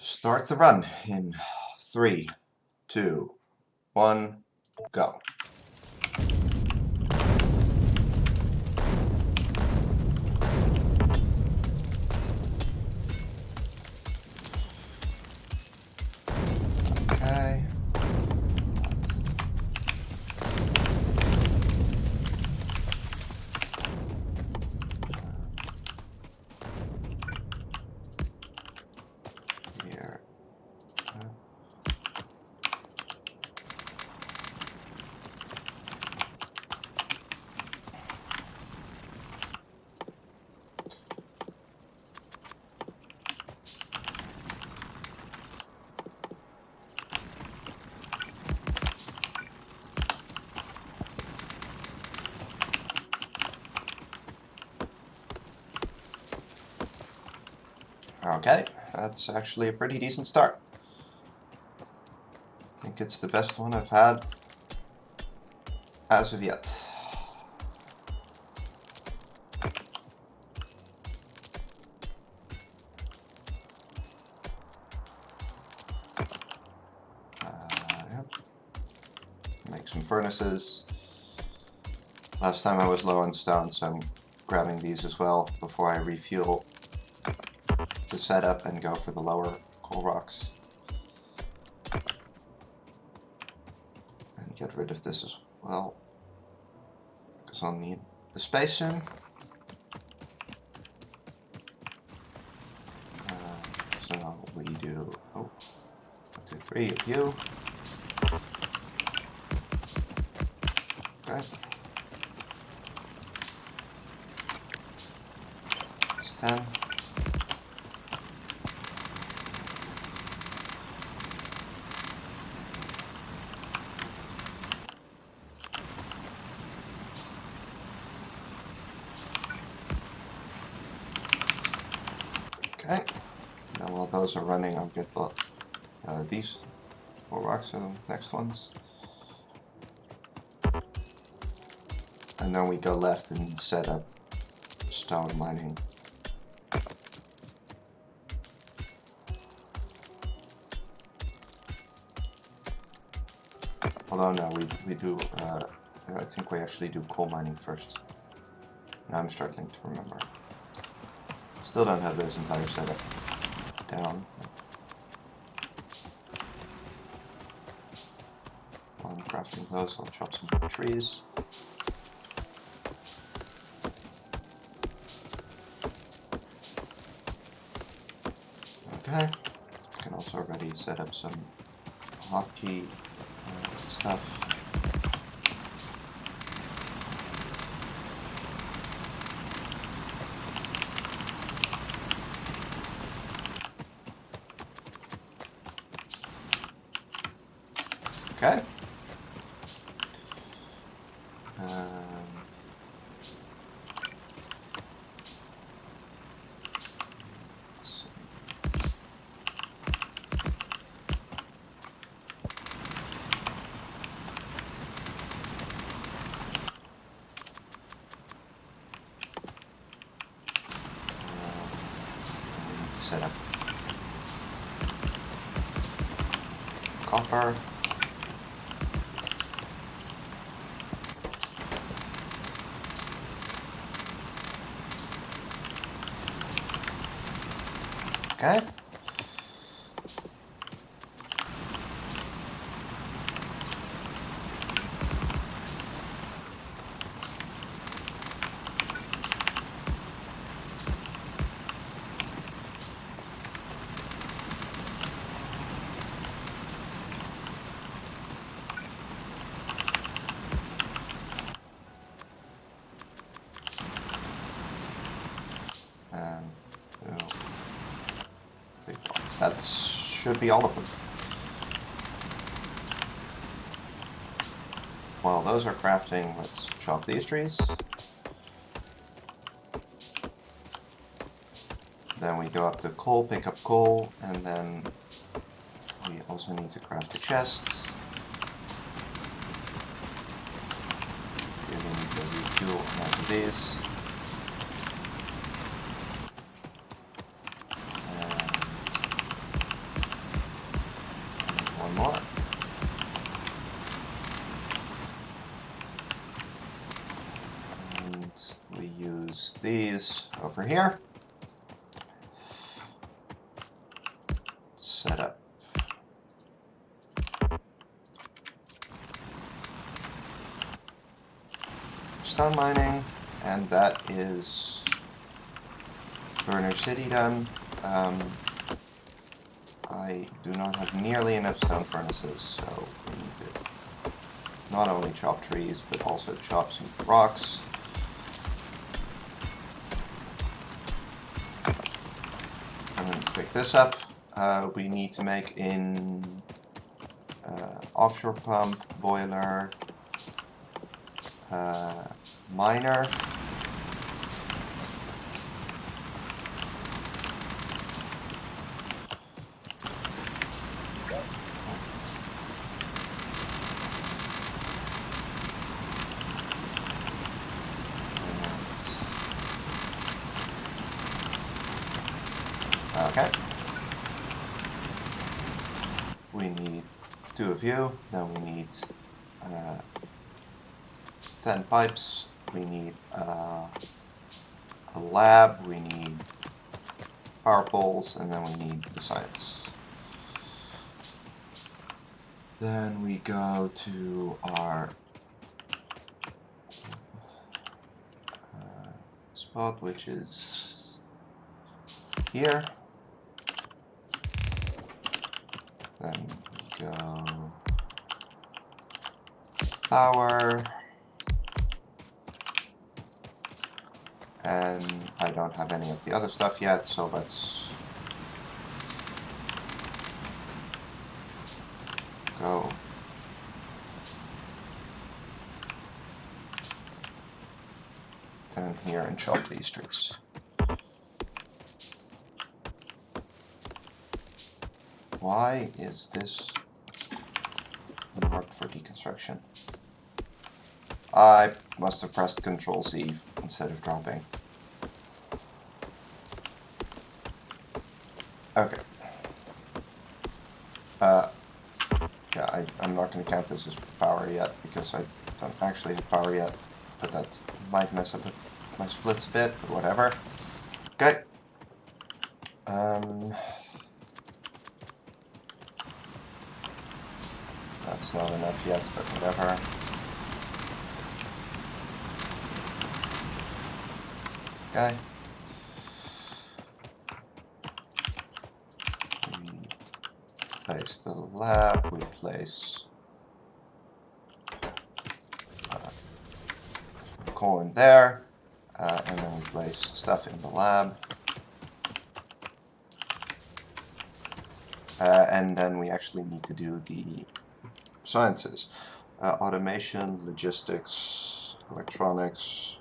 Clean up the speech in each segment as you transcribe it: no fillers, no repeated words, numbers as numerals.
Start the run in 3, 2, 1, go. Okay. Here. Okay, that's actually a pretty decent start. I think it's the best one I've had as of yet. Yep. Make some furnaces. Last time I was low on stone, so I'm grabbing these as well before I refuel the setup and go for the lower coal rocks. And get rid of this as well, because I'll need the space soon. So we do, 1, 2, 3 of you. Okay. It's 10. Okay, now while those are running, I'll get the these 4 rocks are the next ones. And then we go left and set up stone mining. Although no, we do, I think we actually do coal mining first. Now I'm struggling to remember. Still don't have this entire setup down. While I'm crafting those, I'll chop some trees. Okay, I can also already set up some hotkey stuff. Okay. Let's see. We need to set up copper. Okay. And that should be all of them. While those are crafting, let's chop these trees. Then we go up to coal, pick up coal, and then we also need to craft a chest. We need to refuel of these. One more. And we use these over here. Set up stone mining, and that is Burner City done. I do not have nearly enough stone furnaces, so we need to not only chop trees, but also chop some rocks. And pick this up. We need to make in offshore pump, boiler, miner. Okay. We need 2 of you, then we need 10 pipes, we need a lab, we need power poles, and then we need the science. Then we go to our spot, which is here. Then we go power, and I don't have any of the other stuff yet, so let's go down here and chop these trees. Why is this marked for deconstruction? I must have pressed Ctrl-Z instead of dropping. Okay. Yeah, I'm not going to count this as power yet because I don't actually have power yet, but that might mess up my splits a bit, but whatever. Okay. That's not enough yet, but whatever. Okay. We place the lab, we place coal in there, and then we place stuff in the lab. And then we actually need to do the sciences. Automation, logistics, electronics,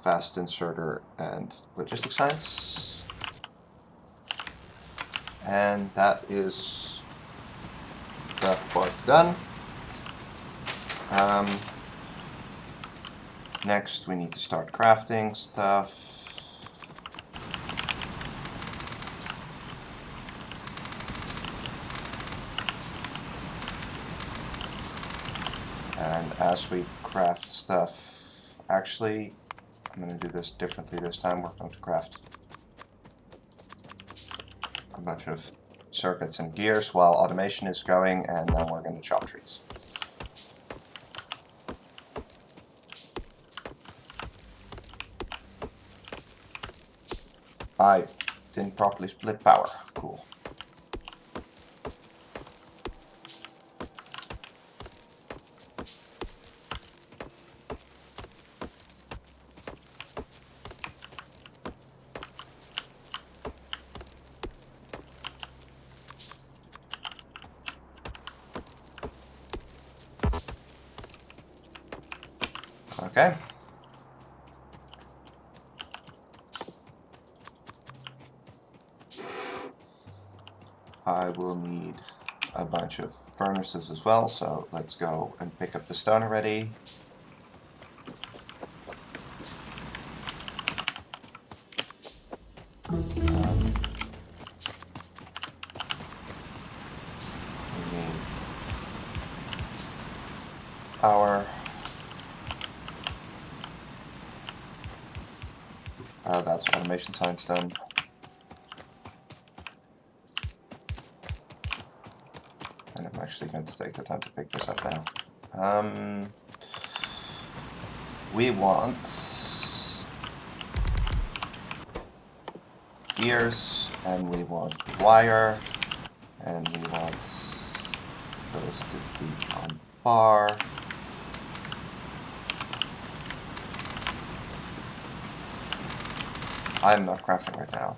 fast inserter, and logistics science. And that is that part done. Next we need to start crafting stuff. And as we craft stuff, actually, I'm going to do this differently this time. We're going to craft a bunch of circuits and gears while automation is going, and then we're going to chop trees. I didn't properly split power. Cool. Okay. I will need a bunch of furnaces as well, so let's go and pick up the stone already. We need power. That's automation science done. And I'm actually going to take the time to pick this up now. We want gears, and we want wire, and we want those to be on the bar. I'm not crafting right now.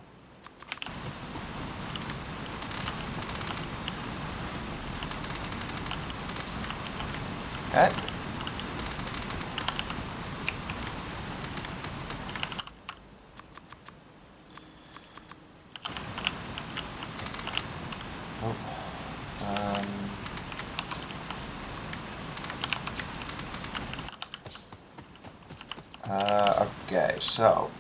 Okay. Oh. Okay, so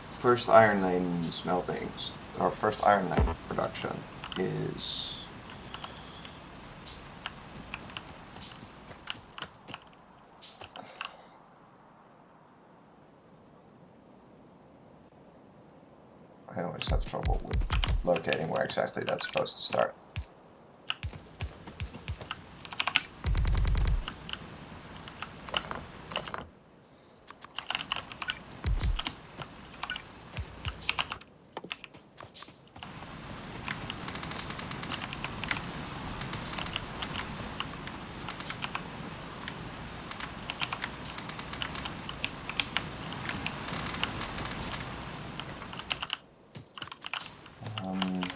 first iron lane smelting, or first iron lane production is I always have trouble with locating where exactly that's supposed to start.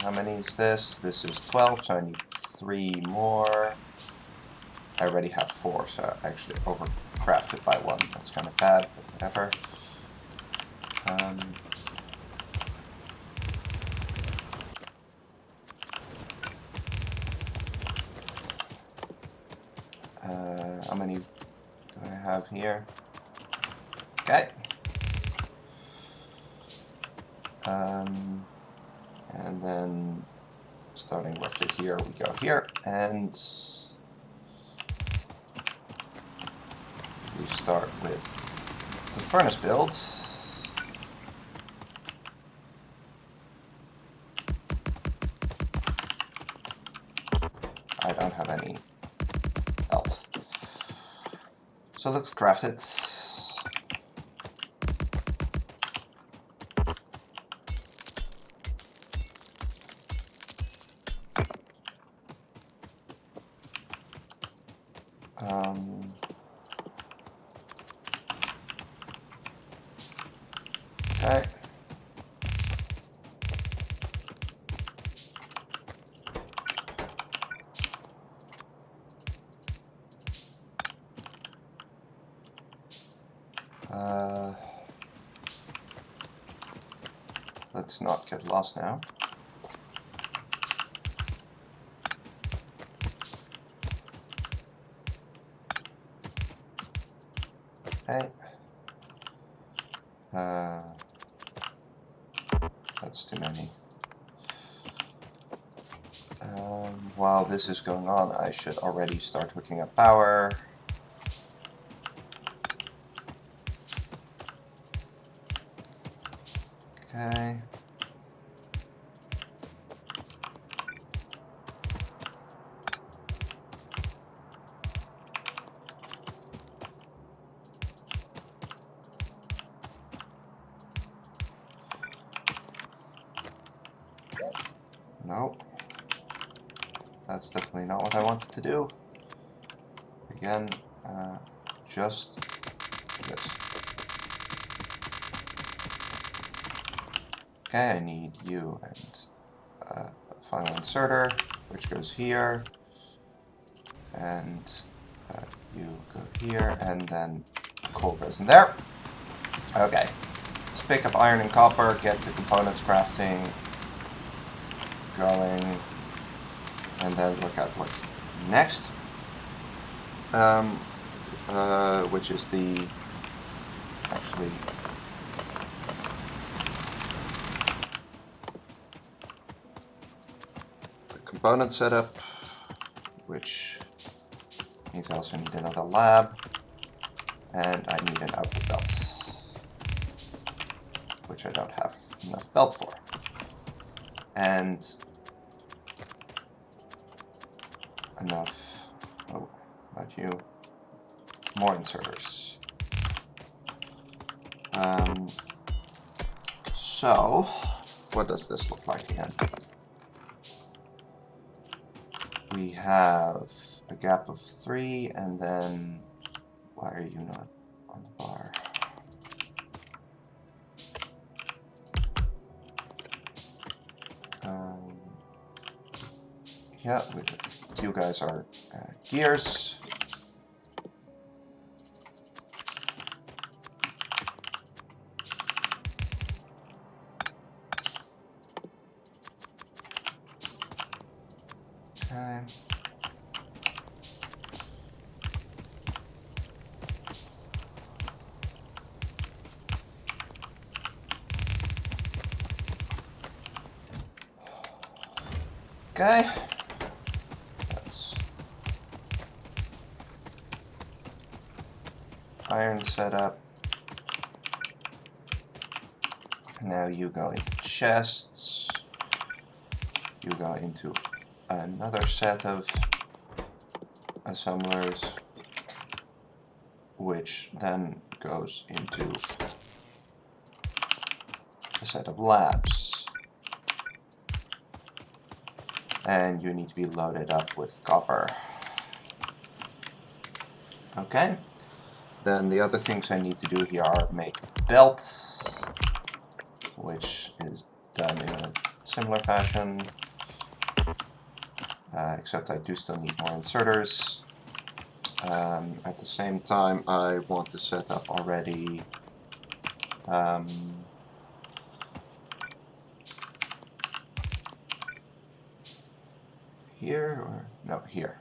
How many is this? This is 12, so I need 3 more. I already have 4, so I actually overcrafted by 1. That's kind of bad, but whatever. How many do I have here? Okay. And then starting roughly here, we go here, and we start with the furnace builds. I don't have any belt. So let's craft it. Okay. Let's not get lost now. Okay. That's too many. While this is going on, I should already start hooking up power. Okay. No. That's definitely not what I wanted to do. Again, just this. Okay, I need you and a final inserter, which goes here, and you go here, and then coal goes in there. Okay, let's pick up iron and copper, get the components crafting going, and then look at what's next, which is the actually the component setup, which Means I also need another lab, and I need an output belt, which I don't have enough belt for. And enough, oh, not you, more inserters. So, what does this look like again? We have a gap of 3, and then, why are you not on the bar? Yeah, you guys are gears. Okay. Okay. That's iron setup. Now you go into chests. You go into another set of assemblers, which then goes into a set of labs. And you need to be loaded up with copper. Okay. Then the other things I need to do here are make belts, which is done in a similar fashion, except I do still need more inserters. At the same time, I want to set up already here, or no, here.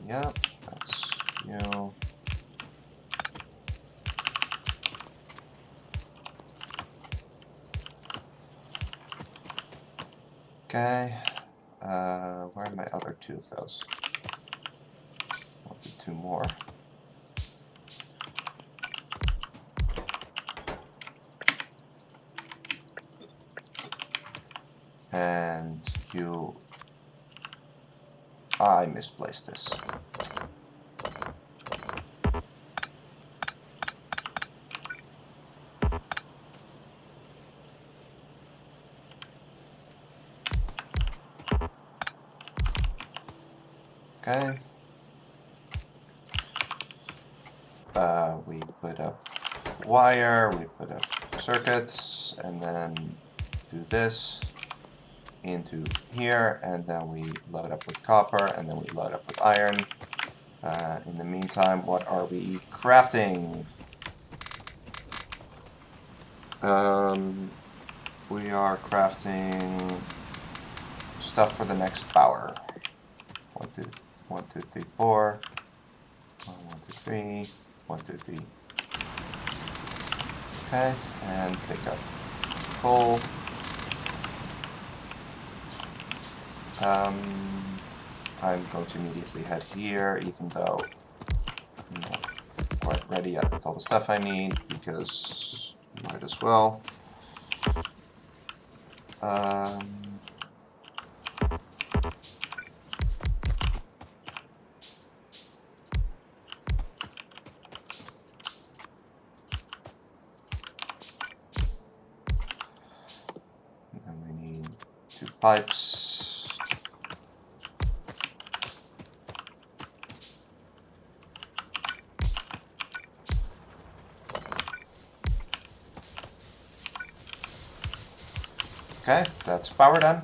Yeah, that's you. Okay, where are my other 2 of those? Wanted 2 more. And you... I misplaced this. Okay. We put up wire, we put up circuits, and then do this into here, and then we load up with copper, and then we load up with iron. In the meantime, what are we crafting? We are crafting stuff for the next power. 1, 2, 1, 2, 3, 4. 1, 2, 3. 1, 2, 3. Okay, and pick up coal. I'm going to immediately head here, even though I'm not quite ready yet with all the stuff I need, because might as well. And then we need 2 pipes. Okay, that's power done.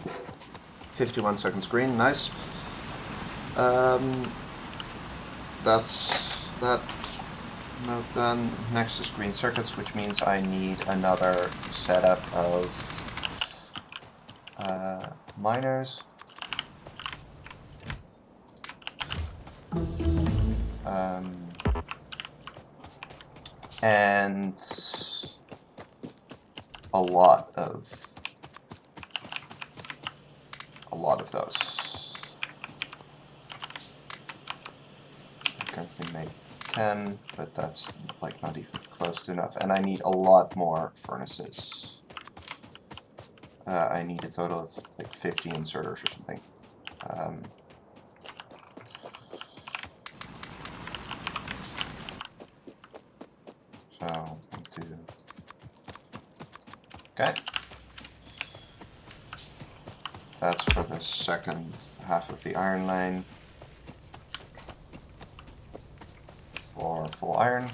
51 seconds green, nice. That's that node done. Next is green circuits, which means I need another setup of miners. And a lot of those. I currently made 10, but that's like not even close to enough, and I need a lot more furnaces. I need a total of like 50 inserters or something. So, 1, 2. Okay. That's for the second half of the iron line. For full iron.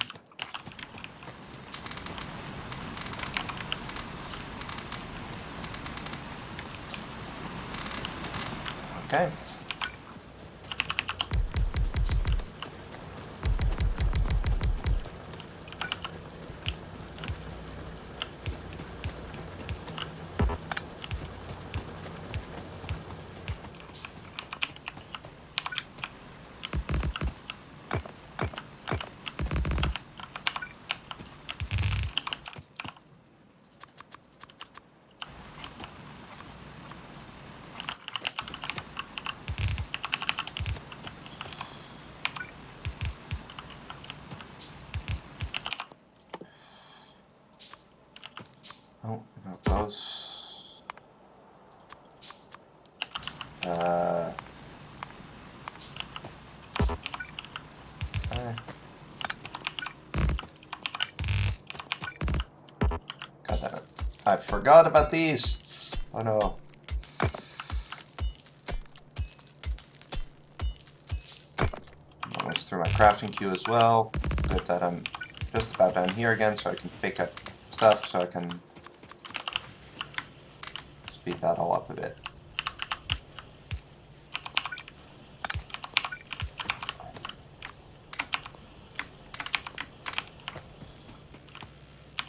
Okay. Oh, not those. Okay. God damn it. I forgot about these. Oh no. I'm almost through my crafting queue as well. Good that I'm just about down here again so I can pick up stuff so I can speed that all up a bit.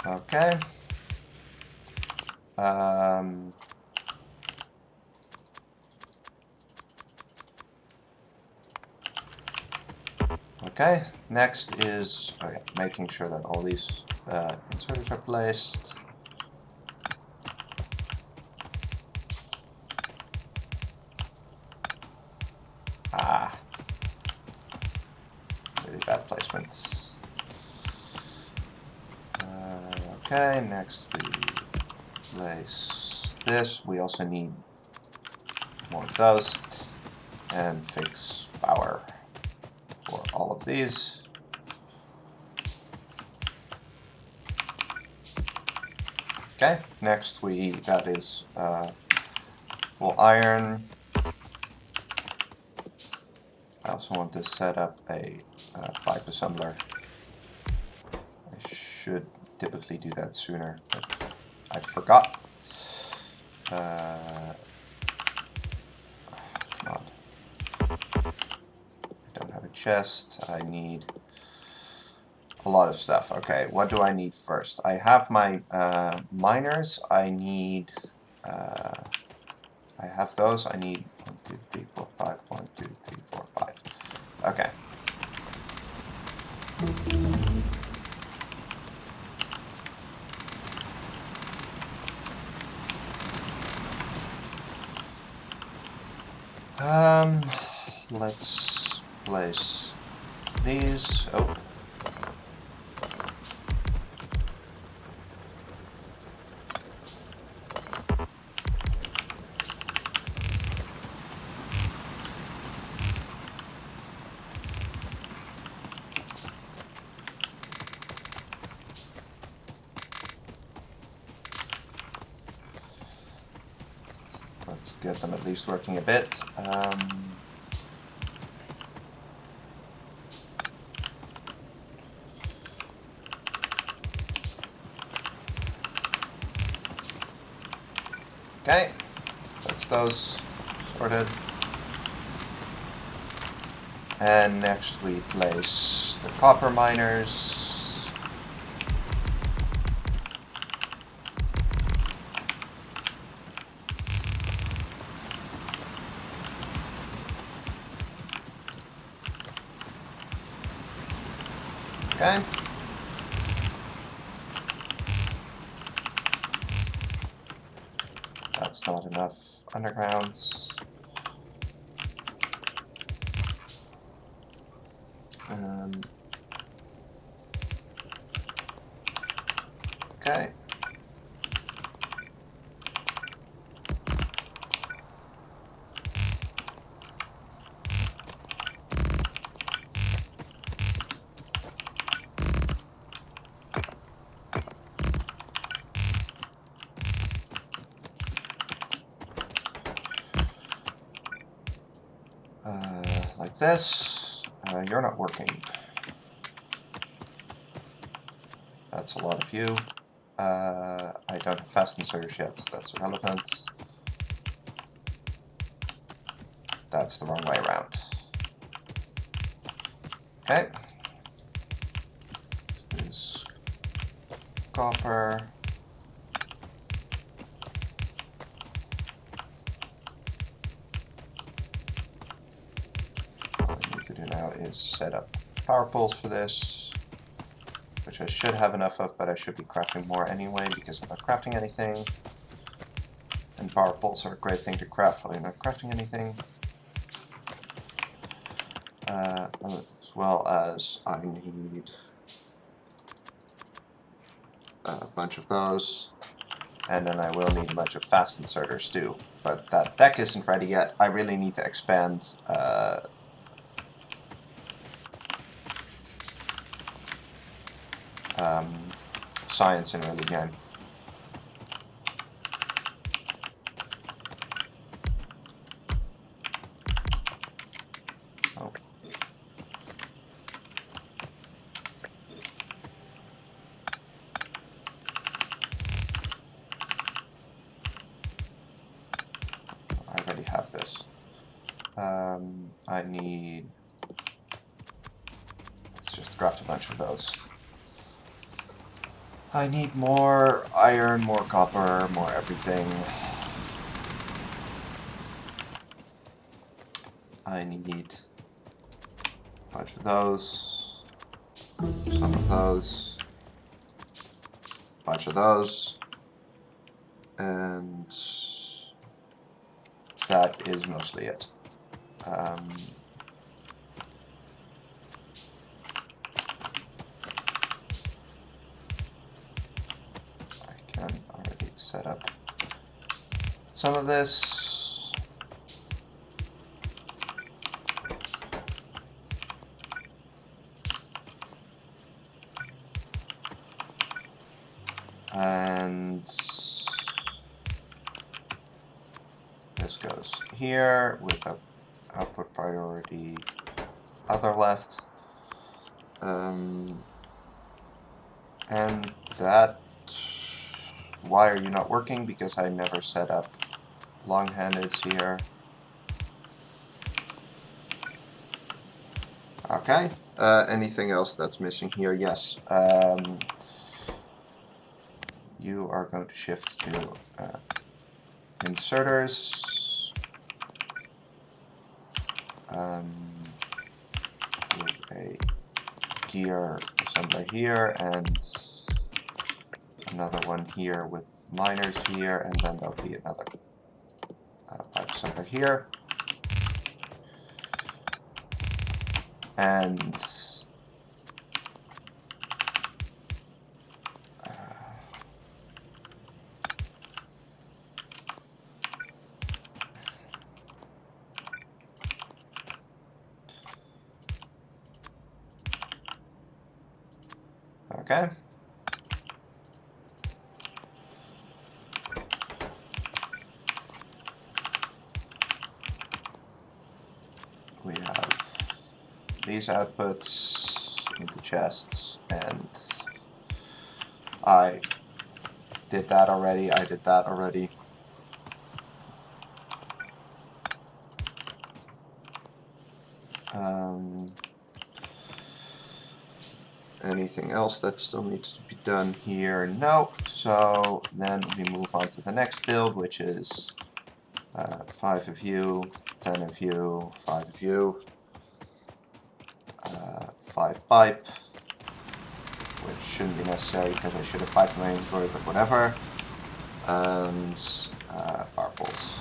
Okay. Okay, next is making sure that all these inserters are placed. Really bad placements. Okay, next we place this. We also need more of those. And fix power for all of these. Okay, next that is full iron. I also want to set up a pipe assembler. I should typically do that sooner, but I forgot. Come on. I don't have a chest. I need a lot of stuff. Okay, what do I need first? I have my miners. I need... I have those. I need 1, 2, 3, 4, 5. 1, 2, 3, 4, 5. Okay. Let's place these. Oh. Let's get them at least working a bit. Okay, that's those sorted. And next we place the copper miners. Okay. That's not enough undergrounds. Okay. Like this. You're not working. That's a lot of you. I don't have fast inserters yet, so that's irrelevant. That's the wrong way around. Okay. This is copper. All I need to do now is set up power poles for this, which I should have enough of, but I should be crafting more anyway because I'm not crafting anything. And power poles are a great thing to craft while you're not crafting anything. As well as I need a bunch of those, and then I will need a bunch of fast inserters too. But that deck isn't ready yet. I really need to expand science in early game. Oh. I already have this. I need... Let's just craft a bunch of those. I need more iron, more copper, more everything. I need a bunch of those, some of those, a bunch of those, and that is mostly it. Already set up some of this. And this goes here with the output priority other left. And that... Why are you not working? Because I never set up long-handeds here. Okay. Anything else that's missing here? Yes. You are going to shift to inserters. With a gear assembler here and another one here with miners here, and then there'll be another pipe assembler here. And okay. We have these outputs into chests, and I did that already. Anything else that still needs to be done here? No. So then we move on to the next build, which is 5 of you, 10 of you, 5 of you, 5 pipe, which shouldn't be necessary because I should have piped in my inventory, but whatever. And purples.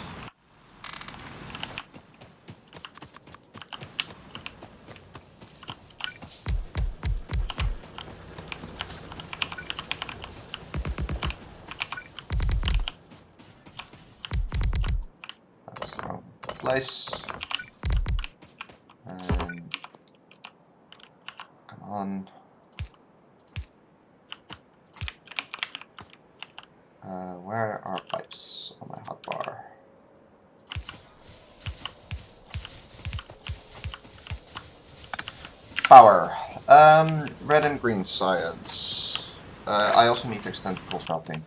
That's the wrong place. And come on. Where are pipes on my hotbar? Power. Red and green science. I also need to extend coal smelting.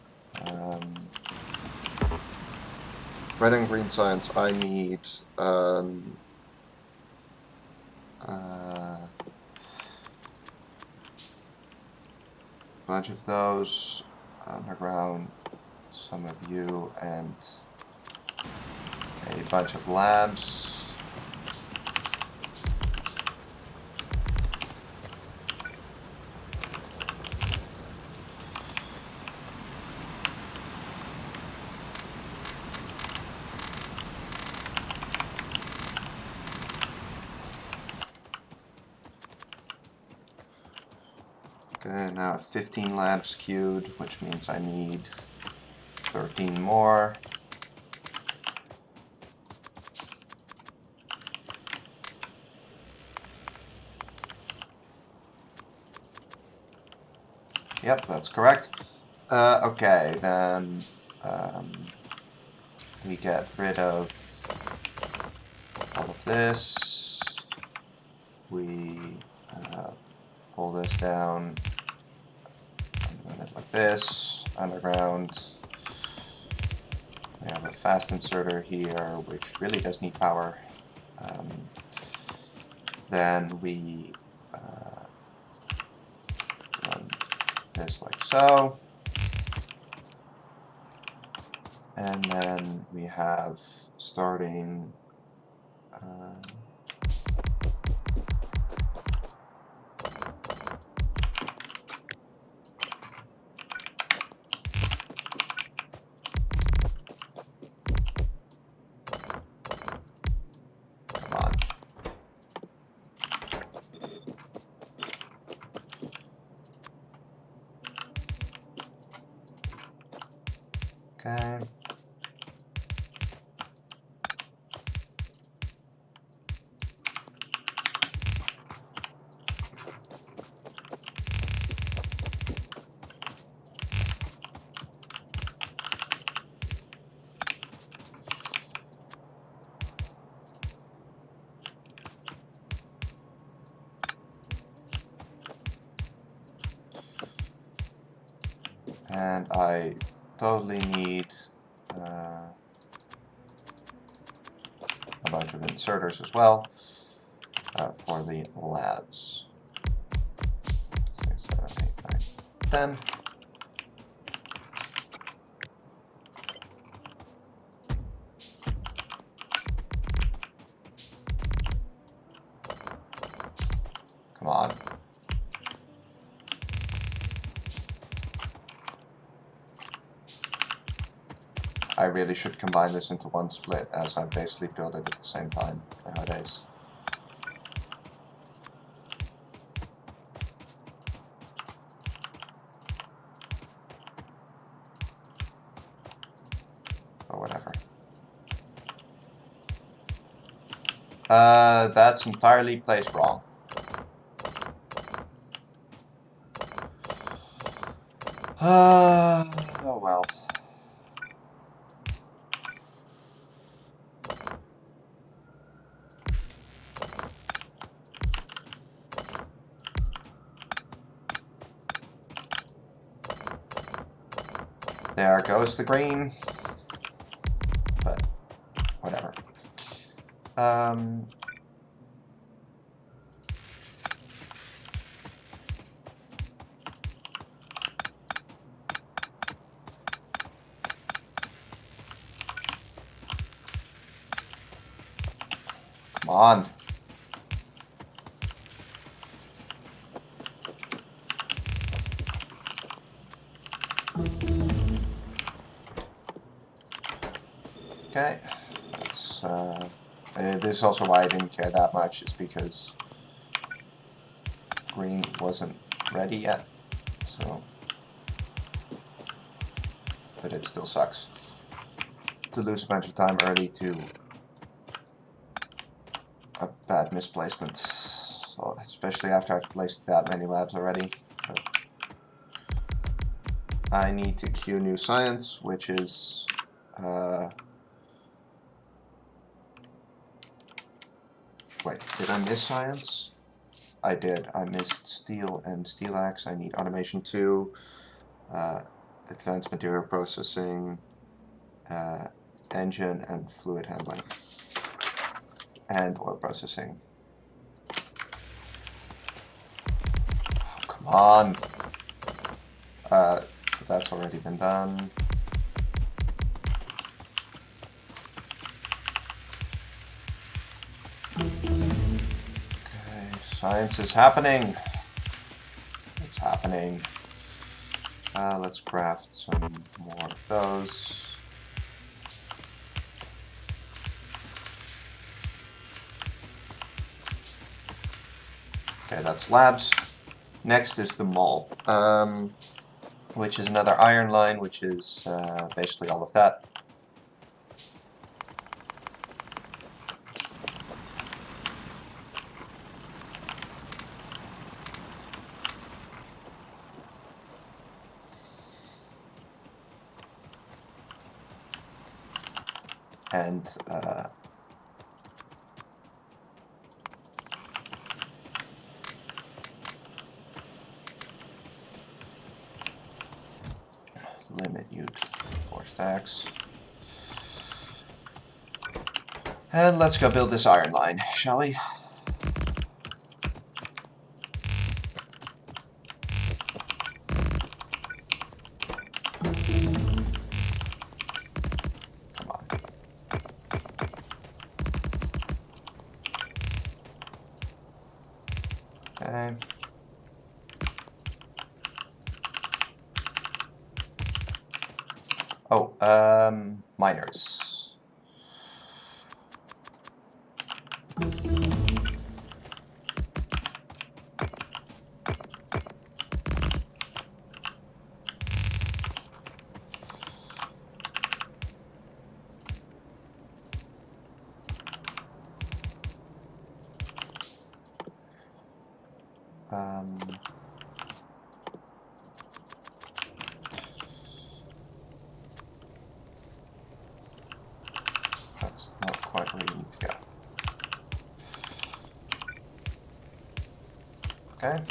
Red and green science, I need bunch of those underground, some of you, and a bunch of labs. Okay, now 15 labs queued, which means I need 13 more. Yep, that's correct. Okay, then we get rid of all of this. We pull this down and run it like this. Underground. We have a fast inserter here, which really does need power. Then we run this like so. And then we have starting come on. Okay. And I totally need a bunch of inserters as well for the labs. 6, 7, 8, 9, 10. Come on. I really should combine this into one split, as I basically build it at the same time nowadays. Or whatever. That's entirely placed wrong. Oh well. There goes the green. But whatever. Come on. Okay, that's this is also why I didn't care that much, is because green wasn't ready yet, so, but it still sucks to lose a bunch of time early to a bad misplacement, so, especially after I've placed that many labs already. But I need to queue new science, which is wait, did I miss science? I did. I missed steel and steel axe. I need automation 2, advanced material processing, engine and fluid handling, and oil processing. Oh, come on. That's already been done. Okay, science is happening. It's happening. Let's craft some more of those. Okay, that's labs. Next is the mall, which is another iron line, which is basically all of that. And limit you to 4 stacks. And let's go build this iron line, shall we? Come on. Okay. Oh, miners. That's not quite where you need to go. Okay.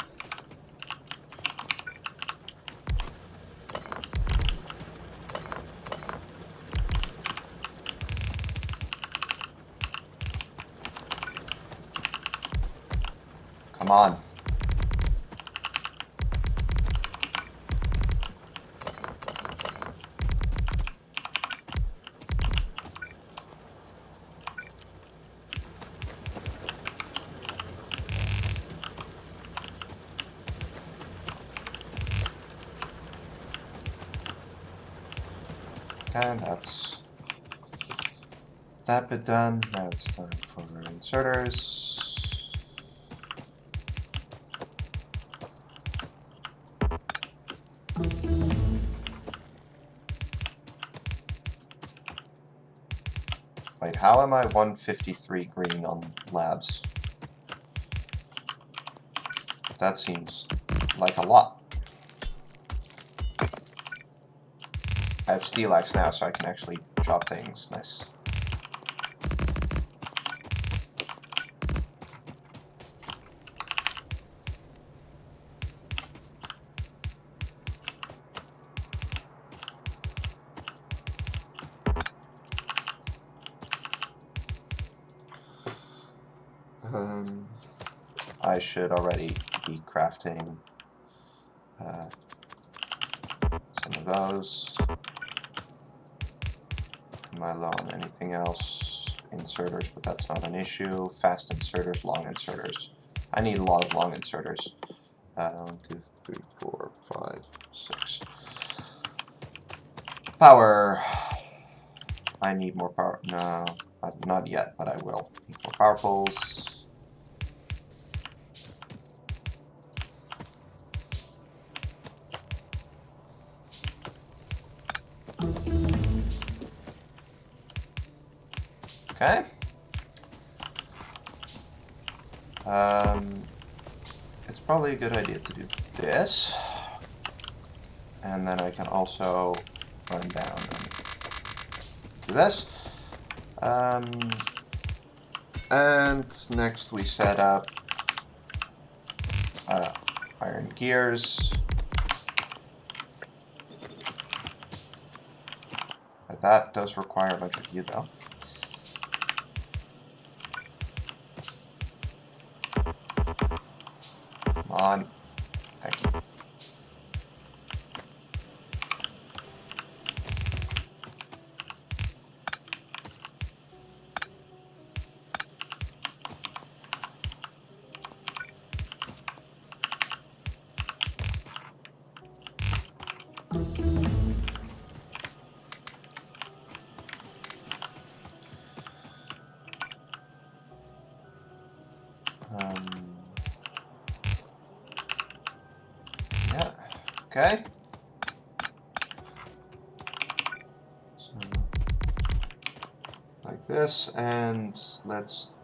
Come on. And that's that bit done. Now it's time for inserters. Wait, how am I 153 green on labs? That seems like a lot. I have steel axe now, so I can actually chop things. Nice. I should already be crafting some of those. Am I low on anything else? Inserters, but that's not an issue. Fast inserters, long inserters. I need a lot of long inserters. 1, 2, 3, 4, 5, 6. Power. I need more power. No, not yet, but I will. Need more power poles. Okay. It's probably a good idea to do this. And then I can also run down and do this. And next we set up iron gears. That does require a bunch of you, though. Come on. Thank you. Yeah, okay. So, like this, and let's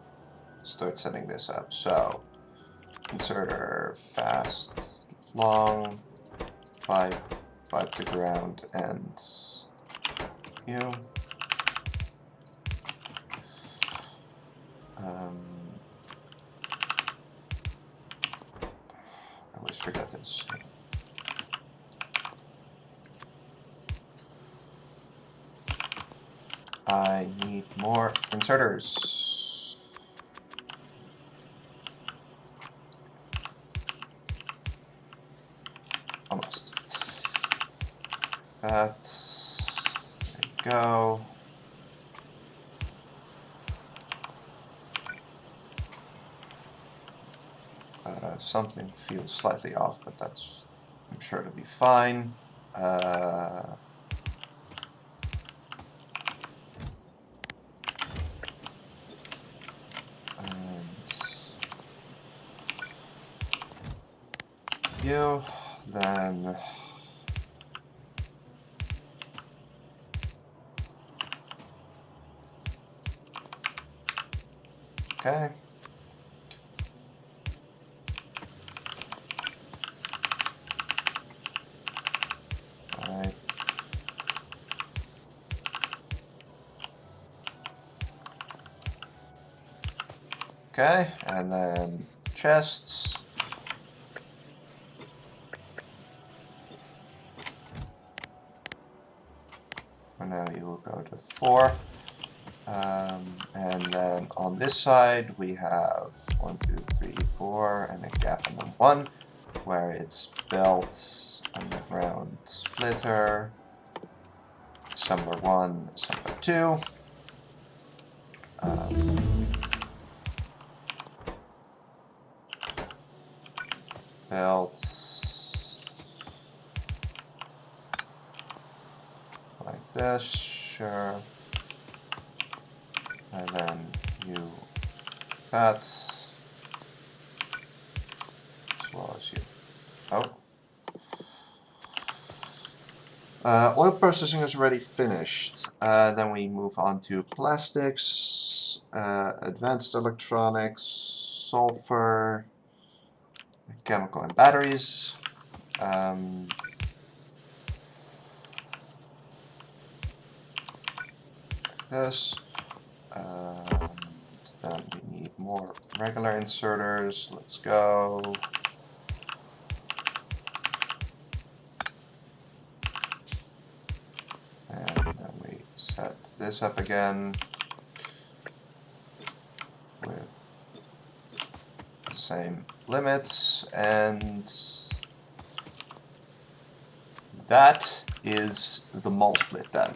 start setting this up. So, inserter, fast, long, pipe to ground, and you. I always forget this. I need more inserters. Almost. That. There you go. Something feels slightly off, but that's, I'm sure it'll be fine. And you, then okay. Alright. Okay, and then chests. And now you will go to 4. And then on this side we have 1, 2, 3, 4, and a gap and then 1, where it's built underground splitter, assembler 1, assembler 2. Built like this, sure. And then you that, as well as you. Oh. Oil processing is already finished. Then we move on to plastics, advanced electronics, sulfur, chemical and batteries. This. Then we need more regular inserters. Let's go. And then we set this up again with the same limits, and that is the mall split then.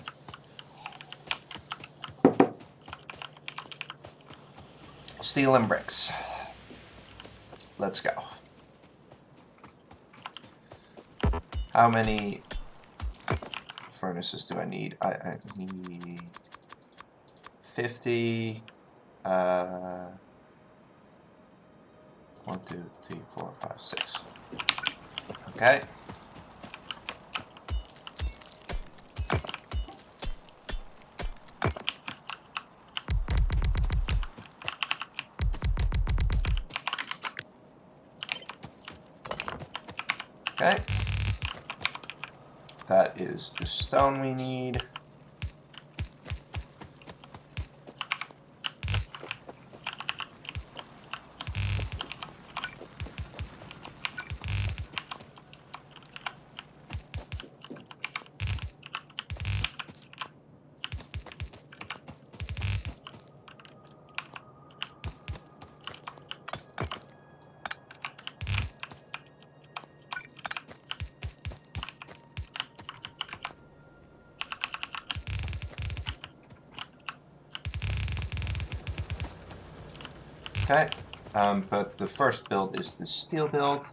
Steel and bricks. Let's go. How many furnaces do I need? I need 50. 1, 2, 3, 4, 5, 6. Okay. Okay. That is the stone we need. Okay, but the first build is the steel build.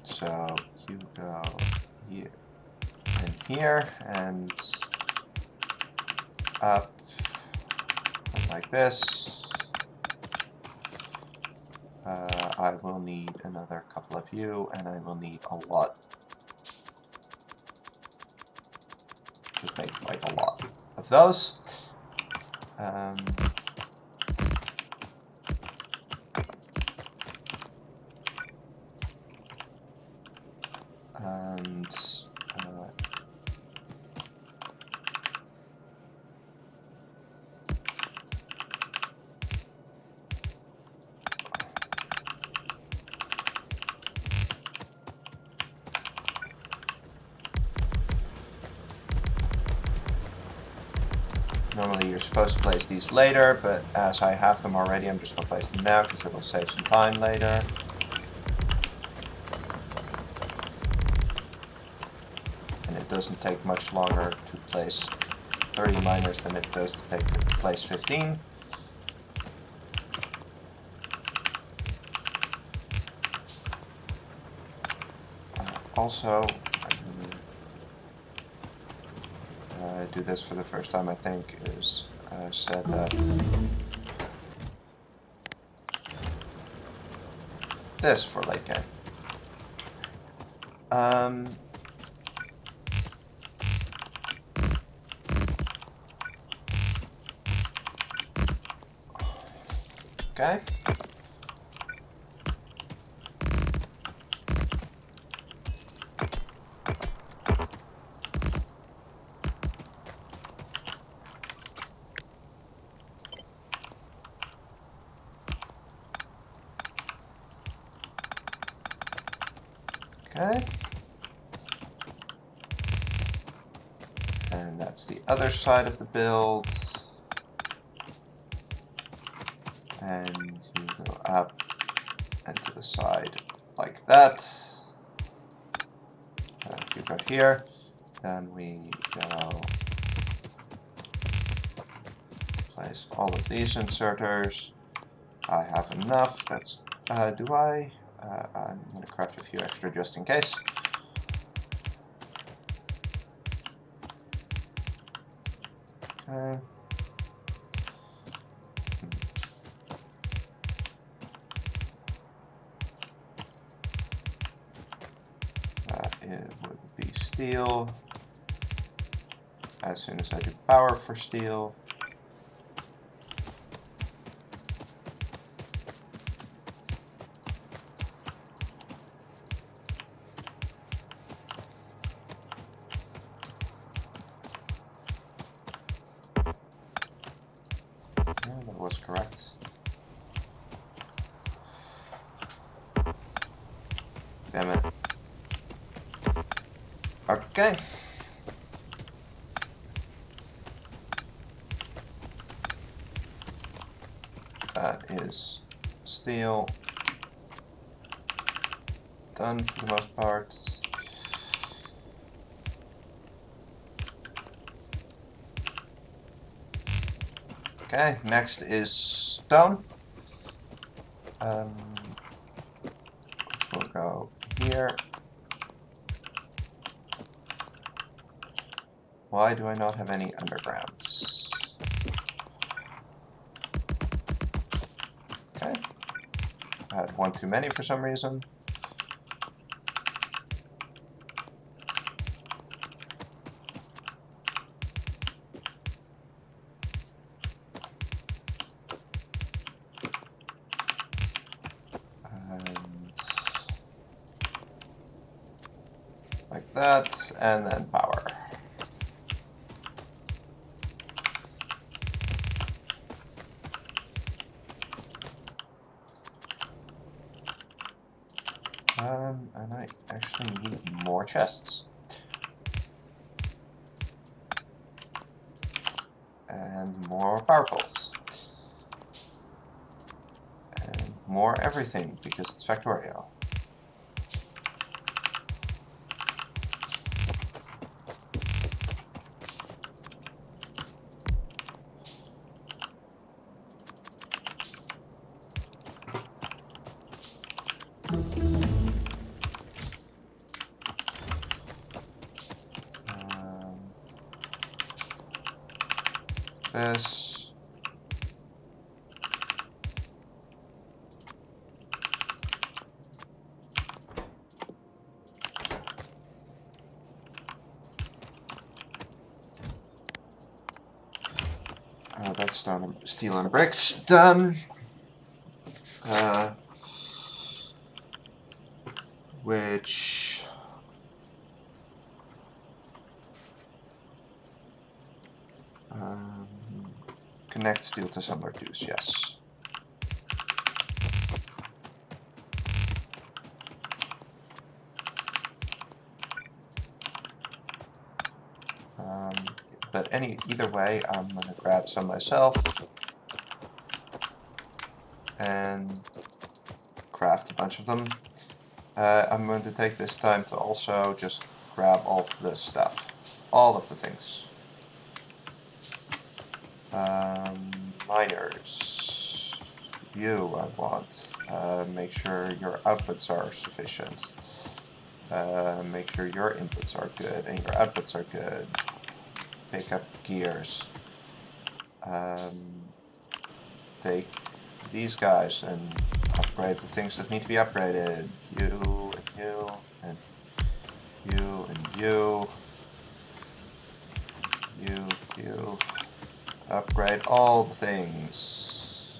So you go here and here and up and like this. I will need another couple of you, and I will need a lot. Just make like a lot of those. Normally you're supposed to place these later, but as I have them already, I'm just going to place them now because it will save some time later. And it doesn't take much longer to place 30 miners than it does to place 15. Also, I do this for the first time, I think, is set this for late game. Okay. Okay. And that's the other side of the build. And you go up and to the side like that. You go here. Then we go place all of these inserters. I have enough. That's do I? I'm going to craft a few extra just in case. Okay. It would be steel. As soon as I do power for steel. Yeah, that was correct. Damn it. Okay. That is steel. Done for the most part. Okay, next is stone. Which will go here. Why do I not have any undergrounds? Okay. I had one too many for some reason. Like that, and then power. And I actually need more chests. And more power poles. And more everything, because it's Factorio. This. That's stone, steel and bricks done. Which connect steel to assembler twos, yes. But either way, I'm going to grab some myself and craft a bunch of them. I'm going to take this time to also just grab all of this stuff. All of the things. Miners. You, I want. Make sure your outputs are sufficient. Make sure your inputs are good and your outputs are good. Pick up gears. Take these guys and upgrade the things that need to be upgraded. You and you and you and you. You. Upgrade all the things.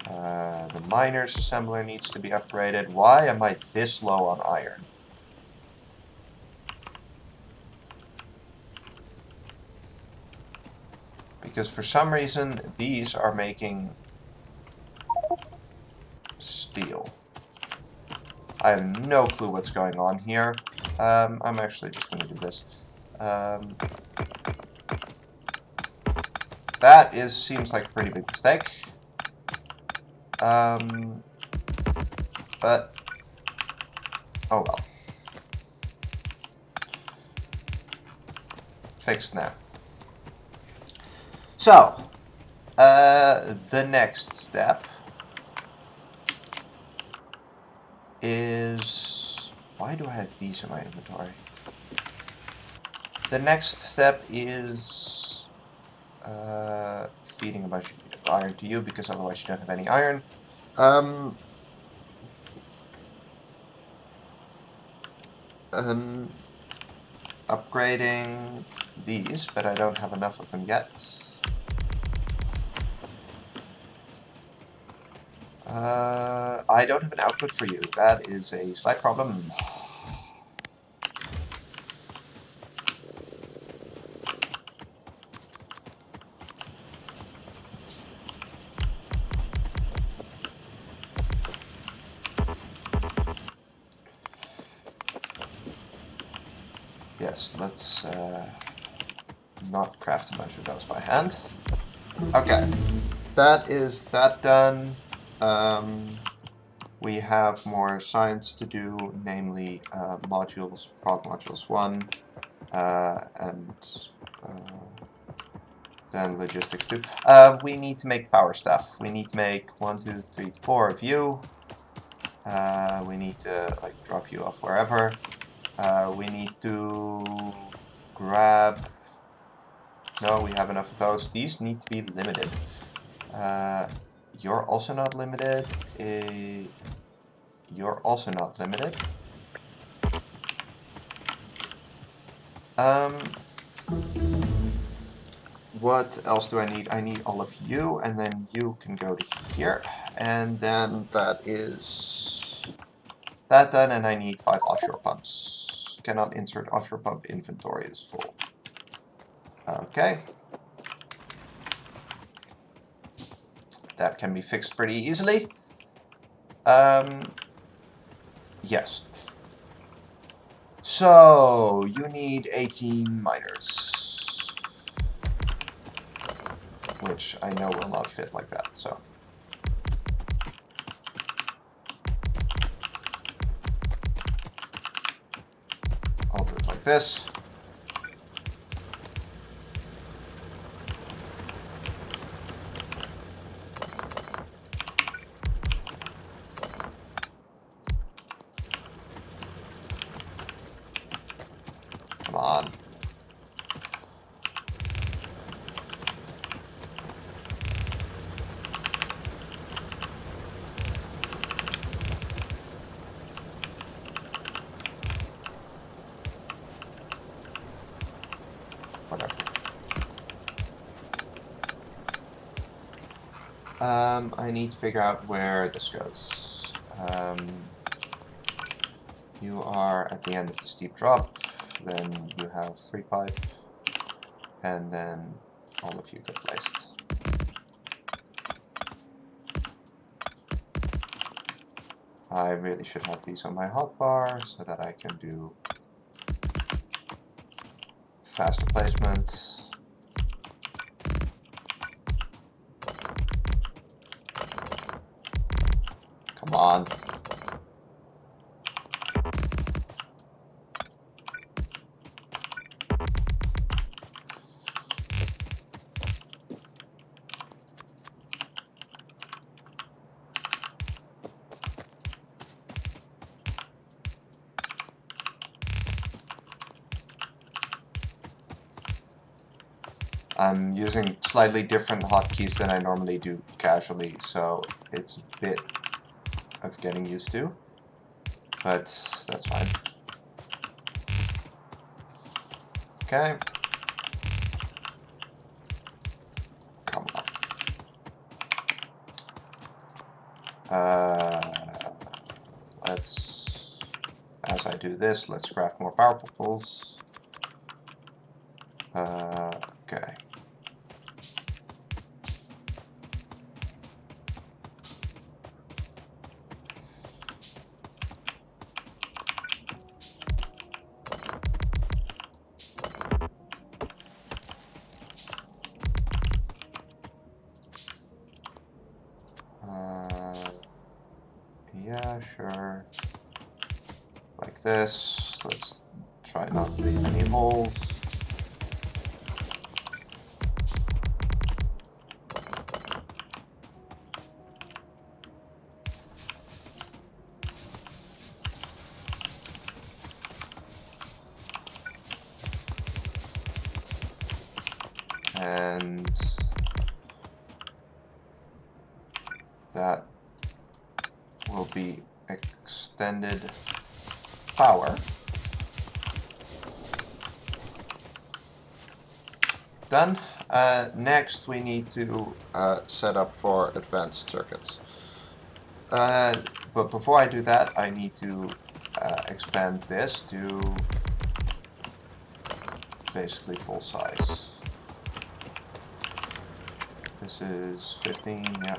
The miner's assembler needs to be upgraded. Why am I this low on iron? Because for some reason, these are making steel. I have no clue what's going on here. I'm actually just going to do this. That seems like a pretty big mistake. But, oh well. Fixed now. So, the next step is... Why do I have these in my inventory? The next step is feeding a bunch of iron to you, because otherwise you don't have any iron. Upgrading these, but I don't have enough of them yet. I don't have an output for you. That is a slight problem. Yes, let's not craft a bunch of those by hand. Okay, that is that done. We have more science to do, namely modules, prog modules 1, and then logistics 2. We need to make power stuff. We need to make 1, 2, 3, 4 of you. We need to like drop you off wherever. We need to grab... No, we have enough of those. These need to be limited. You're also not limited. You're also not limited. What else do I need? I need all of you, and then you can go to here. And then that is that done, and I need 5 offshore pumps. Cannot insert offshore pump, inventory is full. Okay. That can be fixed pretty easily. Yes. So, you need 18 miners. Which I know will not fit like that, so. I'll do it like this. Come on. Whatever. I need to figure out where this goes. You are at the end of the steep drop, then you have 3 pipe, and then all of you get placed. I really should have these on my hotbar so that I can do faster placement. Come on. I'm using slightly different hotkeys than I normally do casually, so it's a bit of getting used to, but that's fine. Okay. Come on. Let's, as I do this, let's craft more power poles. Okay. Yeah, sure. Like this. Let's try not to leave any holes. And that will be extended power. Done. Next we need to set up for advanced circuits. But before I do that, I need to expand this to basically full size. This is 15, yeah.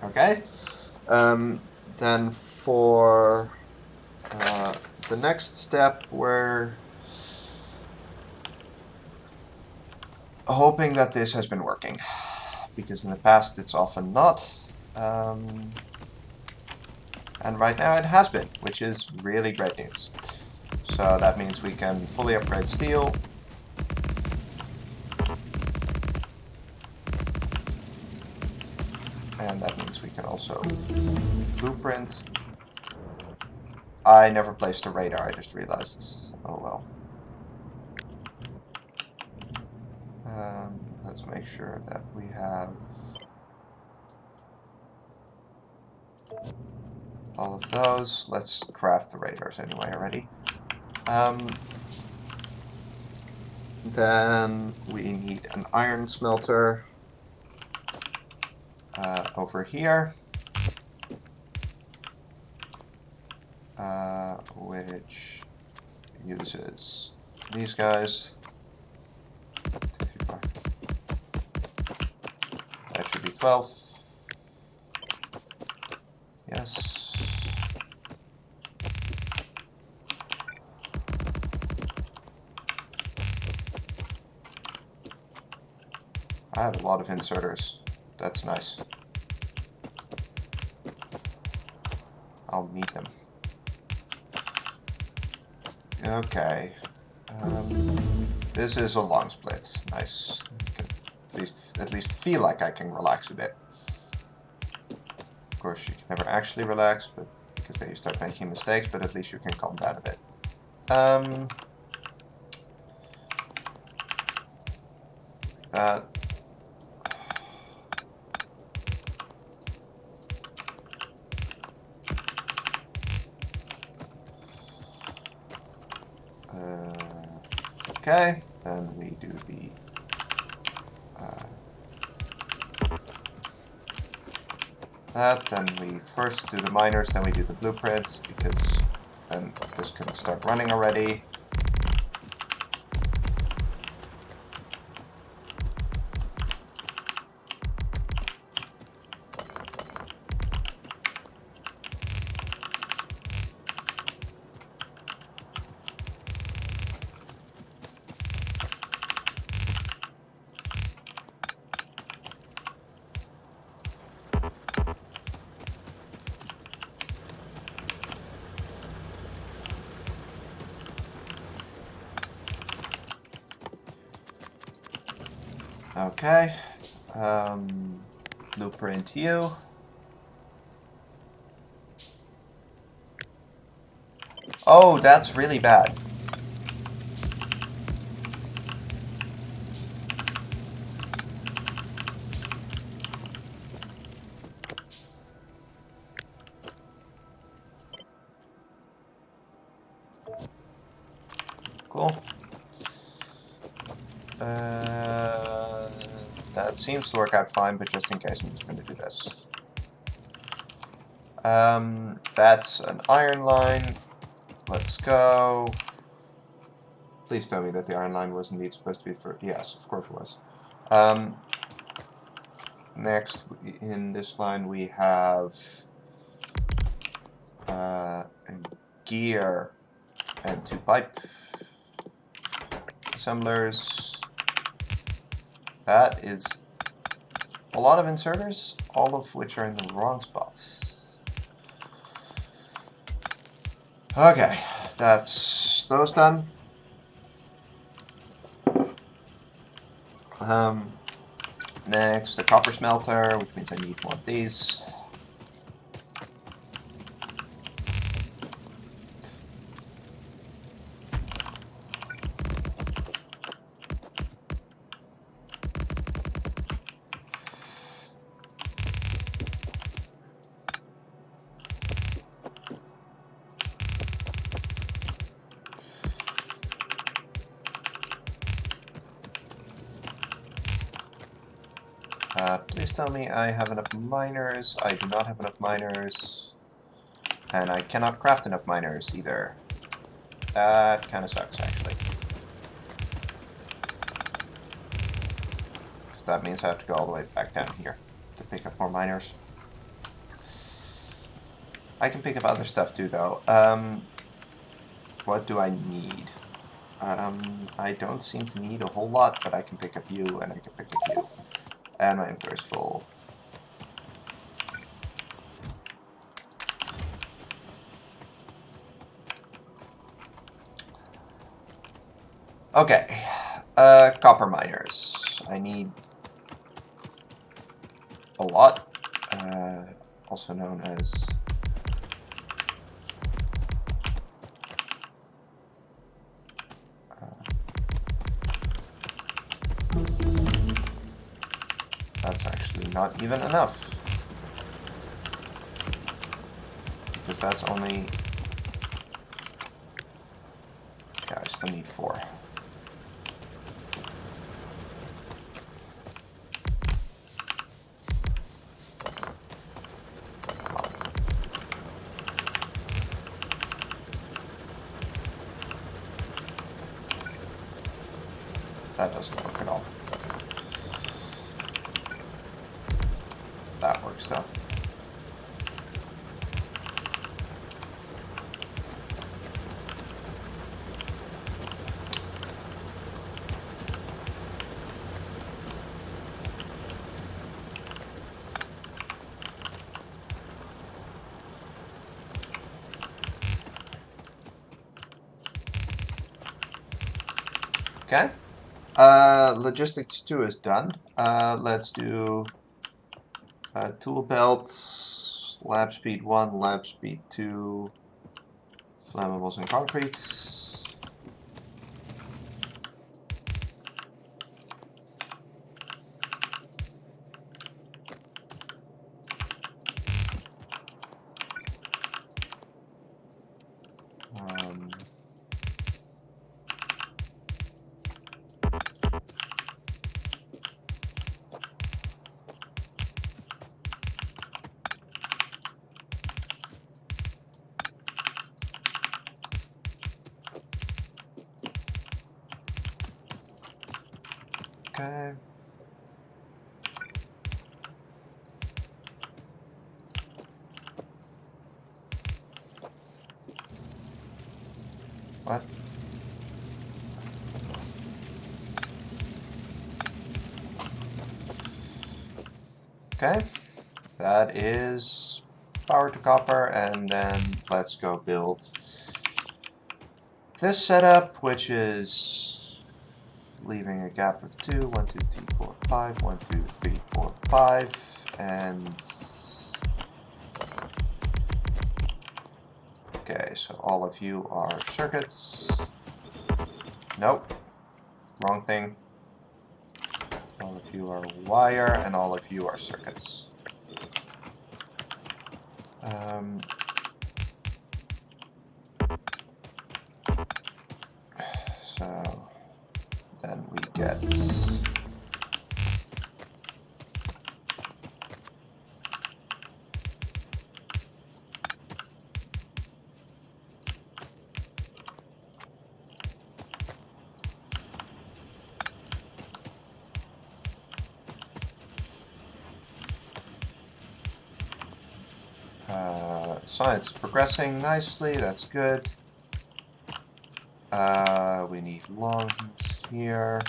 Okay, then for the next step, we're hoping that this has been working, because in the past it's often not. And right now it has been, which is really great news. So that means we can fully upgrade steel. And that means we can also blueprint. I never placed a radar, I just realized. Oh well. Let's make sure that we have all of those. Let's craft the radars anyway already. Then we need an iron smelter over here, which uses these guys. 2, 3, 4. That should be 12. Yes. I have a lot of inserters. That's nice. I'll need them. Okay. This is a long split. Nice. I can at least feel like I can relax a bit. Of course, you can never actually relax, but because then you start making mistakes. But at least you can calm down a bit. That. Okay, then we do the that, then we first do the miners, then we do the blueprints, because then this can start running already. Okay, blueprint you. Oh, that's really bad. Cool. That seems to work out fine, but just in case, I'm just going to do this. That's an iron line. Let's go. Please tell me that the iron line was indeed supposed to be for... Yes, of course it was. Next, in this line, we have a gear and 2 pipe assemblers. That is a lot of inserters, all of which are in the wrong spots. Okay, that's those done. Next, the copper smelter, which means I need more of these. Please tell me I have enough miners. I do not have enough miners. And I cannot craft enough miners either. That kind of sucks, actually. Because that means I have to go all the way back down here to pick up more miners. I can pick up other stuff too, though. what do I need? I don't seem to need a whole lot, but I can pick up you, and I can pick up you. And my inventory's full. Okay, copper miners. I need a lot, also known as that's actually not even enough, because that's only, yeah, I still need 4. That doesn't work at all. That works though. Okay. Logistics 2 is done. Let's do tool belts, lab speed 1, lab speed 2, flammables and concretes. Okay. What? Okay. That is power to copper, and then let's go build this setup, which is leaving a gap of 2, 1, 2, 3, 4, 5, 1, 2, 3, 4, 5, and okay, so all of you are circuits. Nope, wrong thing. All of you are wire, and all of you are circuits. So then we get science is progressing nicely, that's good. We need lungs here.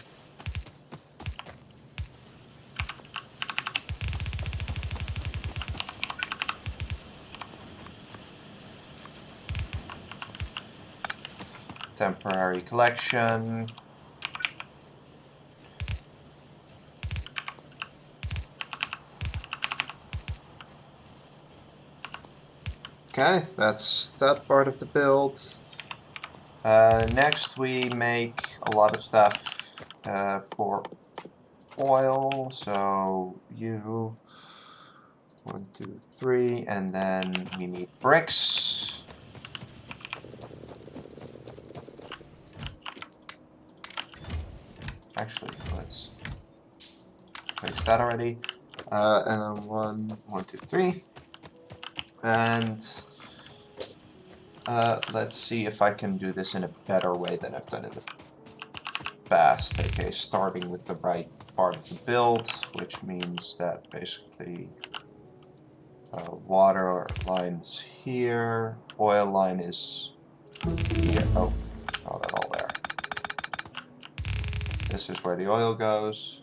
Temporary collection. Okay, that's that part of the build. Next we make a lot of stuff for oil, so you 1, 2, 3, and then we need bricks. Actually, let's fix that already. And then 1, 2, 3. And let's see if I can do this in a better way than I've done in the past. Okay, starting with the right part of the build, which means that basically water line is here, oil line is here. Oh, not at all there. This is where the oil goes.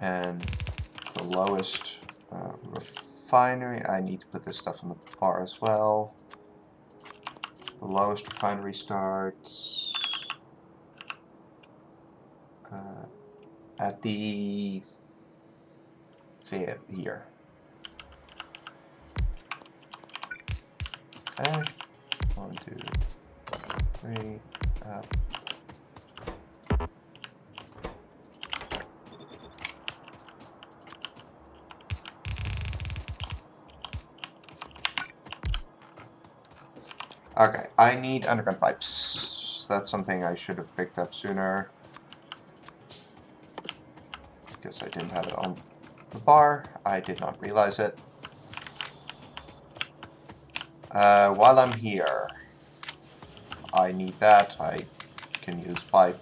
And the lowest refinery, I need to put this stuff on the bar as well. The lowest refinery starts at the here. Okay, 1, 2, 3, up. Okay, I need underground pipes. That's something I should have picked up sooner. Because I didn't have it on the bar. I did not realize it. While I'm here, I need that. I can use pipe.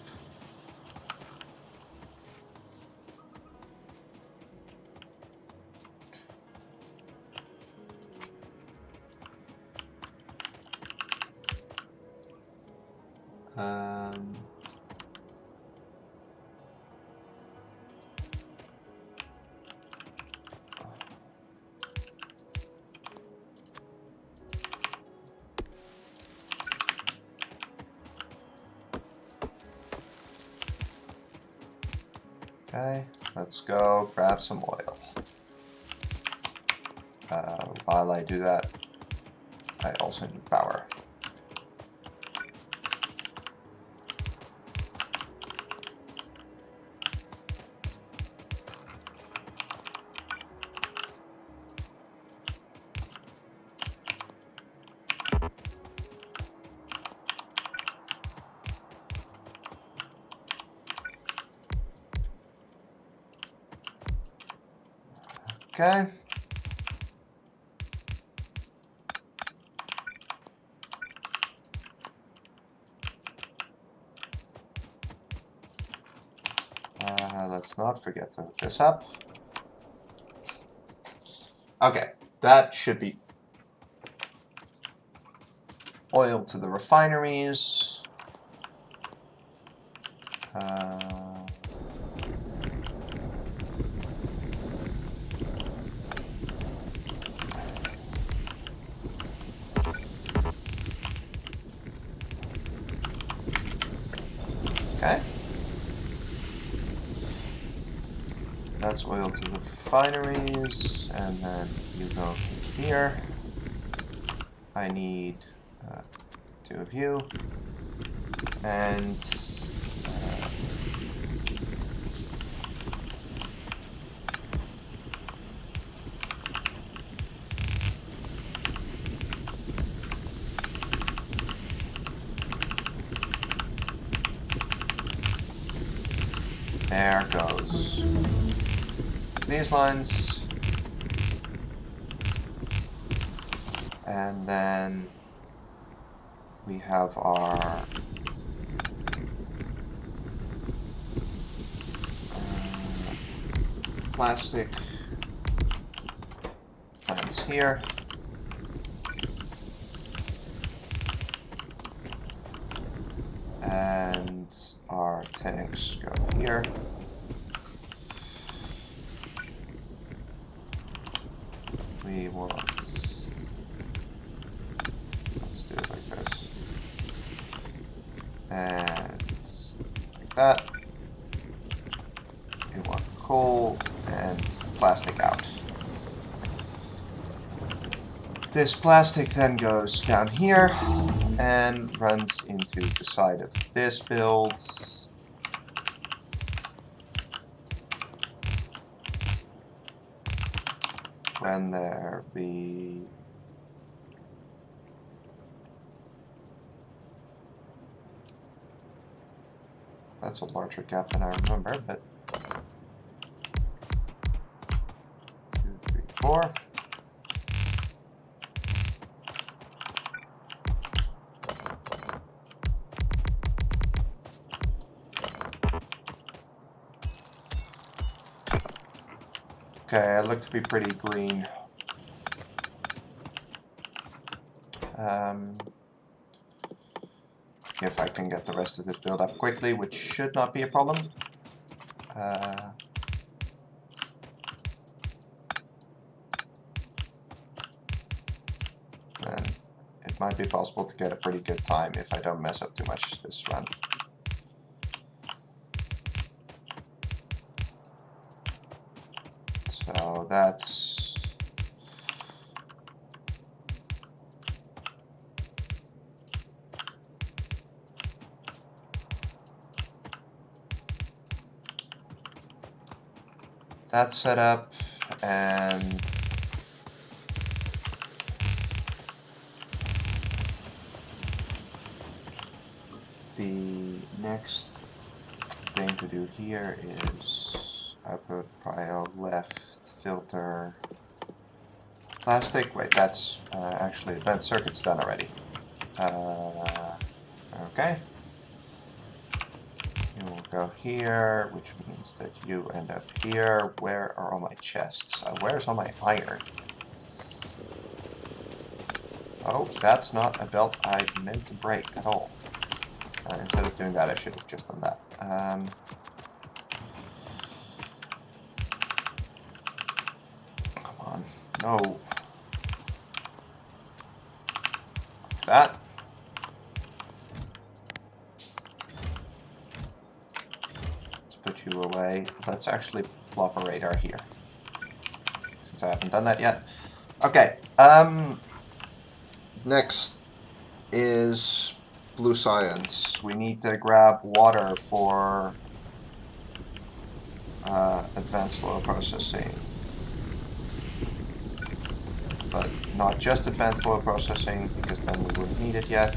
Okay, let's go grab some oil. While I do that, I also need power. Okay. Let's not forget to hook this up. Okay, that should be oil to the refineries. Okay. That's oil to the refineries, and then you go here. I need 2 of you, and there goes these lines, and then we have our plastic plants here. And our tanks go here. We want, let's do it like this. And like that. We want coal and plastic out. This plastic then goes down here and runs into the side of this build. When there be that's a larger gap than I remember, but 2, 3, 4. Okay, I look to be pretty green If I can get the rest of this built up quickly, which should not be a problem. Then it might be possible to get a pretty good time if I don't mess up too much this run. So that's set up, and the next thing to do here is output prio left filter plastic. Wait, that's actually advanced circuits done already. Okay. You will go here, which means that you end up here. Where are all my chests? Where's all my iron? Oh, that's not a belt I meant to break at all. Instead of doing that, I should have just done that. Come on. No. That. Let's put you away. Let's actually plop a radar here, since I haven't done that yet. Okay. Next is blue science. We need to grab water for advanced oil processing. But not just advanced oil processing, because then we wouldn't need it yet.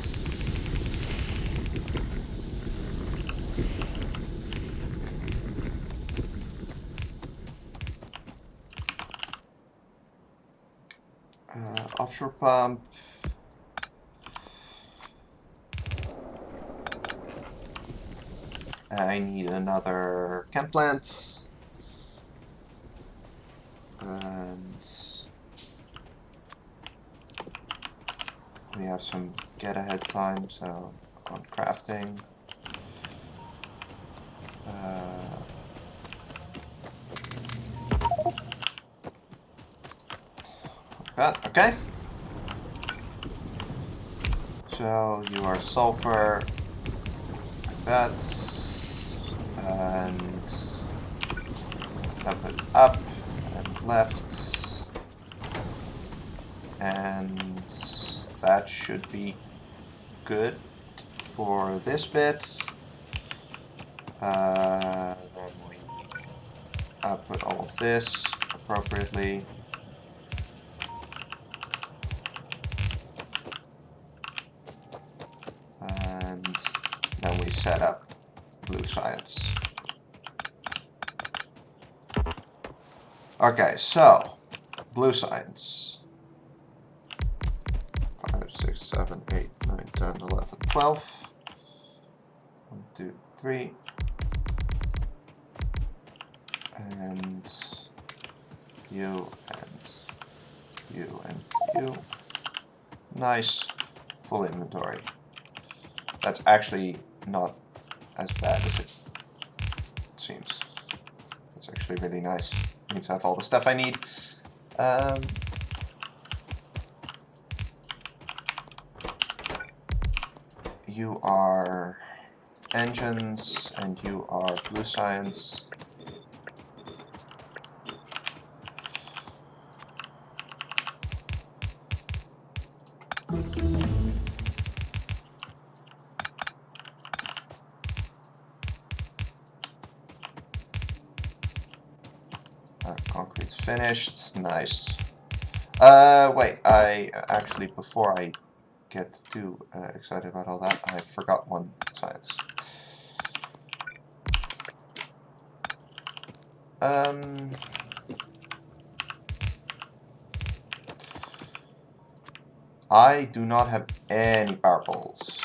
Offshore pump. I need another chem plant. And we have some get ahead time, so on crafting. Like that, okay. So you are sulfur, like that. And up and up and left, and that should be good for this bit. Then we output all of this appropriately. And then we set up blue science. Okay, so blue science. 5, 6, 7, 8, 9, 10, 11, 12. 1, 2, 3. And you and you and you. Nice. Full inventory. That's actually not as bad as it seems. It's actually really nice. Means I have all the stuff I need. You are engines, and you are blue science. Concrete's finished. Nice. Wait, I actually, before I get too excited about all that, I forgot one science. I do not have any power poles.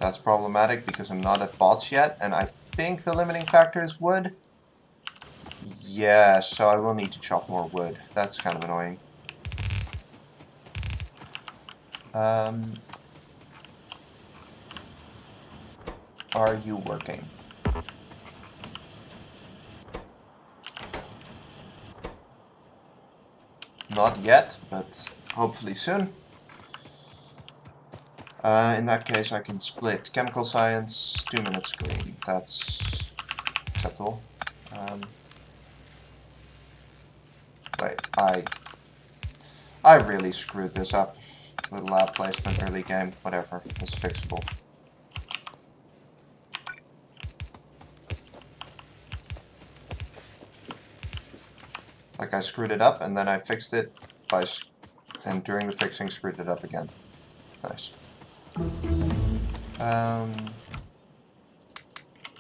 That's problematic because I'm not at bots yet, and I think the limiting factor is wood. Yeah, so I will need to chop more wood. That's kind of annoying. Are you working? Not yet, but hopefully soon. In that case, I can split chemical science, 2 minutes green. That's acceptable. Wait, I really screwed this up with lab placement early game. Whatever, it's fixable. Like I screwed it up and then I fixed it and during the fixing screwed it up again. Nice.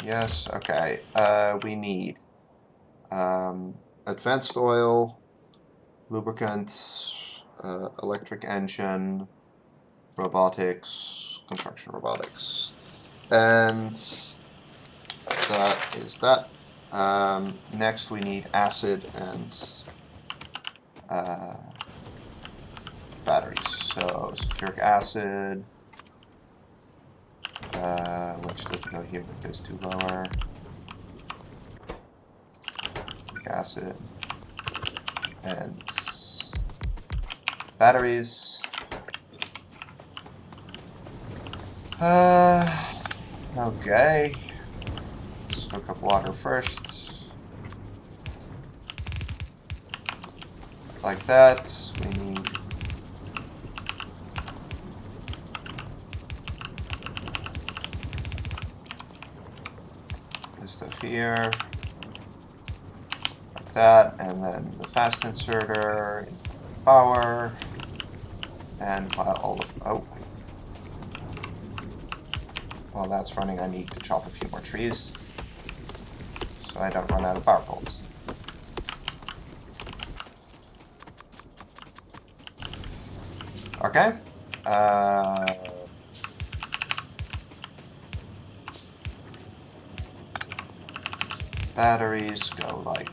Yes, okay. We need advanced oil, lubricant, electric engine, robotics, construction robotics. And that is that. Next we need acid and batteries. So sulfuric acid, which doesn't go here, but goes to lower. Acid and batteries. Okay. Let's hook up water first. Like that. We need this stuff here. Like that. And then the fast inserter into power. And while all of while that's running, I need to chop a few more trees so I don't run out of power poles. Okay. Batteries go like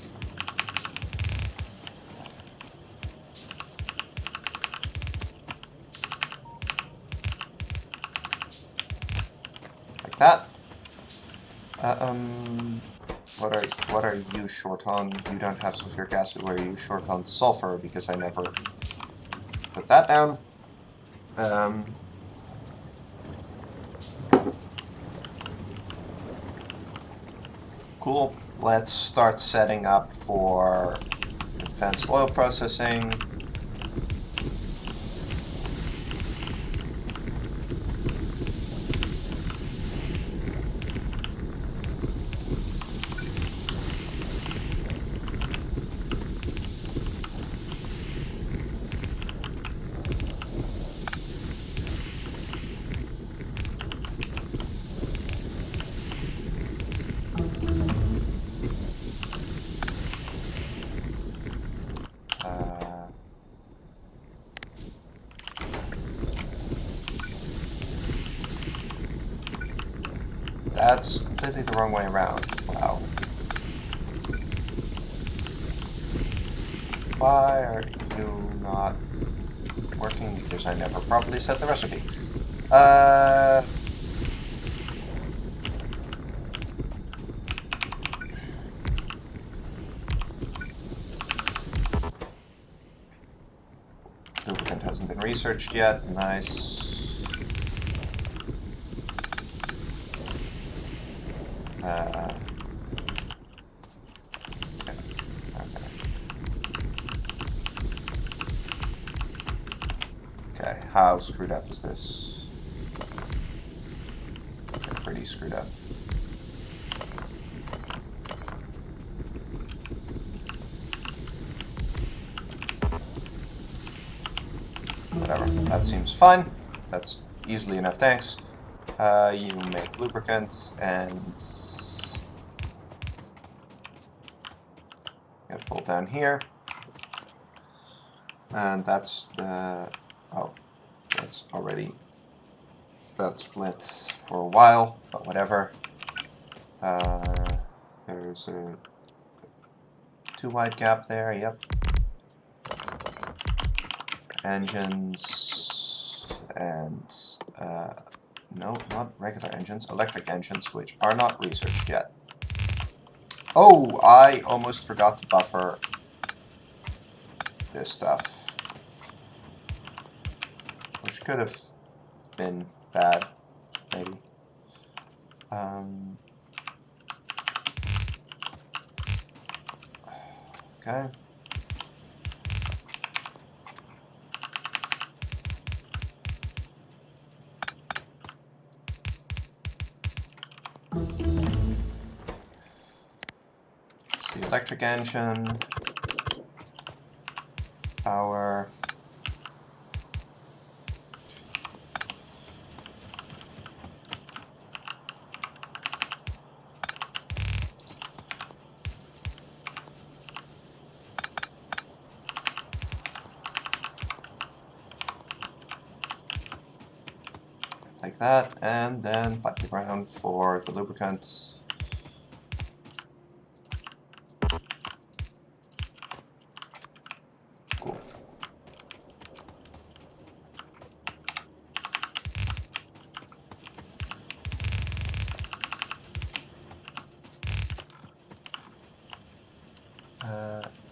that. What are you short on? You don't have sulfuric acid. Where are you short on sulfur? Because I never put that down. Cool. Let's start setting up for advanced oil processing. That's completely the wrong way around. Wow. Why are you not working? Because I never properly set the recipe. Lubricant hasn't been researched yet. Nice. Okay, how screwed up is this? Okay, pretty screwed up. Whatever, that seems fine. That's easily enough tanks. You make lubricants and get pulled down here. And that's the, oh, that's already that split for a while, but whatever. There's a too wide gap there, yep. Engines and no, not regular engines, electric engines, which are not researched yet. Oh, I almost forgot to buffer this stuff, which could have been bad, maybe. Okay. It's the electric engine, power. Like that, and then pipe the ground for the lubricant. Cool.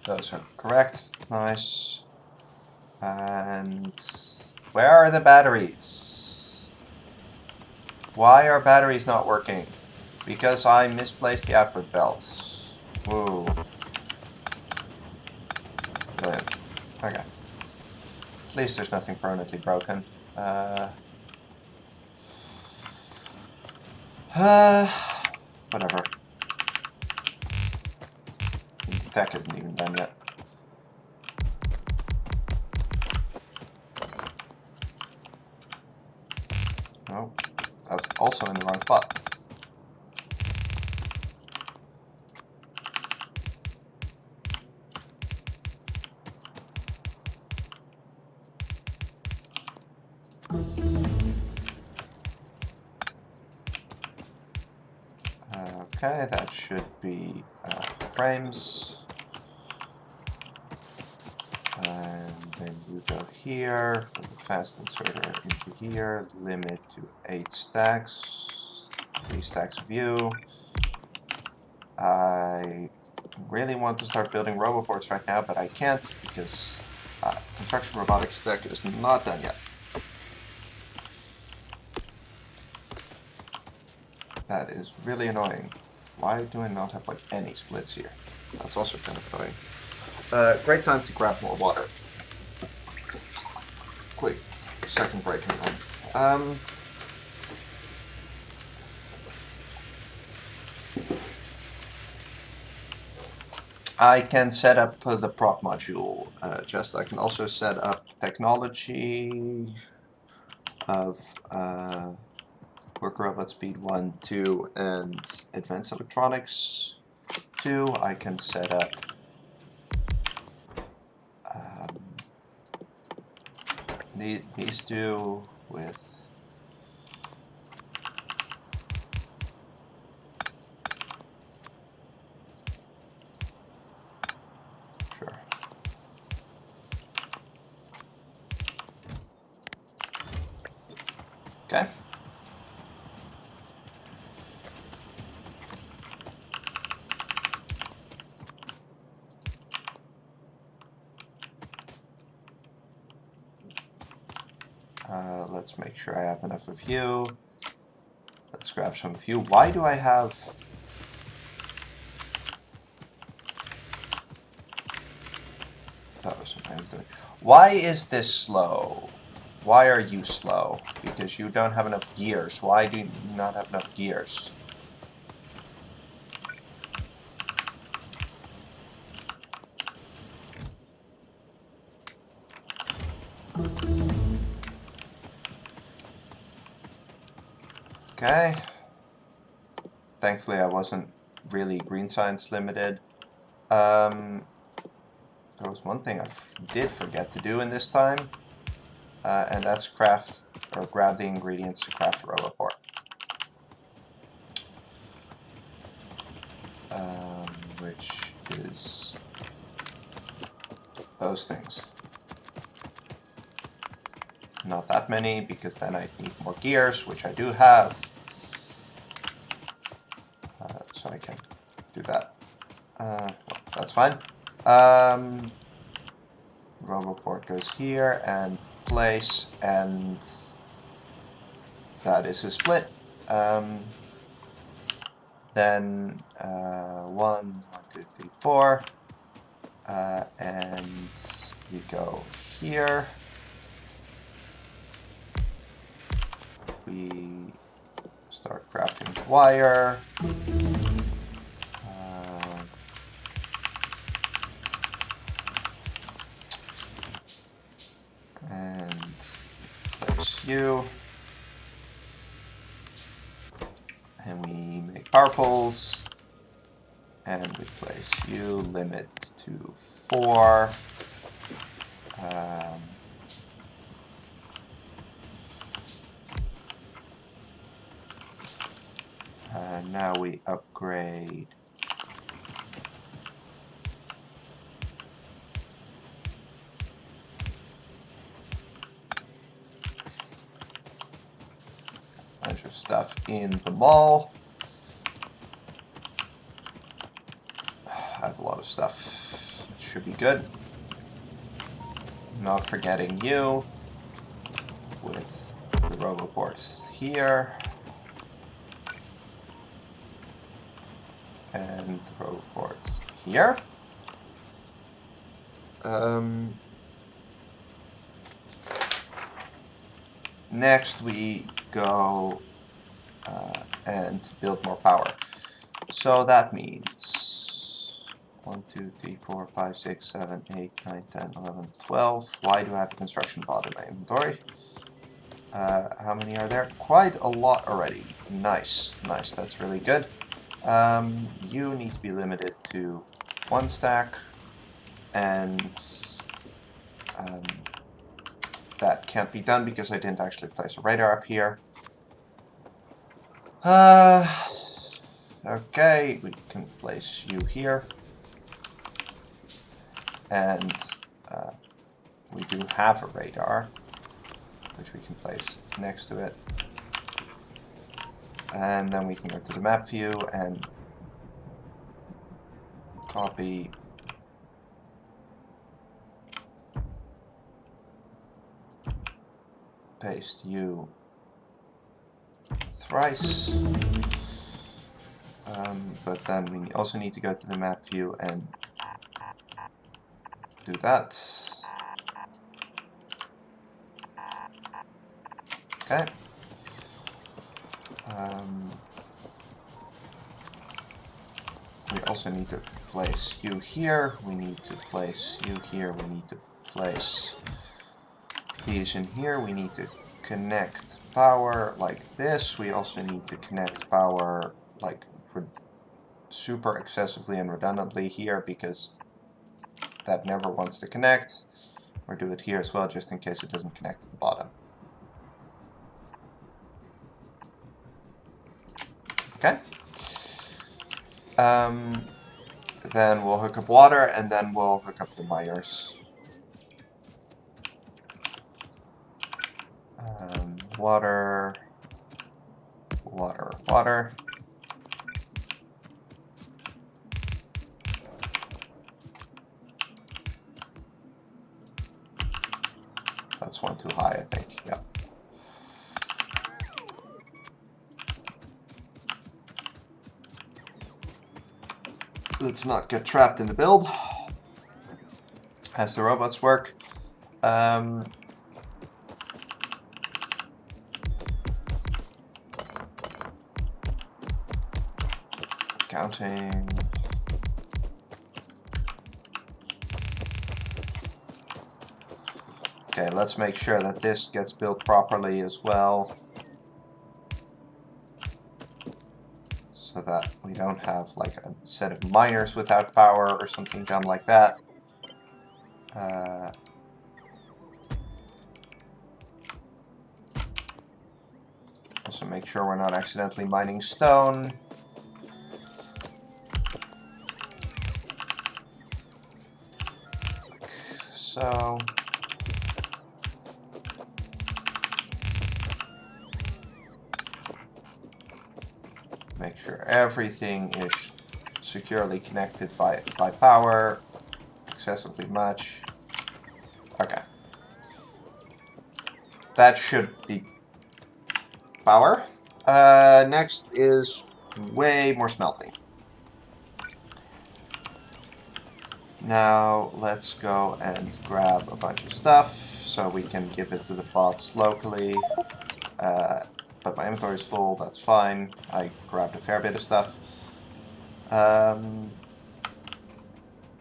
Those are correct. Nice. And where are the batteries? Why are batteries not working? Because I misplaced the output belts. Whoa. Brilliant. Okay. At least there's nothing permanently broken. Whatever. The tech isn't even done yet. Oh, that's also in the wrong spot. Okay, that should be frames. And then you go here, put the fast inserter into here, limit to 8 stacks, 3 stacks of view. I really want to start building roboports right now, but I can't because construction robotics tech is not done yet. That is really annoying. Why do I not have like any splits here? That's also kind of annoying. Great time to grab more water. Quick second break anyway. I can set up the prop module. I can also set up technology of work robot speed 1, 2, and advanced electronics 2. I can set up these two with sure. Okay. Let's make sure I have enough of you. Let's grab some of you. Why do I have... That was what I was doing. Why is this slow? Why are you slow? Because you don't have enough gears. Why do you not have enough gears? Okay. Thankfully I wasn't really green science limited. There was one thing I did forget to do in this time, and that's craft or grab the ingredients to craft a roboport. Which is those things. Not that many, because then I need more gears, which I do have. So I can do that. Well, that's fine. Roboport goes here and place, and that is a split. Then 1, 2, 3, 4, and we go here. We start crafting wire. And place you. And we make power poles. And we place you, limit to 4. Now we upgrade a bunch of stuff in the mall. I have a lot of stuff. Should be good. Not forgetting you with the roboports here. And the roboports here. Next we go and build more power. So that means 1, 2, 3, 4, 5, 6, 7, 8, 9, 10, 11, 12. Why do I have a construction bot in my inventory? How many are there? Quite a lot already. Nice, nice, that's really good. You need to be limited to 1 stack, and that can't be done because I didn't actually place a radar up here. Okay, we can place you here. And we do have a radar, which we can place next to it. And then we can go to the map view and copy paste you thrice. But then we also need to go to the map view and do that. Okay. We also need to place you here. We need to place you here. We need to place these in here. We need to connect power like this. We also need to connect power like super excessively and redundantly here because that never wants to connect. Or do it here as well, just in case it doesn't connect at the bottom. Okay. Then we'll hook up water, and then we'll hook up the miners. Water, water, water. That's one too high, I think. Yep. Let's not get trapped in the build. As the robots work. Counting. Okay, let's make sure that this gets built properly as well. So that we don't have like a set of miners without power or something dumb like that. Also make sure we're not accidentally mining stone. Like so. Make sure everything is securely connected by power. Excessively much. Okay. That should be power. Next is way more smelting. Now let's go and grab a bunch of stuff so we can give it to the bots locally. But my inventory is full, that's fine. I grabbed a fair bit of stuff.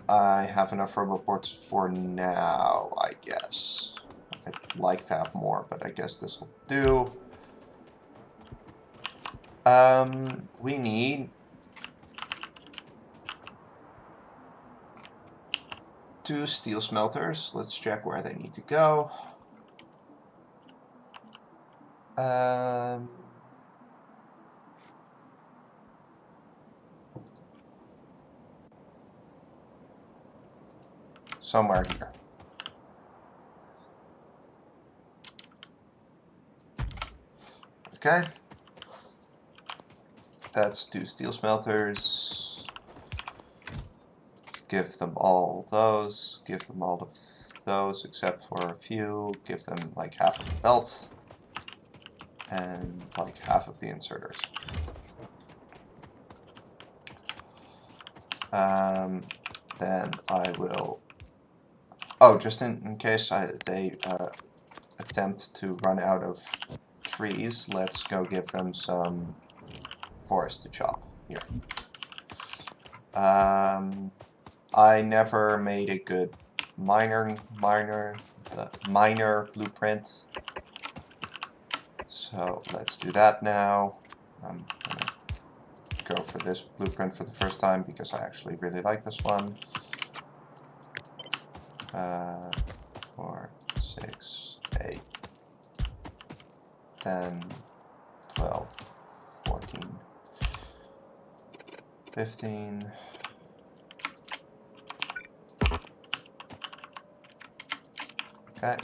I have enough roboports for now, I guess. I'd like to have more, but I guess this will do. We need 2 steel smelters. Let's check where they need to go. Somewhere here. Okay. That's 2 steel smelters. Let's give them all those. Give them all of those except for a few. Give them like half of the belt. And like half of the inserters. Then I will... Oh, just in case they attempt to run out of trees, let's go give them some forest to chop. Here. I never made a good miner blueprint. So let's do that now. I'm gonna go for this blueprint for the first time because I actually really like this one. 4, 6, 8, 10, 12, 14, 15. Okay.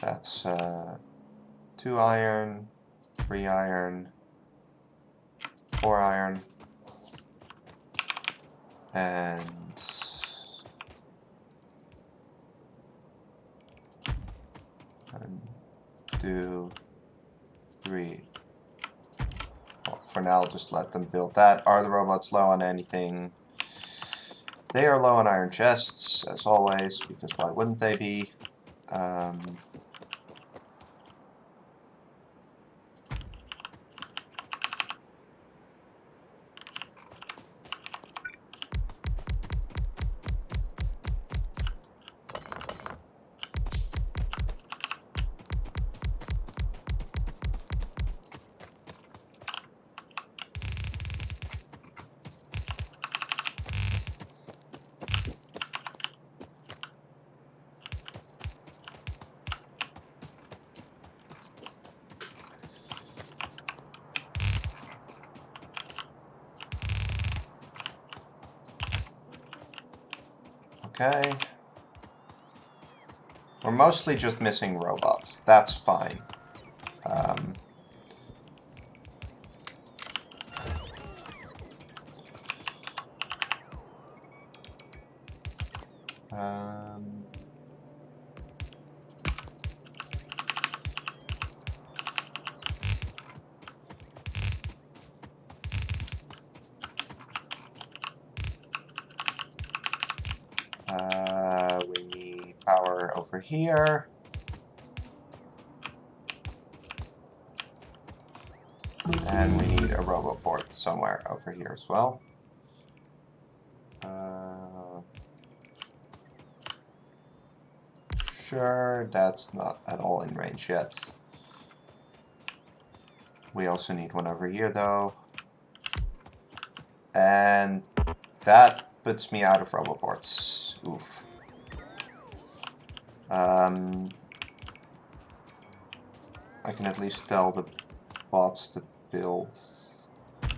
That's 2 iron, 3 iron, 4 iron, and 1, 2, 3. Well, for now, I'll just let them build that. Are the robots low on anything? They are low on iron chests, as always, because why wouldn't they be? Okay. We're mostly just missing robots. That's fine. We need power over here. And we need a roboport somewhere over here as well. Sure, that's not at all in range yet. We also need one over here though. And that puts me out of roboports. Oof. I can at least tell the bots to build 2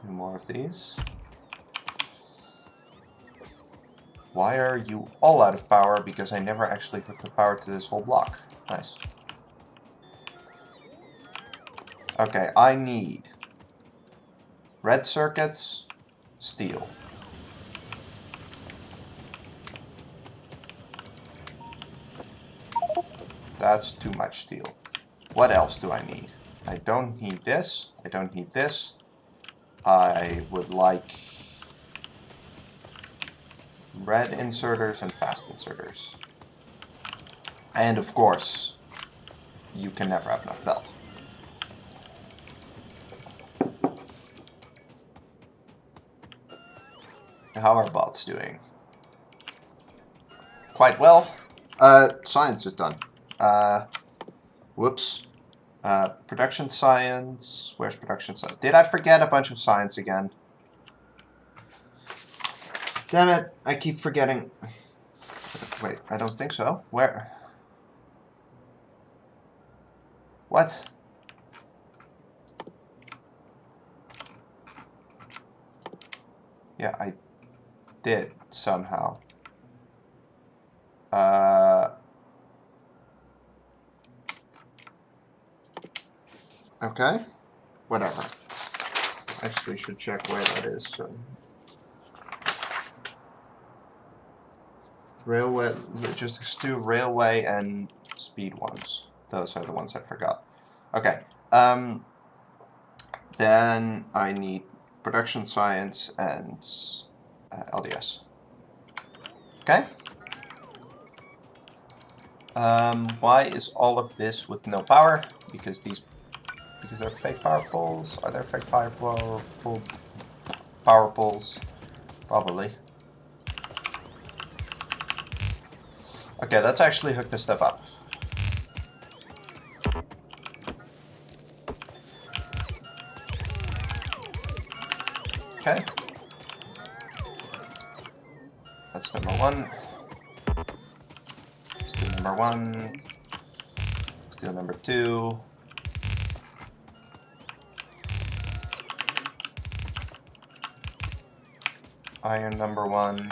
more of these. Why are you all out of power? Because I never actually hooked the power to this whole block. Nice. Okay, I need red circuits, steel. That's too much steel. What else do I need? I don't need this. I don't need this. I would like red inserters and fast inserters. And of course, you can never have enough belt. How are bots doing? Quite well. Science is done. Whoops. Production science. Where's production science? Did I forget a bunch of science again? Damn it, I keep forgetting. Wait, I don't think so. Where? What? Yeah, I did somehow. Okay. Whatever. Actually should check where that is. So. Railway, logistics 2, railway, and speed ones. Those are the ones I forgot. Okay. Then I need production science and LDS. Okay. Why is all of this with no power? Because they're fake power poles. Are there fake power poles? Probably. Okay, let's actually hook this stuff up. Okay. That's number 1. Steel number 1. Steel number 2. Iron number 1.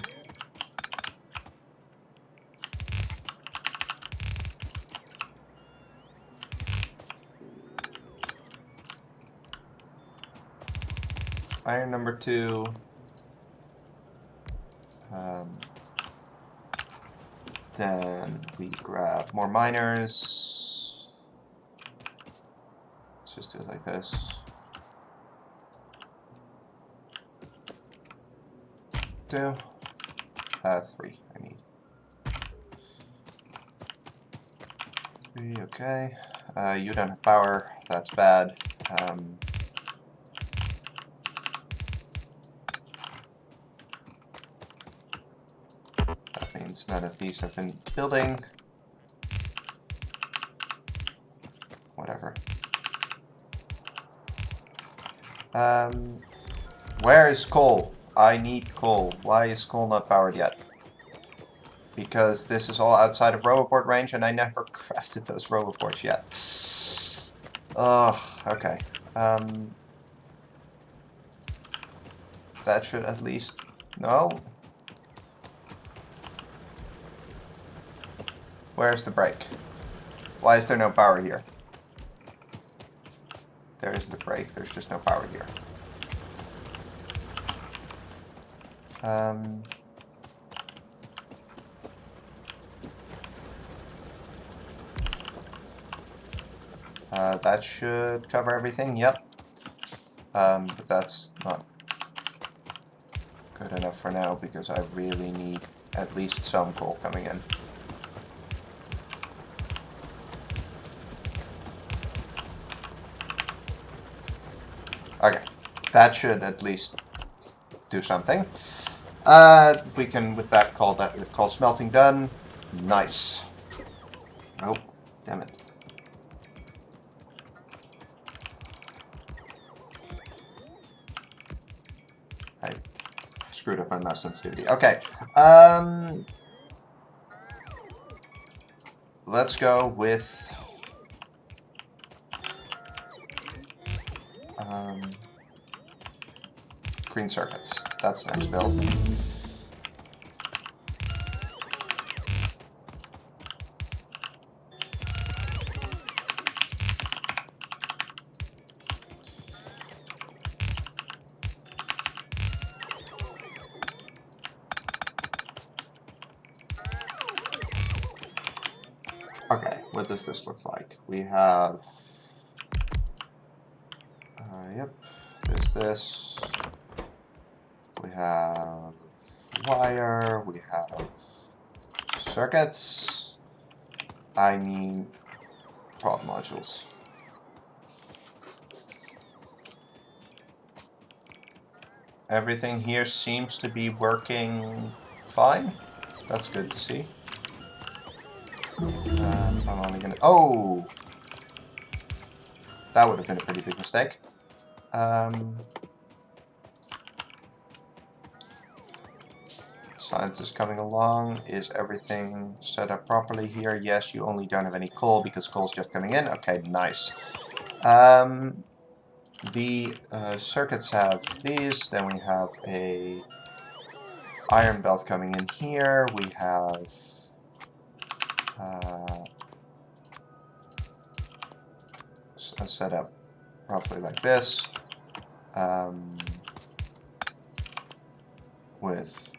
Iron number 2. Then we grab more miners. Let's just do it like this. 2. 3, I need. 3, okay. You don't have power, that's bad. That means none of these have been building. Whatever. Where is coal? I need coal. Why is coal not powered yet? Because this is all outside of roboport range and I never crafted those roboports yet. Ugh, okay. That should at least... No? Where's the break? Why is there no power here? There isn't a break, there's just no power here. That should cover everything, yep. But that's not good enough for now because I really need at least some coal coming in. Okay, that should at least do something. We can with that call smelting done. Nice. Oh, damn it. I screwed up my mouse sensitivity. Okay. Let's go with green circuits. That's the next build. Okay, what does this look like? We have, yep, there's this. We have wire, we have circuits. I need prop modules. Everything here seems to be working fine. That's good to see. I'm only gonna... Oh! That would have been a pretty big mistake. Science is coming along. Is everything set up properly here? Yes, you only don't have any coal because coal's just coming in. Okay, nice. The circuits have these. Then we have a iron belt coming in here. We have a setup roughly like this, with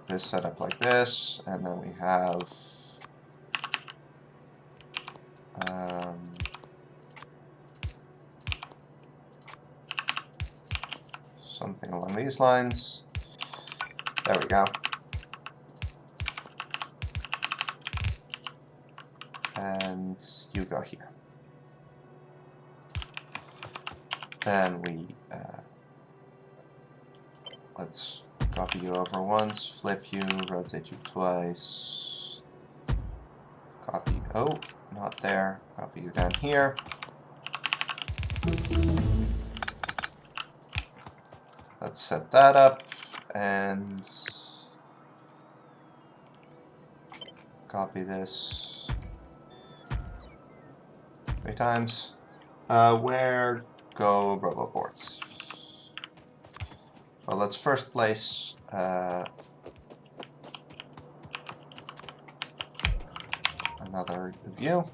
this setup like this, and then we have something along these lines. There we go. And you go here. Then we let's copy you over once, flip you, rotate you twice, copy, oh, not there, copy you down here. Let's set that up, and copy this 3 times. Where go robo ports? Well, let's first place another view.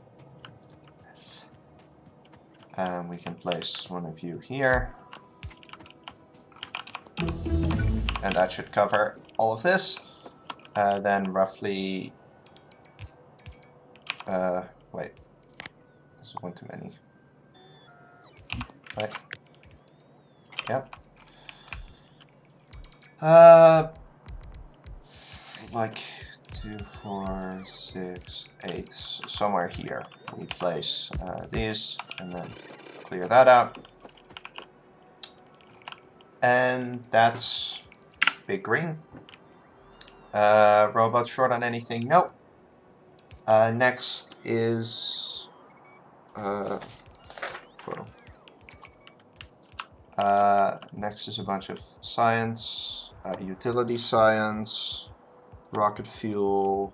And we can place one of you here. And that should cover all of this. Then roughly... wait. This is one too many. Right. Yep. Like 2, 4, 6, 8, somewhere here. We place these, and then clear that out. And that's big green. Robot short on anything? Nope. Next is next is a bunch of science, utility science, rocket fuel,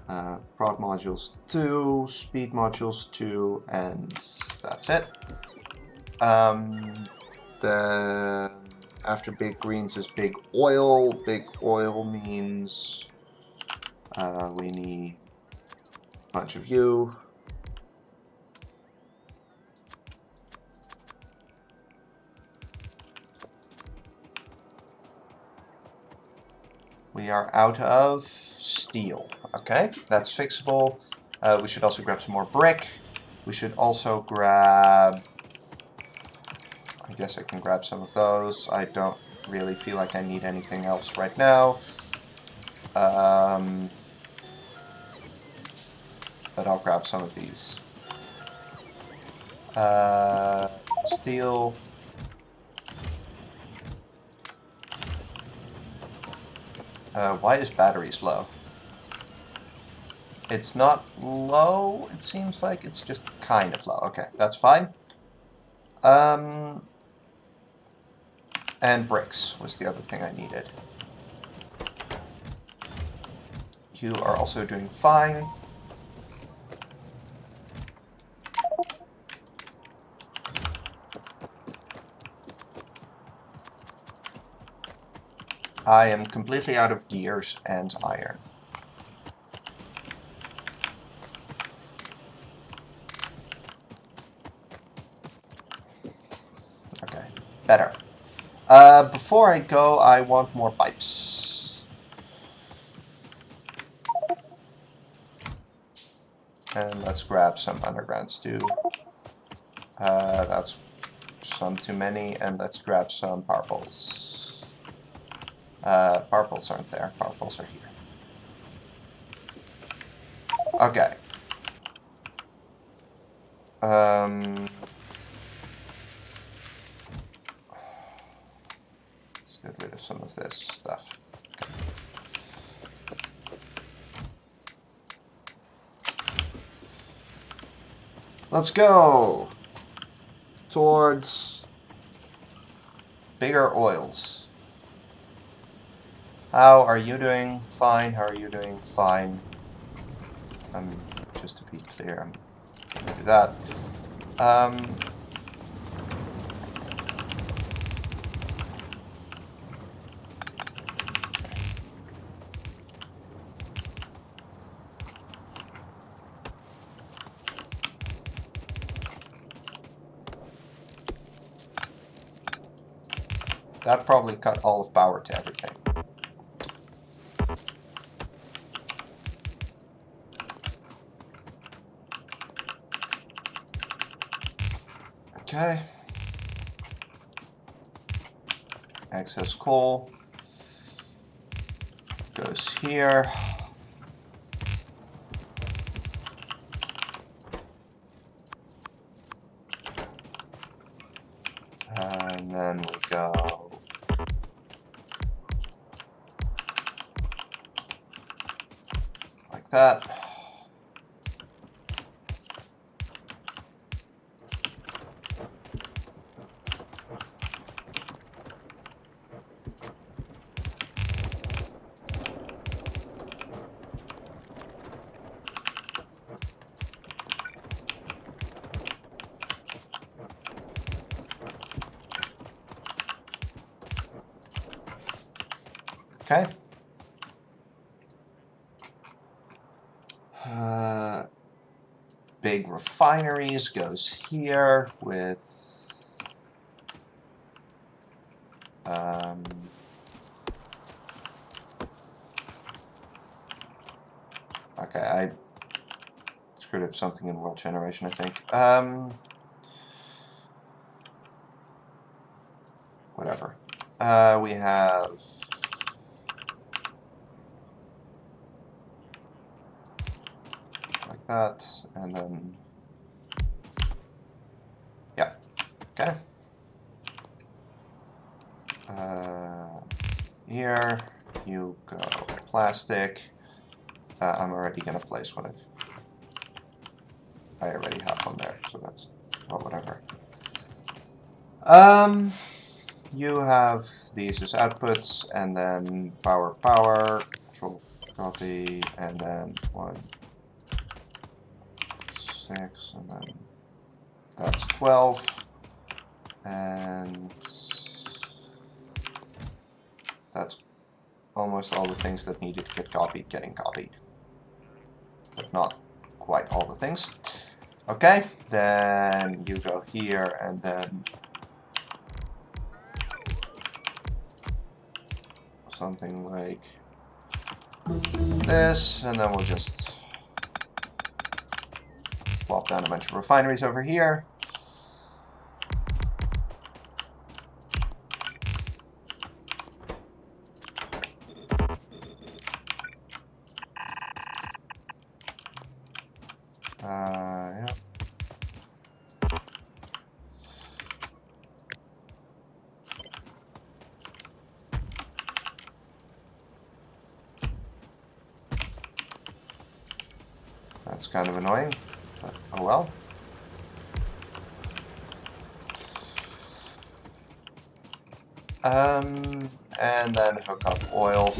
prod modules 2, speed modules 2, and that's it. Then after big greens is big oil. Big oil means we need a bunch of you. We are out of steel. Okay, that's fixable. We should also grab some more brick. We should also grab... I guess I can grab some of those. I don't really feel like I need anything else right now. But I'll grab some of these. Steel. Why is batteries low? It's not low, it seems like. It's just kind of low. Okay, that's fine. And bricks was the other thing I needed. You are also doing fine. I am completely out of gears and iron. Okay, better. Before I go, I want more pipes. And let's grab some undergrounds too. That's some too many, and let's grab some purples. Purples aren't there, purples are here. Okay. Let's get rid of some of this stuff. Okay. Let's go towards bigger oils. How are you doing? Fine. How are you doing? Fine. Just to be clear, I'm gonna do that. That probably cut all of power to everything. Okay. Excess coal goes here. And then we go like that. Okay. Big refineries goes here with okay, I screwed up something in world generation, I think. Whatever. We have like that, and then yeah, okay. Here you go plastic. I'm already gonna place one of. I already have one there, so that's well, whatever. You have these as outputs, and then power, control copy, and then 1, 6, and then that's 12, and that's almost all the things that needed to get copied getting copied, but not quite all the things. Okay, then you go here, and then something like this, and then we'll just plop down a bunch of refineries over here. Yeah. That's kind of annoying, but oh well. And then hook up oil.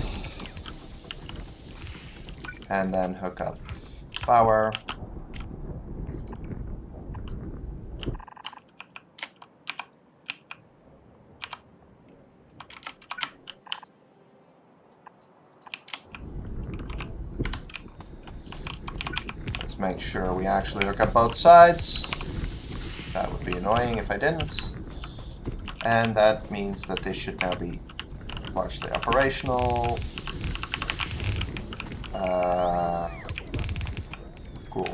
And then hook up power. Let's make sure we actually hook up both sides. That would be annoying if I didn't. And that means that this should now be largely operational. Cool.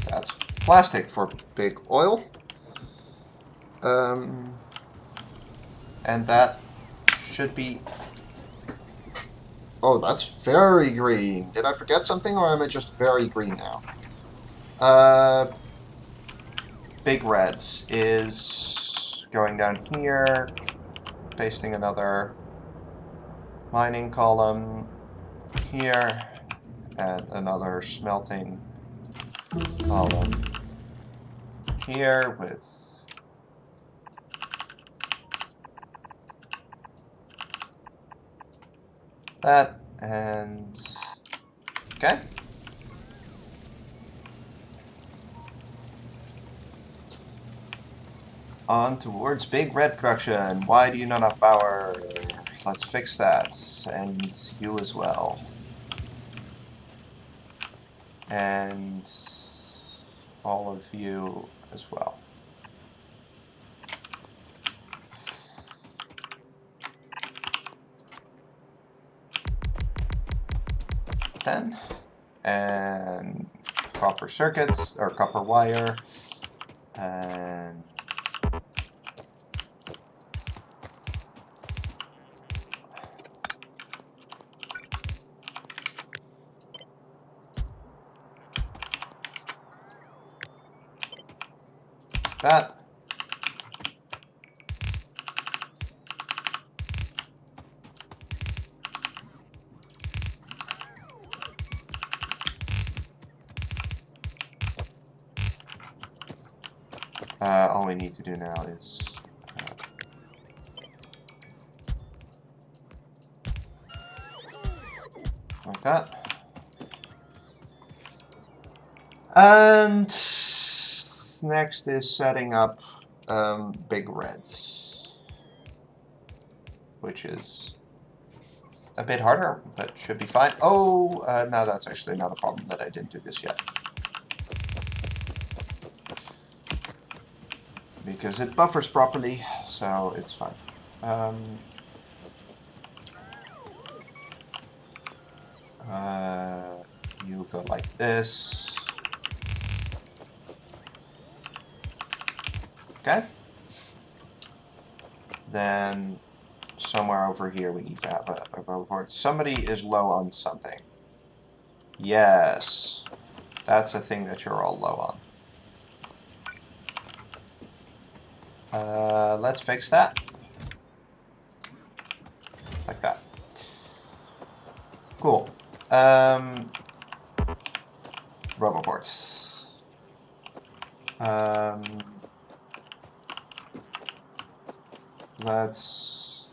That's plastic for big oil. And that should be... Oh, that's very green. Did I forget something, or am I just very green now? Big reds is going down here, pasting another mining column here, and another smelting column here with that, and okay. On towards big red production. Why do you not have power? Let's fix that. And you as well. And all of you as well. Then, and copper circuits, or copper wire, and that. All we need to do now is like that. And next is setting up big reds, which is a bit harder, but should be fine. Oh, no, that's actually not a problem that I didn't do this yet. Because it buffers properly, so it's fine. You go like this. Okay. Then somewhere over here we need to have a report. Somebody is low on something. Yes. That's a thing that you're all low on. Let's fix that. Like that. Cool. Roboports. Let's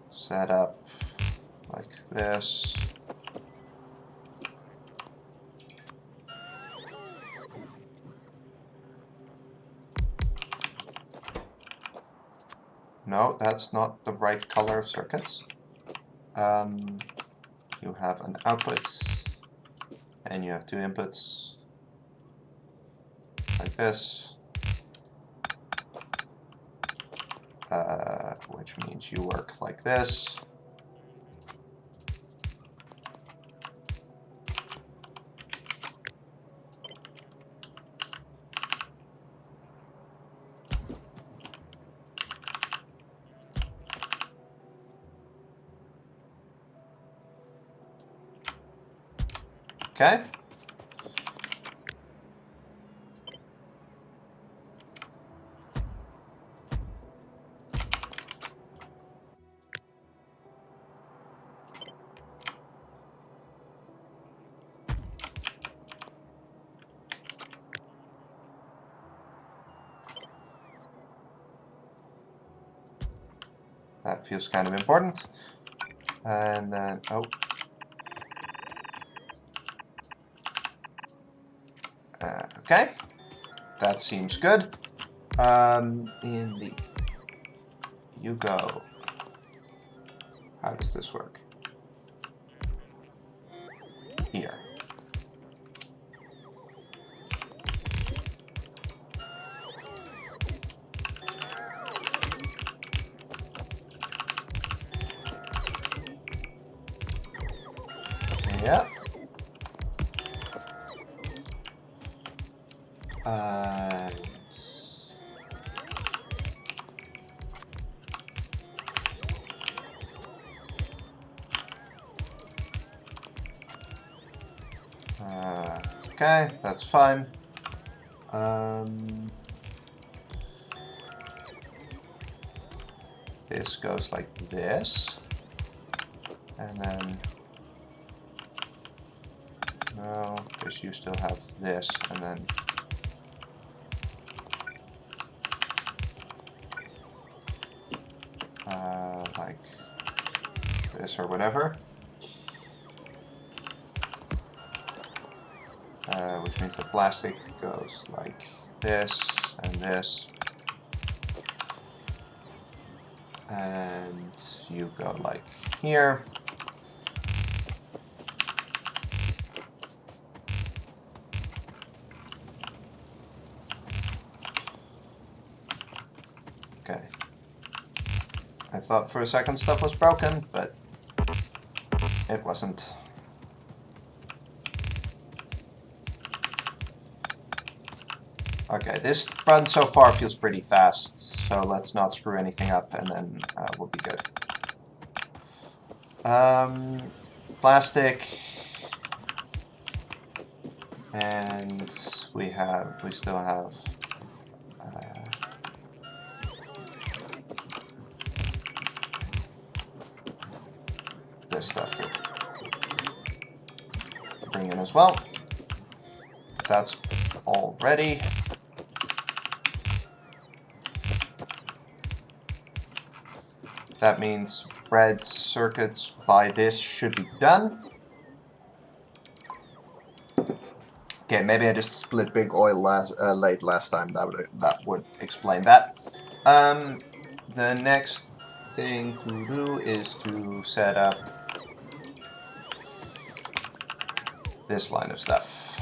set up like this. No, that's not the right color of circuits. You have an output, and you have two inputs, like this, which means you work like this. Okay. That feels kind of important. And then, oh. Okay. That seems good. In the... You go. How does this work? Here. Yeah. And okay, that's fine. This goes like this, and then no, because you still have this, and then like this or whatever. Which means the plastic goes like this and this. And you go like here. Okay. I thought for a second stuff was broken, but it wasn't. Okay, this run so far feels pretty fast, so let's not screw anything up, and then we'll be good. Plastic, and we still have this stuff to bring in as well. That's all ready. That means red circuits by this should be done. Okay, maybe I just split big oil late last time. That would explain that. The next thing to do is to set up this line of stuff,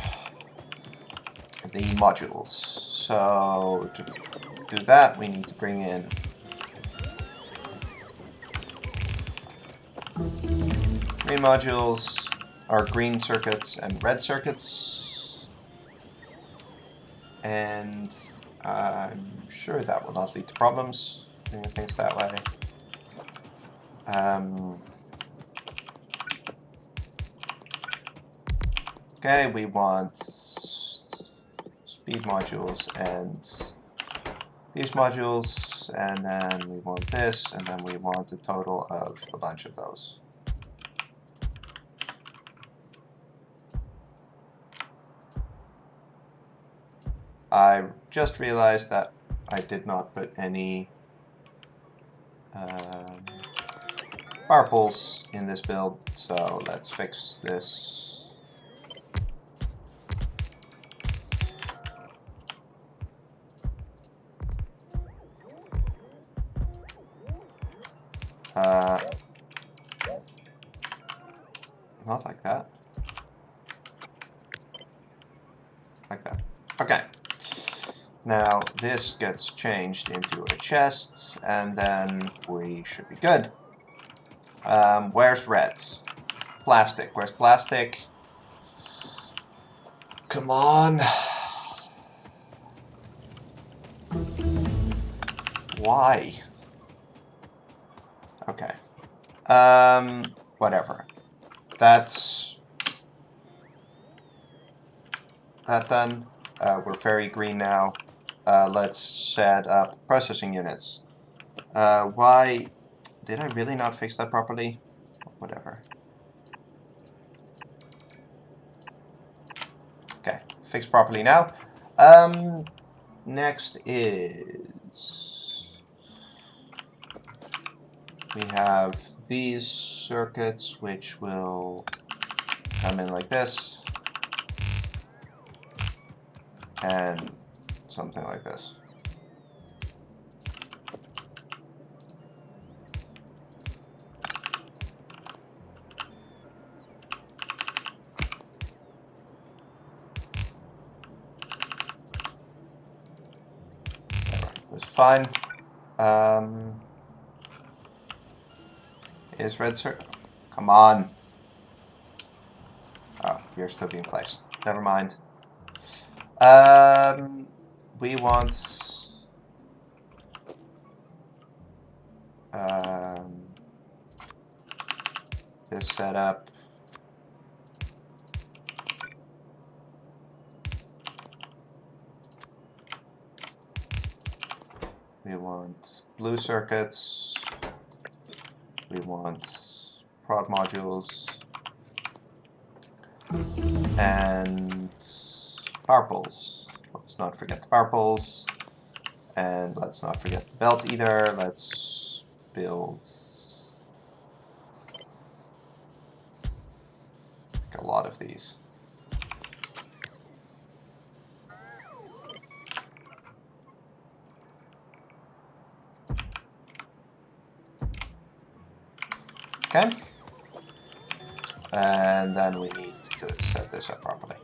the modules. So to do that, we need to bring in green modules, or green circuits and red circuits, and I'm sure that will not lead to problems doing things that way. Okay, we want speed modules and these modules, and then we want this, and then we want a total of a bunch of those. I just realized that I did not put any purples in this build, so let's fix this. Not like that. Like that. Okay. Now this gets changed into a chest, and then we should be good. Where's red? Plastic. Where's plastic? Come on. Why? Okay. Whatever. That's that done. We're very green now. Let's set up processing units. Why did I really not fix that properly? Whatever. Okay, fixed properly now. Next is we have these circuits which will come in like this and something like this. That's fine. Is red circuit? Come on. Oh, you're still being placed. Never mind. We want this setup. We want blue circuits. We want prod modules. And purples. Let's not forget the purples. And let's not forget the belt either. Let's build a lot of these. Okay. And then we need to set this up properly.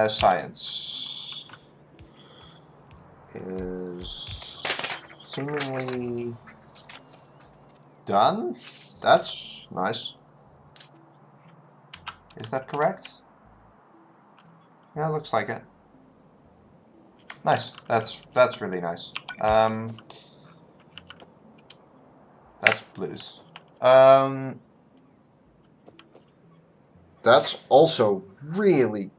Science is seemingly done. That's nice. Is that correct? Yeah, looks like it. Nice. That's really nice. That's blues. That's also really.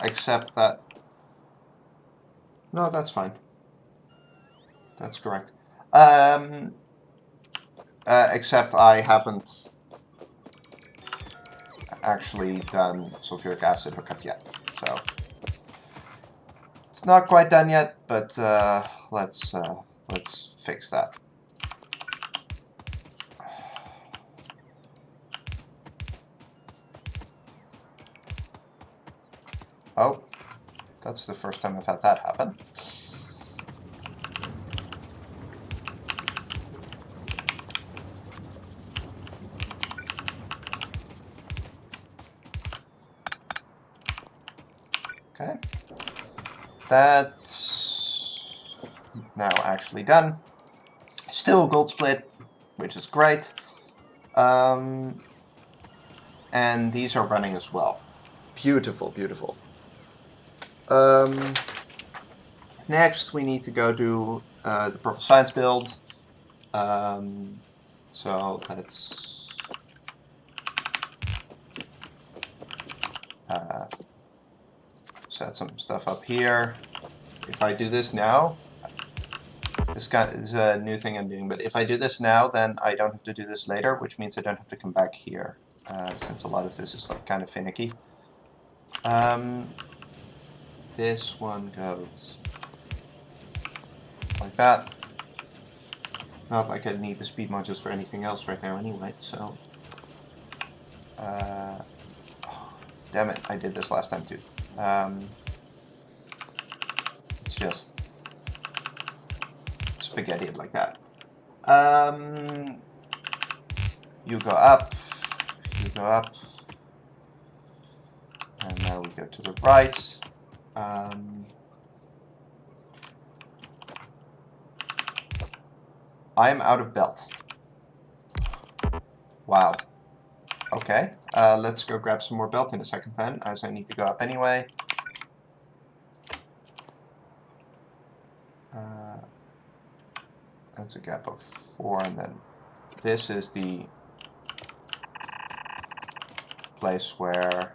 Except that. No, that's fine. That's correct. Except I haven't actually done sulfuric acid hookup yet, so it's not quite done yet. But let's fix that. Oh, that's the first time I've had that happen. Okay, that's now actually done. Still gold split, which is great. And these are running as well. Beautiful, beautiful. Next, we need to go do the purple science build. So let's set some stuff up here. If I do this now, this is a new thing I'm doing, but if I do this now, then I don't have to do this later, which means I don't have to come back here, since a lot of this is like kind of finicky. This one goes like that. Not like I need the speed modules for anything else right now anyway, so... oh, damn it, I did this last time too. It's just spaghetti like that. You go up, and now we go to the right. I'm out of belt. Wow. Okay, let's go grab some more belt in a second then, as I need to go up anyway. That's a gap of 4, and then this is the place where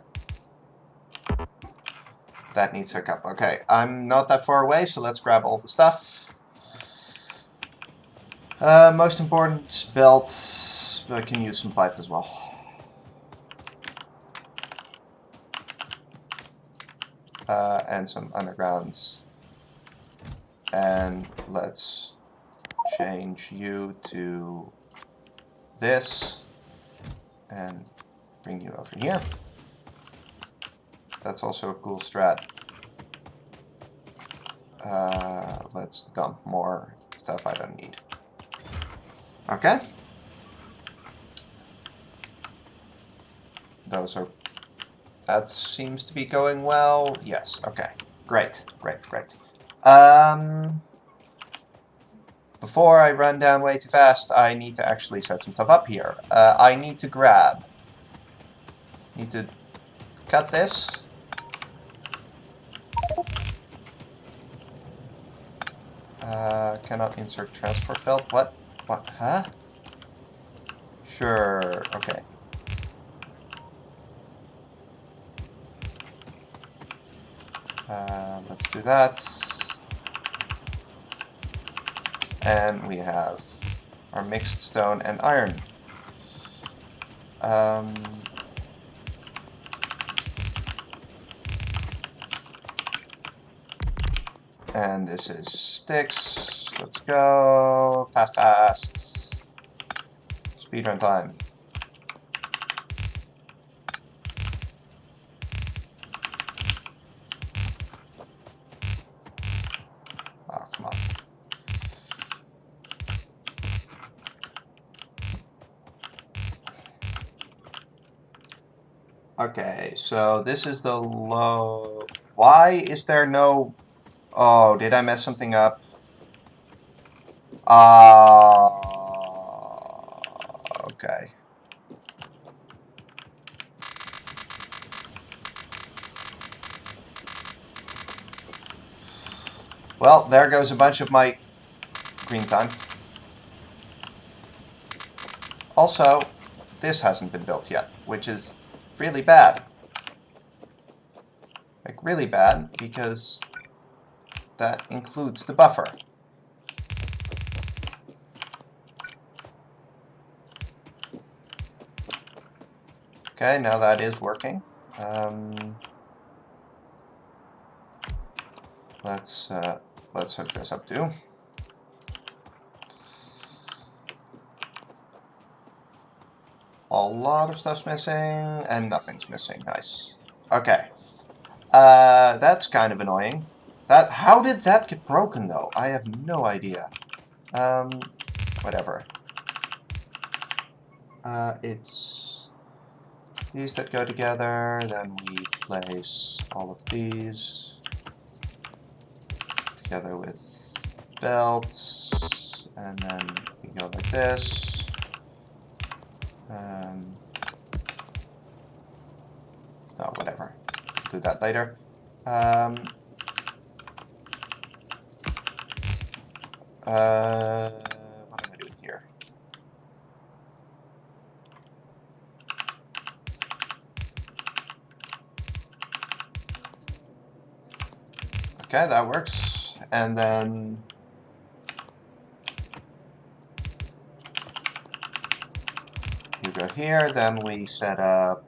That needs hookup. Okay, I'm not that far away, so let's grab all the stuff. Most important, belts. I can use some pipe as well. And some undergrounds. And let's change you to this and bring you over here. That's also a cool strat. Let's dump more stuff I don't need. Okay. That seems to be going well. Yes, okay. Great. Before I run down way too fast, I need to actually set some stuff up here. I need to grab. Need to cut this. Cannot insert transport belt. What? What? Huh? Sure. Okay. Let's do that. And we have our mixed stone and iron. And this is sticks. Let's go. Fast. Speedrun time. Oh, come on. Okay, so this is the low. Why is there no... Oh, did I mess something up? Okay. Well, there goes a bunch of my green time. Also, this hasn't been built yet, which is really bad. Like, really bad, because that includes the buffer. Okay, now that is working. Let's hook this up too. A lot of stuff's missing, and nothing's missing. Nice. Okay. That's kind of annoying. How did that get broken, though? I have no idea. Whatever. It's these that go together, then we place all of these together with belts, and then we go like this. Oh, whatever. Do that later. What am I doing here? Okay, that works. And then you go here, then we set up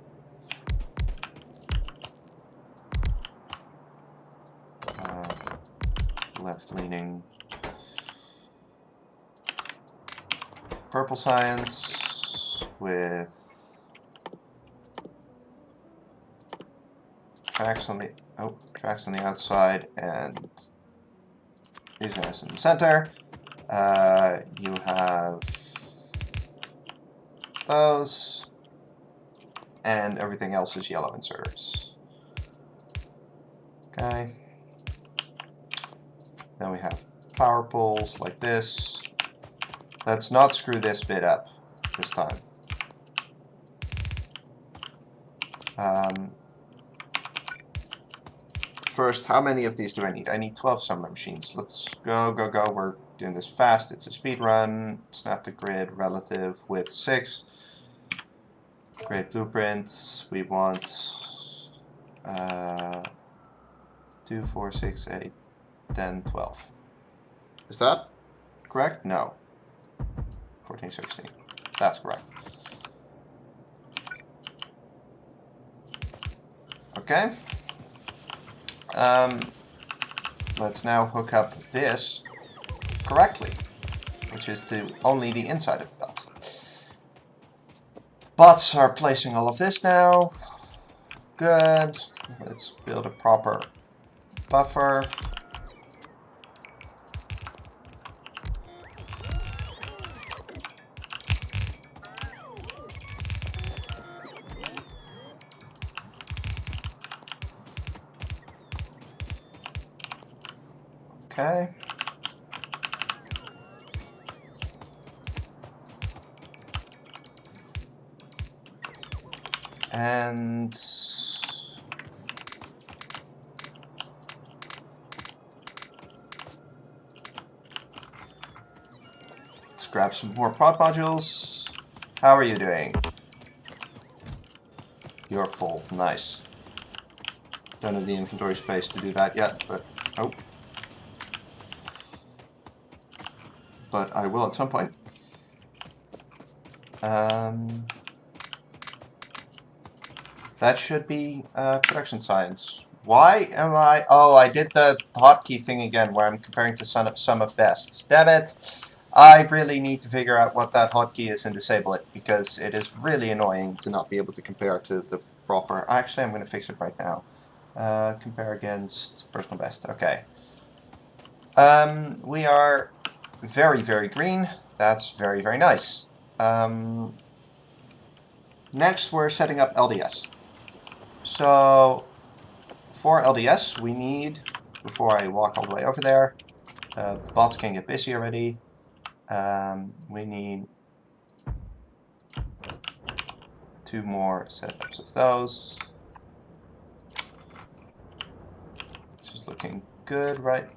left-leaning purple science with tracks on the outside and these guys in the center. You have those, and everything else is yellow inserters. Okay. Then we have power poles like this. Let's not screw this bit up this time. First, how many of these do I need? I need 12 summer machines. Let's go. We're doing this fast. It's a speed run. Snap the grid relative with 6. Create blueprints. We want 2, 4, 6, 8, 10, 12. Is that correct? No. 14, 16. That's correct. Okay. Let's now hook up this correctly, which is to only the inside of the belt. Bots are placing all of this now. Good. Let's build a proper buffer. Okay. And let's grab some more pod modules. How are you doing? You're full. Nice. Don't have the inventory space to do that yet, but oh. But I will at some point. That should be production science. Why am I... Oh, I did the hotkey thing again where I'm comparing to sum of bests. Damn it! I really need to figure out what that hotkey is and disable it, because it is really annoying to not be able to compare to the proper... Actually, I'm going to fix it right now. Compare against personal best. Okay. We are very, very green. That's very, very nice. Next, we're setting up LDS. So, for LDS, we need, before I walk all the way over there, bots can get busy already. We need 2 more setups of those. This is looking good, right?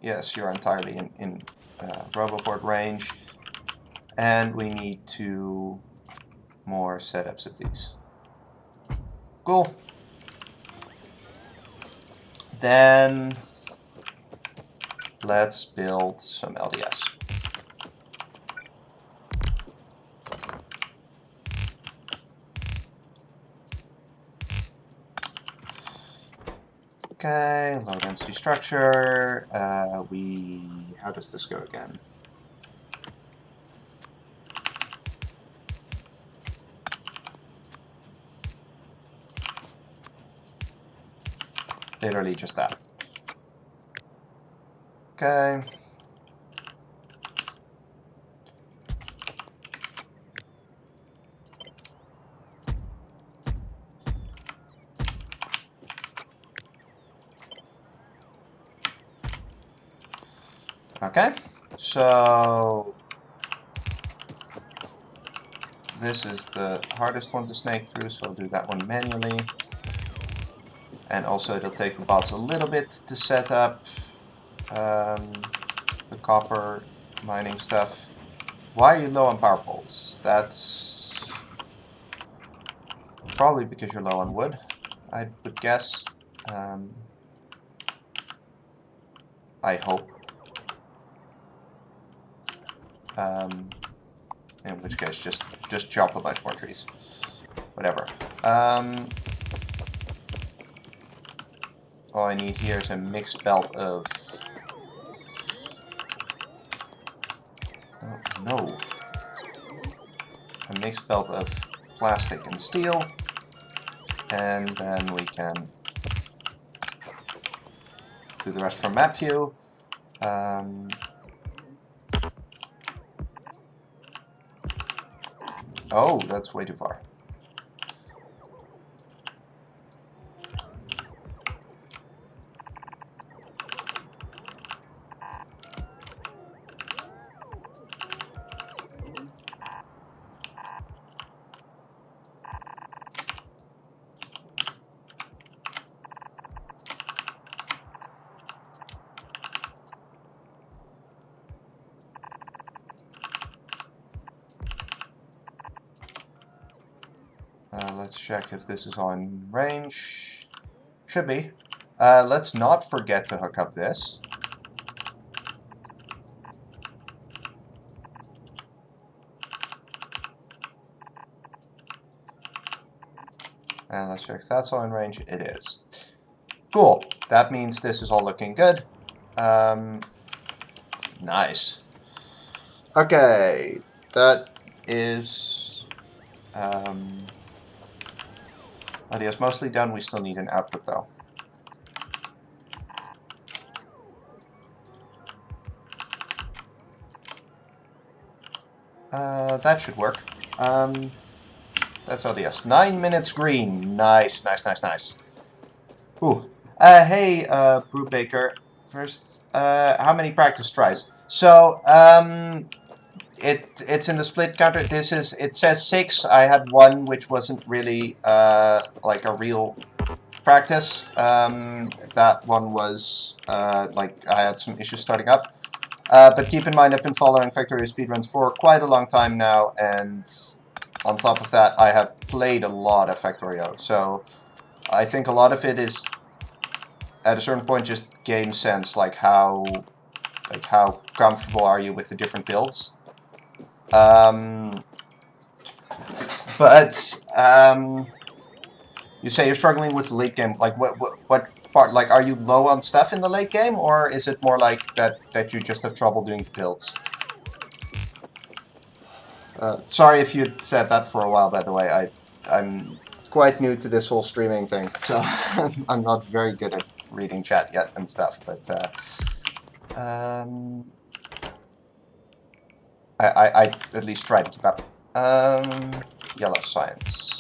Yes, you're entirely in RoboPort range. And we need 2 more setups of these. Cool. Then let's build some LDS. Okay, low density structure. How does this go again? Literally just that. Okay. Okay, so this is the hardest one to snake through, so I'll do that one manually. And also it'll take the bots a little bit to set up the copper mining stuff. Why are you low on power poles? That's probably because you're low on wood, I would guess. I hope. In which case, just chop a bunch more trees. Whatever. All I need here is a mixed belt of... Oh, no. A mixed belt of plastic and steel. And then we can do the rest from map view. Oh, that's way too far. Let's check if this is on range. Should be. Let's not forget to hook up this. And let's check if that's all in range. It is. Cool. That means this is all looking good. Nice. Okay. That is... audio's mostly done. We still need an output, though. That should work. That's LDS. 9 minutes green. Nice, nice, nice, nice. Ooh. Hey, Brubaker. First, how many practice tries? So, it's in the split counter. It says 6. I had one which wasn't really, like a real practice. That one was, like, I had some issues starting up. But keep in mind, I've been following Factorio speedruns for quite a long time now, and on top of that, I have played a lot of Factorio. So I think a lot of it is, at a certain point, just game sense, like how comfortable are you with the different builds. You say you're struggling with the late game. Like what part? Like, are you low on stuff in the late game, or is it more like that you just have trouble doing the builds? Sorry if you said that for a while, by the way. I'm quite new to this whole streaming thing, so I'm not very good at reading chat yet and stuff, but I at least try to keep up. Yellow science.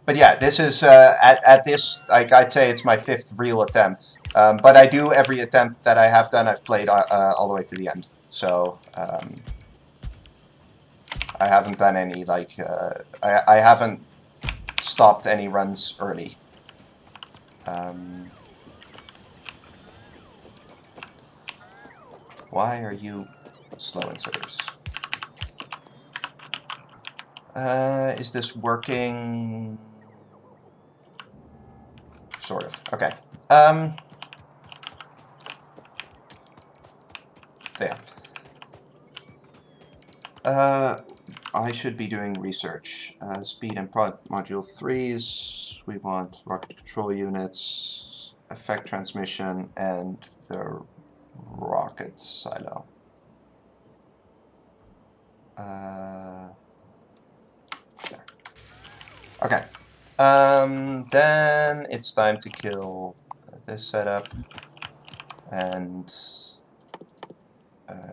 But yeah, this is, at this, like, I'd say it's my 5th real attempt. But I do, every attempt that I have done, I've played all the way to the end. So, I haven't done any, like, I haven't stopped any runs early. Why are you slow inserters? Is this working? Sort of. Okay. There. I should be doing research. Speed and prod module 3s. We want rocket control units, effect transmission, and the rocket silo. There. Okay. Then it's time to kill this setup and I'm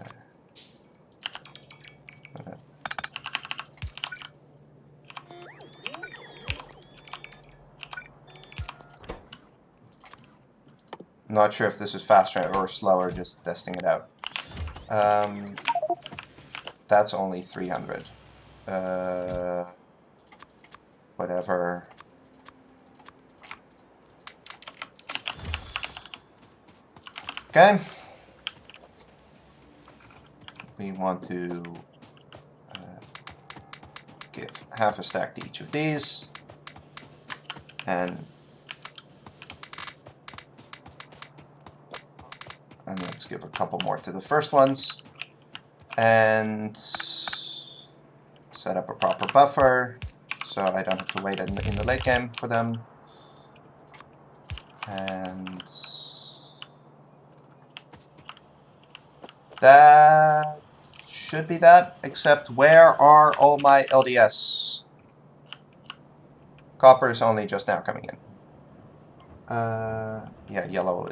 not sure if this is faster or slower, just testing it out. That's only 300. Whatever. Okay. We want to give half a stack to each of these. And let's give a couple more to the first ones. And set up a proper buffer, so I don't have to wait in the late game for them. And that should be that, except where are all my LDS? Copper is only just now coming in. Yeah, yellow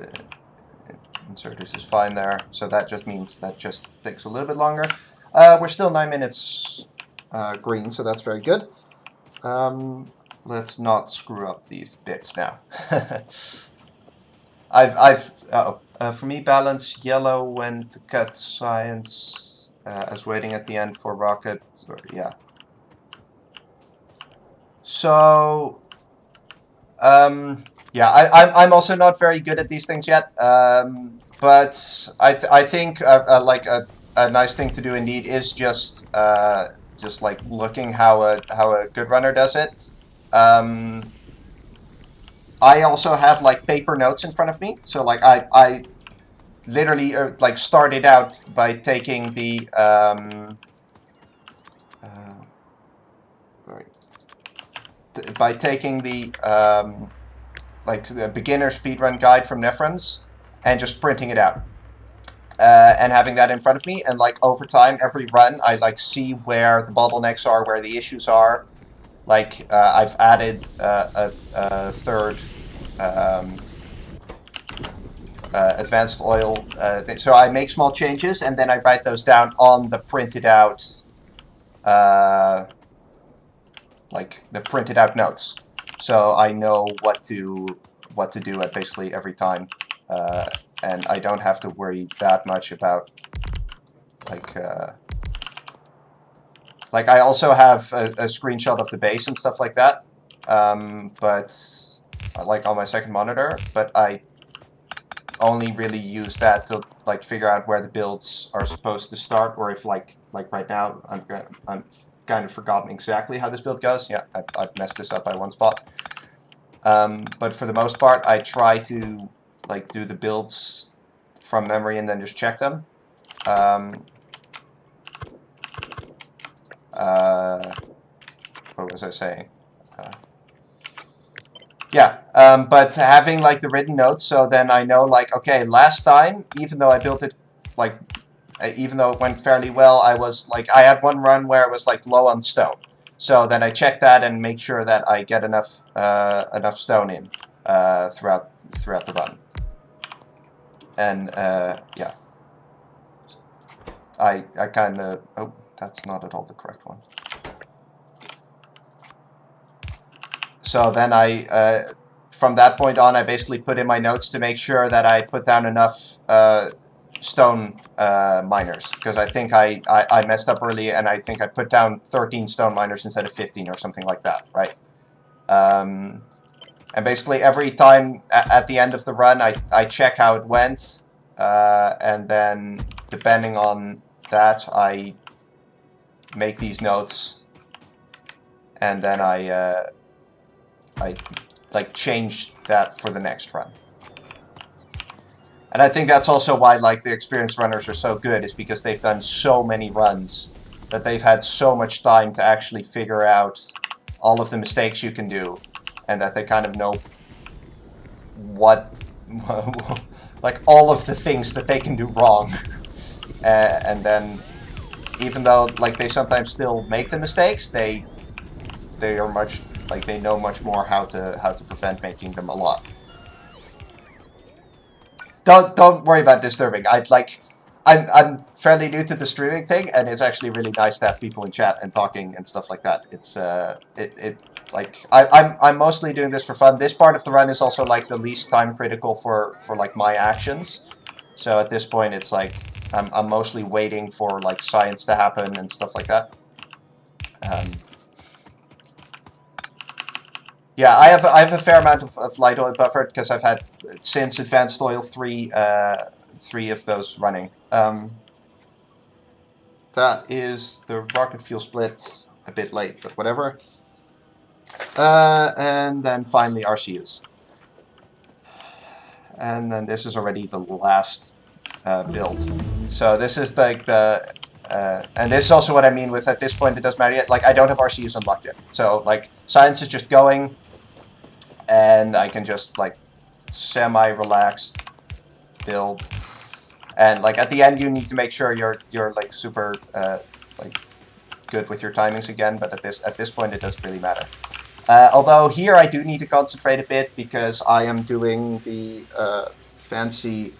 inserters is fine there, so that just means that just takes a little bit longer. We're still 9 minutes green, so that's very good. Let's not screw up these bits now. For me, balance yellow when to cut science. I was waiting at the end for rocket. Yeah. So, yeah, I'm also not very good at these things yet. But I think like a nice thing to do indeed is just just like looking how a good runner does it. I also have like paper notes in front of me, so like I literally like started out by taking the like the beginner speedrun guide from Nefrons and just printing it out. And having that in front of me, and like over time, every run, I like see where the bottlenecks are, where the issues are. Like I've added a third advanced oil, so I make small changes and then I write those down on the printed out, like the printed out notes. So I know what to do at basically every time. And I don't have to worry that much about like I also have a screenshot of the base and stuff like that, but like on my second monitor, but I only really use that to like figure out where the builds are supposed to start, or if like right now I'm kind of forgotten exactly how this build goes. Yeah, I've messed this up by one spot. But for the most part, I try to like do the builds from memory and then just check them. What was I saying? Yeah, but having like the written notes, so then I know like, okay, last time, even though I built it like, even though it went fairly well, I was like, I had one run where it was like low on stone. So then I check that and make sure that I get enough stone in throughout the run. And yeah, I kind of, oh, that's not at all the correct one. So then I, from that point on, I basically put in my notes to make sure that I put down enough stone miners, because I think I messed up early, and I think I put down 13 stone miners instead of 15 or something like that, right? And basically every time at the end of the run, I check how it went, and then depending on that, I make these notes, and then I like change that for the next run. And I think that's also why like the experienced runners are so good, is because they've done so many runs that they've had so much time to actually figure out all of the mistakes you can do, and that they kind of know what like all of the things that they can do wrong. And then even though like they sometimes still make the mistakes, they are much like they know much more how to prevent making them a lot. Don't worry about disturbing. I'm fairly new to the streaming thing, and it's actually really nice to have people in chat and talking and stuff like that. It's like I'm mostly doing this for fun. This part of the run is also like the least time critical for like my actions. So at this point, it's like I'm mostly waiting for like science to happen and stuff like that. Yeah, I have a fair amount of light oil buffered, because I've had since advanced oil 3 of those running. That is the rocket fuel split, a bit late, but whatever. And then finally RCUs. And then this is already the last build. So this is like the and this is also what I mean with at this point it doesn't matter yet. Like I don't have RCUs unlocked yet. So like science is just going, and I can just like semi-relaxed build. And like at the end you need to make sure you're like super like good with your timings again, but at this point it doesn't really matter. Although here I do need to concentrate a bit, because I am doing the fancy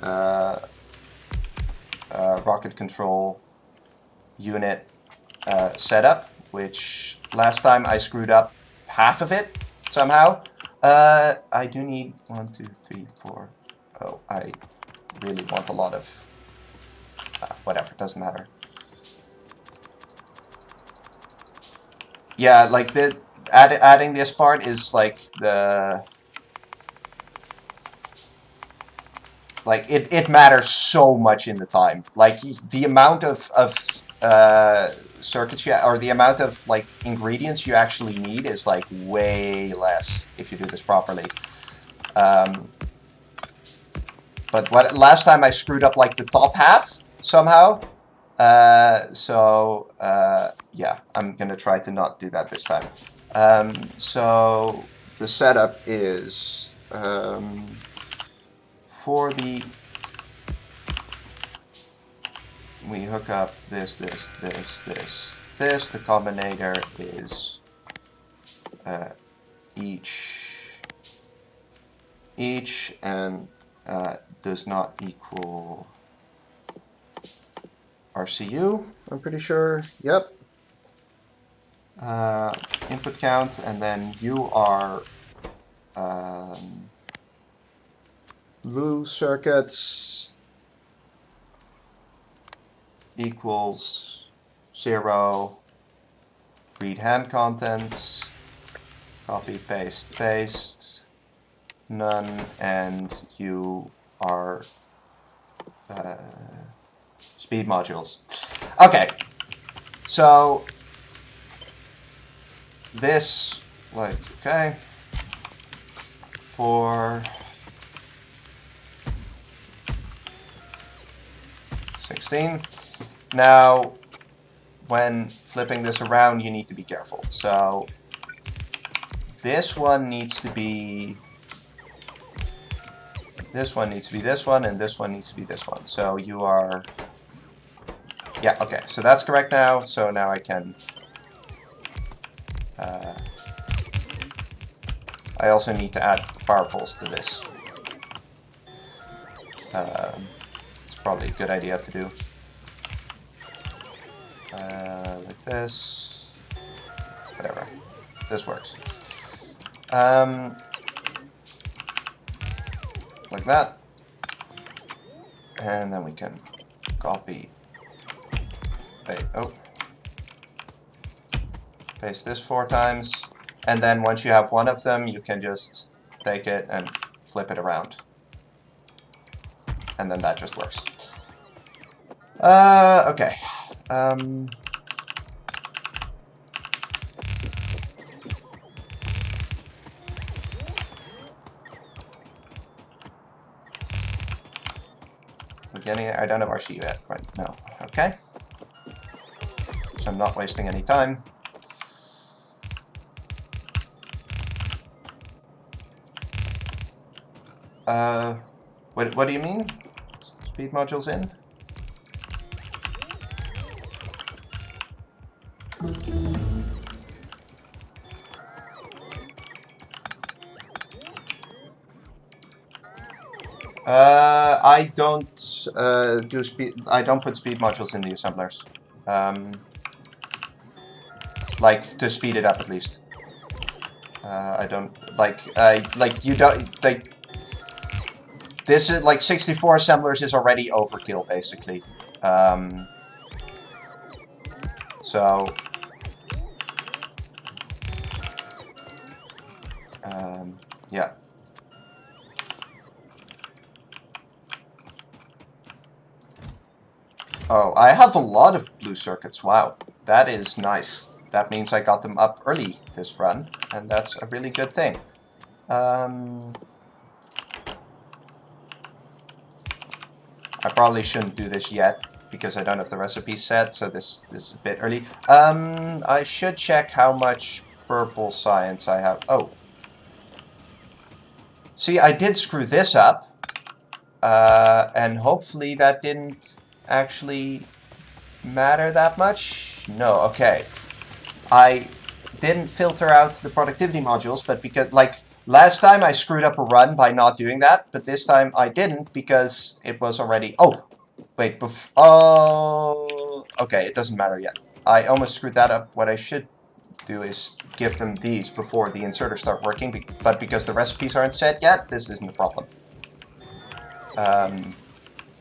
rocket control unit setup, which last time I screwed up half of it somehow. I do need 1, 2, 3, 4. Oh, I really want a lot of whatever, doesn't matter. Yeah, like the adding this part is like the like it matters so much in the time. Like the amount of circuits or the amount of like ingredients you actually need is like way less if you do this properly. But last time I screwed up like the top half somehow. Yeah, I'm gonna try to not do that this time. So the setup is for the we hook up this. The combinator is each and does not equal RCU, I'm pretty sure. Yep. Input count, and then you are blue circuits equals 0, read hand contents, copy, paste, none, and you are speed modules. Okay, so this, like, okay, for 16. Now, when flipping this around, you need to be careful. So this one needs to be this one, needs to be this one, and this one needs to be this one. So you are, yeah, okay. So that's correct now. So now I can. I also need to add power pulse to this. It's probably a good idea to do. Like this. Whatever. This works. Like that. And then we can copy. Paste this 4 times. And then once you have one of them, you can just take it and flip it around. And then that just works. Okay. Beginning, I don't have RC yet, right? No. Okay. So I'm not wasting any time. What do you mean? Speed modules in? I don't do speed. I don't put speed modules in the assemblers. Like to speed it up at least. I don't like you don't like. This is like 64 assemblers is already overkill basically. Yeah. Oh, I have a lot of blue circuits. Wow, that is nice. That means I got them up early this run, and that's a really good thing. I probably shouldn't do this yet because I don't have the recipe set, so this is a bit early. I should check how much purple science I have. Oh. See, I did screw this up, and hopefully that didn't actually matter that much. No, okay. I didn't filter out the productivity modules, but because, like, last time I screwed up a run by not doing that, but this time I didn't because it was already... Oh! Wait, oh... Okay, it doesn't matter yet. I almost screwed that up. What I should do is give them these before the inserters start working, but because the recipes aren't set yet, this isn't a problem.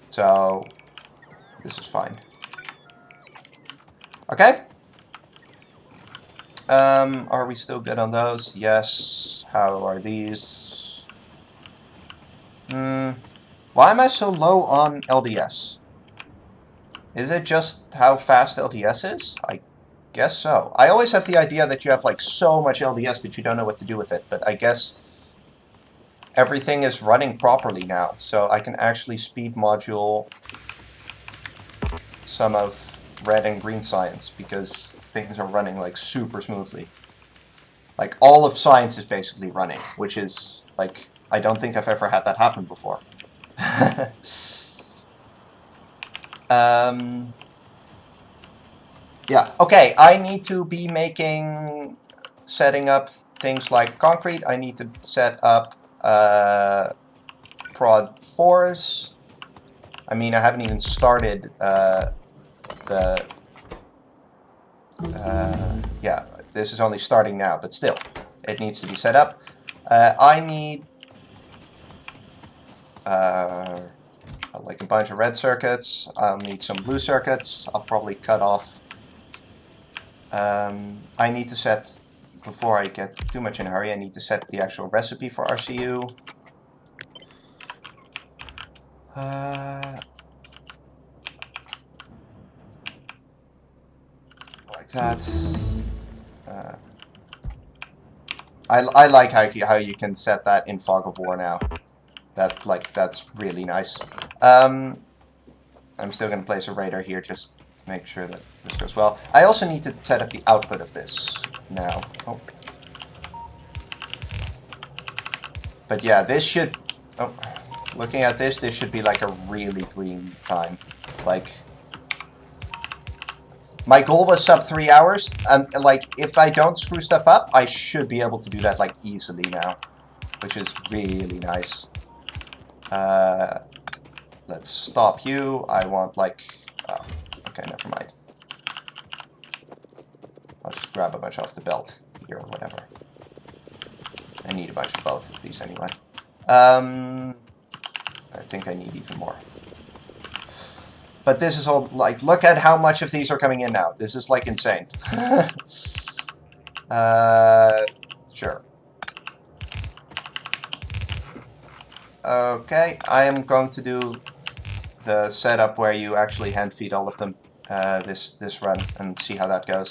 So... This is fine. Okay. Are we still good on those? Yes. How are these? Why am I so low on LDS? Is it just how fast LDS is? I guess so. I always have the idea that you have like so much LDS that you don't know what to do with it, but I guess everything is running properly now, so I can actually speed module some of red and green science because things are running like super smoothly. Like all of science is basically running, which is like, I don't think I've ever had that happen before. Yeah, okay, I need to be setting up things like concrete. I need to set up prod 4s. I mean, I haven't even started yeah, this is only starting now, but still, it needs to be set up. I need like a bunch of red circuits. I'll need some blue circuits. I'll probably cut off. I need to set, before I get too much in a hurry, I need to set the actual recipe for RCU. Like that. I like how you can set that in Fog of War now. That's really nice. I'm still going to place a radar here just to make sure that this goes well. I also need to set up the output of this now. Oh. But yeah, this should... Oh, looking at this, this should be like a really green time. Like... My goal was sub 3 hours, and like, if I don't screw stuff up, I should be able to do that like easily now. Which is really nice. Let's stop you. I want like... Oh, okay, never mind. I'll just grab a bunch off the belt here or whatever. I need a bunch of both of these anyway. I think I need even more. But this is all, like, look at how much of these are coming in now. This is, like, insane. Sure. Okay, I am going to do the setup where you actually hand feed all of them this run and see how that goes.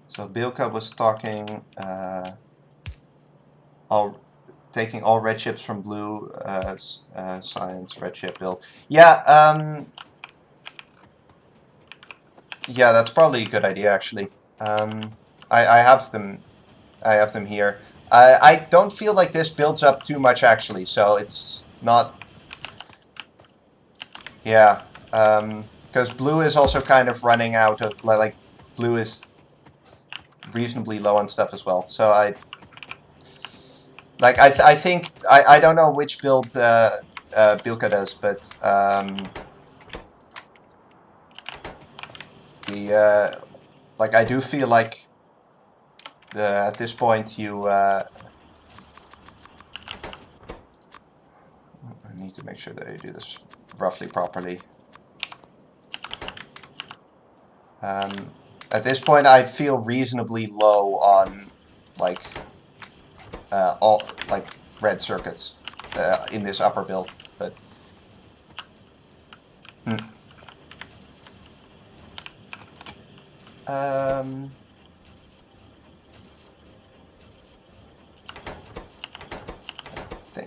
So Bilka was talking, taking all red chips from blue science red chip build. Yeah, yeah, that's probably a good idea actually. I have them. I have them here. I don't feel like this builds up too much actually, so it's not. Yeah, because blue is also kind of running out of like blue is reasonably low on stuff as well. So I think I don't know which build Bilka does, but like I do feel like at this point you I need to make sure that I do this roughly properly. At this point I feel reasonably low on like all like red circuits in this upper build, but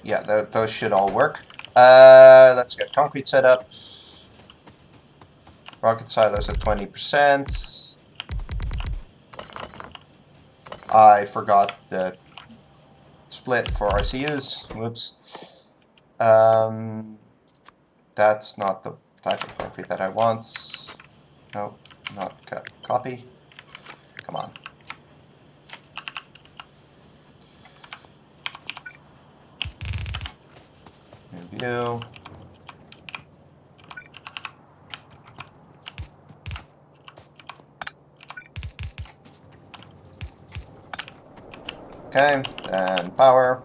yeah, those should all work. Let's get concrete set up. Rocket silos at 20%. I forgot the split for RCUs. Whoops. That's not the type of concrete that I want. No, not copy. Come on. Review. Okay, and power.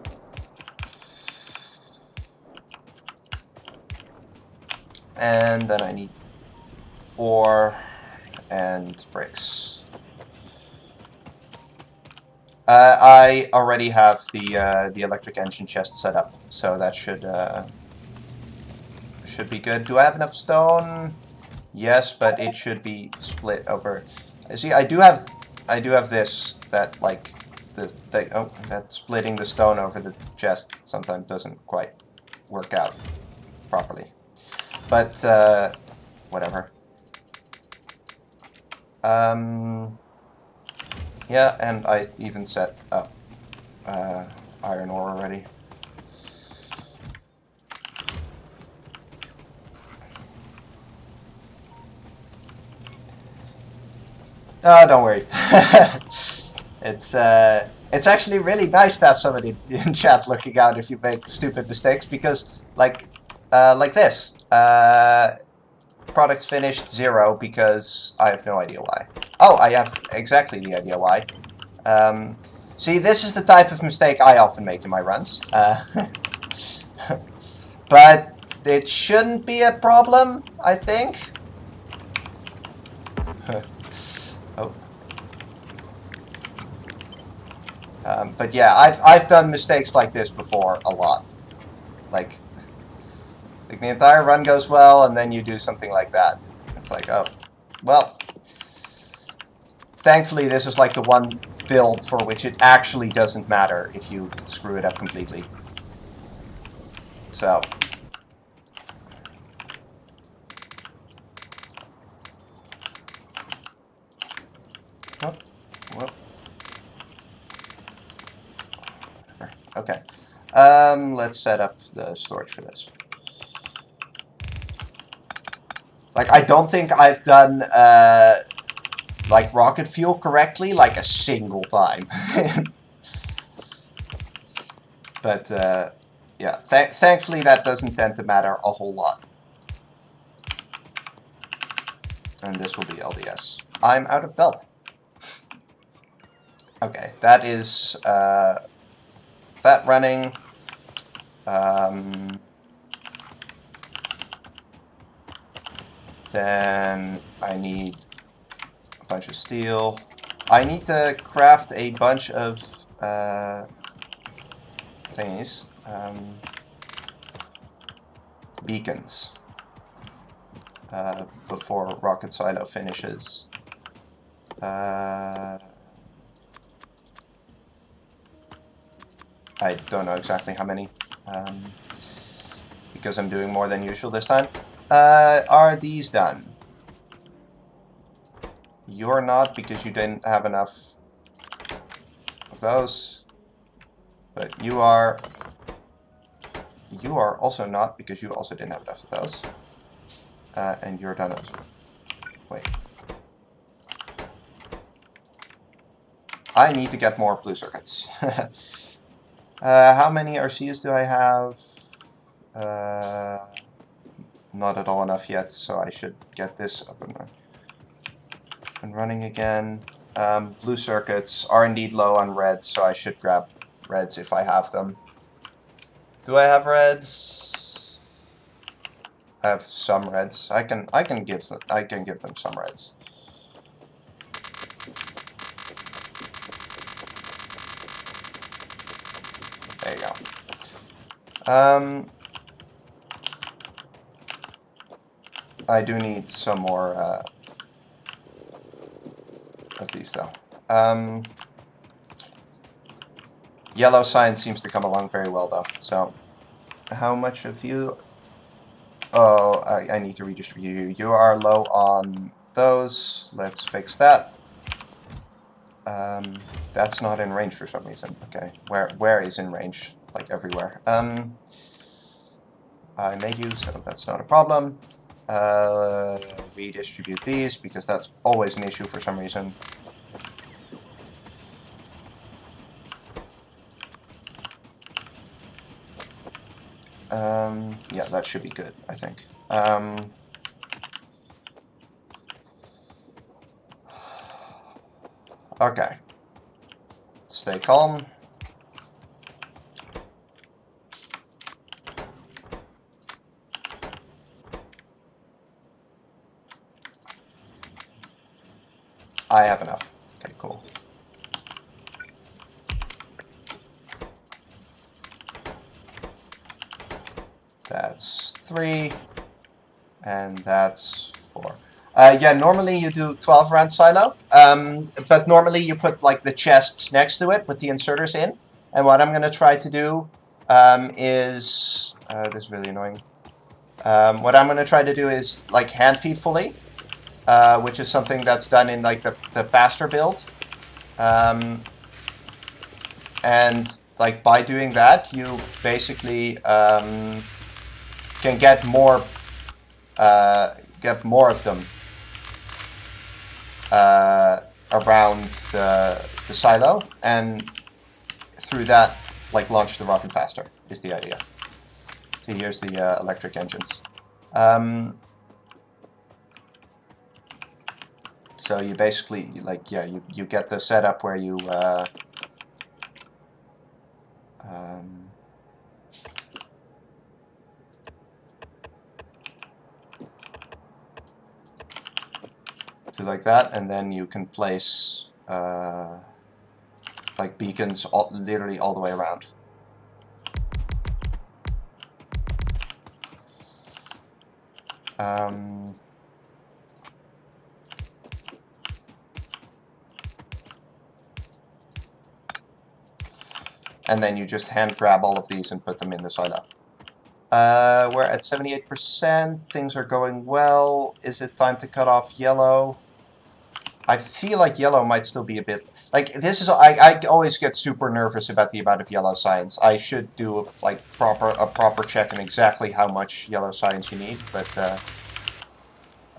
And then I need ore and bricks. I already have the electric engine chest set up, so that should be good. Do I have enough stone? Yes, but it should be split over. See, I do have this that like that splitting the stone over the chest sometimes doesn't quite work out properly. But whatever. Yeah, and I even set up iron ore already. Oh, don't worry. It's actually really nice to have somebody in chat looking out if you make stupid mistakes, because like this. Products finished 0 because I have no idea why. Oh, I have exactly the idea why. See, this is the type of mistake I often make in my runs. But it shouldn't be a problem, I think. Oh. But yeah, I've done mistakes like this before a lot. Like the entire run goes well, and then you do something like that. It's like, oh, well. Thankfully, this is like the one build for which it actually doesn't matter if you screw it up completely. So. Oh, well. Whatever. Okay. Let's set up the storage for this. Like, I don't think I've done, like, rocket fuel correctly, like, a single time. But, yeah. Thankfully, that doesn't tend to matter a whole lot. And this will be LDS. I'm out of belt. Okay, that is, that running. Then I need a bunch of steel. I need to craft a bunch of thingies. Beacons. Before Rocket Silo finishes. I don't know exactly how many. Because I'm doing more than usual this time. Are these done? You're not, because you didn't have enough of those. But you are. You are also not, because you also didn't have enough of those. And you're done. Wait. I need to get more blue circuits. How many RCs do I have? Not at all enough yet, so I should get this up and running again. Blue circuits are indeed low on reds, so I should grab reds if I have them. Do I have reds? I have some reds. I can give them some reds. There you go. I do need some more of these though. Yellow science seems to come along very well though. So, how much of you? Oh, I need to redistribute you. You are low on those. Let's fix that. That's not in range for some reason. Okay, where is in range? Like everywhere. I made you, so that's not a problem. Redistribute these, because that's always an issue for some reason. Yeah, that should be good, I think. Okay. Stay calm. I have enough. Okay, cool. That's 3. And that's 4. Yeah, normally you do 12 round silo, but normally you put like the chests next to it with the inserters in. And what I'm going to try to do is, this is really annoying. What I'm going to try to do is like hand feed fully, which is something that's done in like the faster build. And like by doing that, you basically can get more of them around the silo, and through that, like launch the rocket faster is the idea. So here's the electric engines. So you basically like you get the setup where you do like that, and then you can place like beacons literally all the way around. And then you just hand grab all of these and put them in the silo. We're at 78%. Things are going well. Is it time to cut off yellow? I feel like yellow might still be a bit... Like, this is... I always get super nervous about the amount of yellow science. I should do, like, a proper check on exactly how much yellow science you need, but...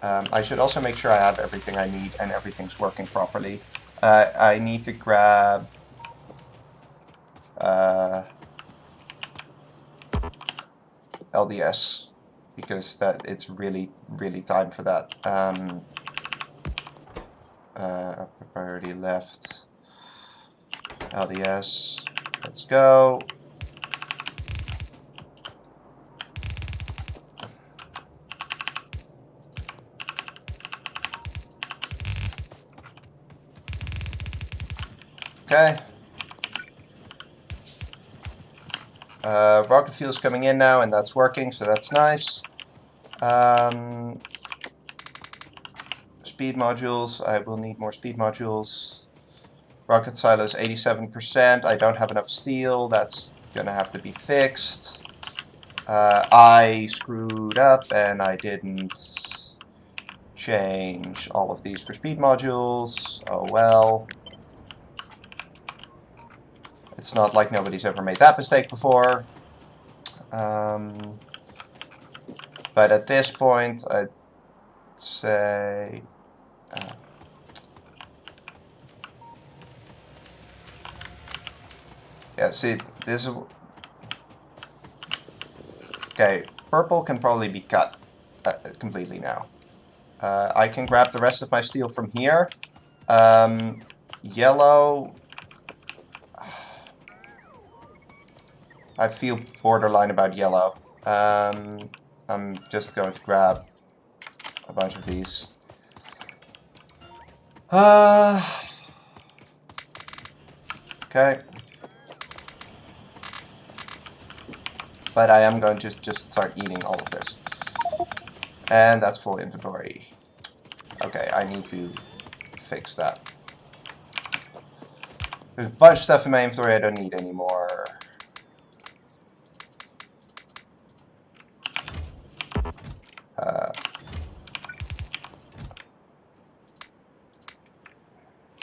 I should also make sure I have everything I need and everything's working properly. I need to grab... LDS, because it's really time for that. Priority left. LDS. Let's go. Okay. Rocket fuel's coming in now, and that's working, so that's nice. Speed modules, I will need more speed modules. Rocket silos 87%, I don't have enough steel, that's gonna have to be fixed. I screwed up and I didn't change all of these for speed modules. Oh well. It's not like nobody's ever made that mistake before. But at this point, I'd say... yeah, see, this is... Okay, purple can probably be cut completely now. I can grab the rest of my steel from here. Yellow... I feel borderline about yellow. I'm just going to grab a bunch of these. Okay. But I am going to just start eating all of this. And that's full inventory. Okay, I need to fix that. There's a bunch of stuff in my inventory I don't need anymore.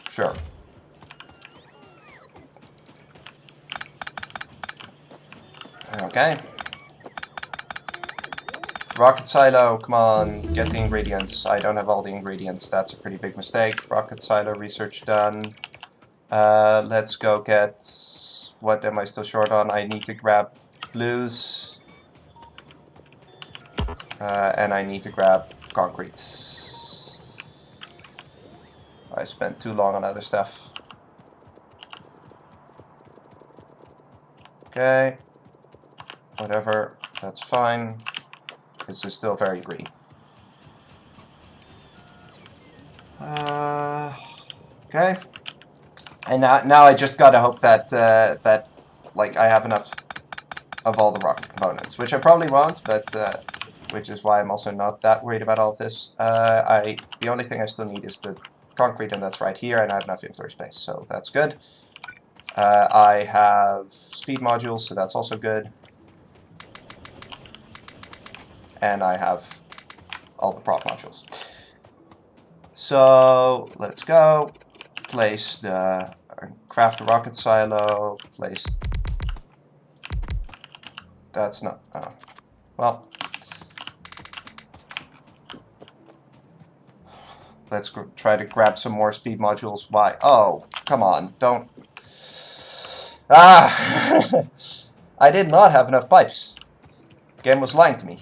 Sure. Okay. Rocket silo, come on, get the ingredients. I don't have all the ingredients, that's a pretty big mistake. Rocket silo research done. Let's go get... What am I still short on? I need to grab blues. And I need to grab concretes. I spent too long on other stuff. Okay. Whatever, that's fine. This is still very green. Okay. And now I just gotta hope that that like I have enough of all the rocket components, which I probably won't, but which is why I'm also not that worried about all of this. The only thing I still need is the concrete, and that's right here, and I have enough inventory space, so that's good. I have speed modules, so that's also good. And I have all the prop modules. So let's go. Place the craft the rocket silo. Place. That's not. Well. Let's try to grab some more speed modules. Why? Oh, come on! Don't. Ah! I did not have enough pipes. Game was lying to me.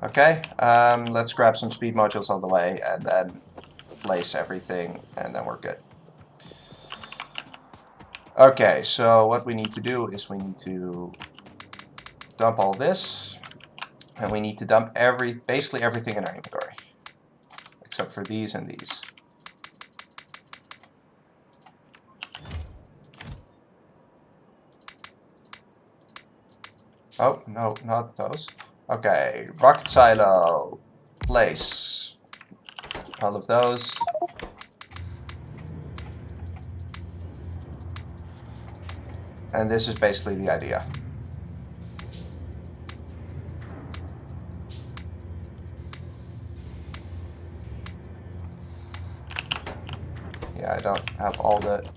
Okay, let's grab some speed modules on the way and then place everything, and then we're good. Okay, so what we need to do is we need to dump all this, and we need to dump basically everything in our inventory, except for these and these. Oh, no, not those. Okay, rocket silo, place all of those. And this is basically the idea. Yeah, I don't have all the...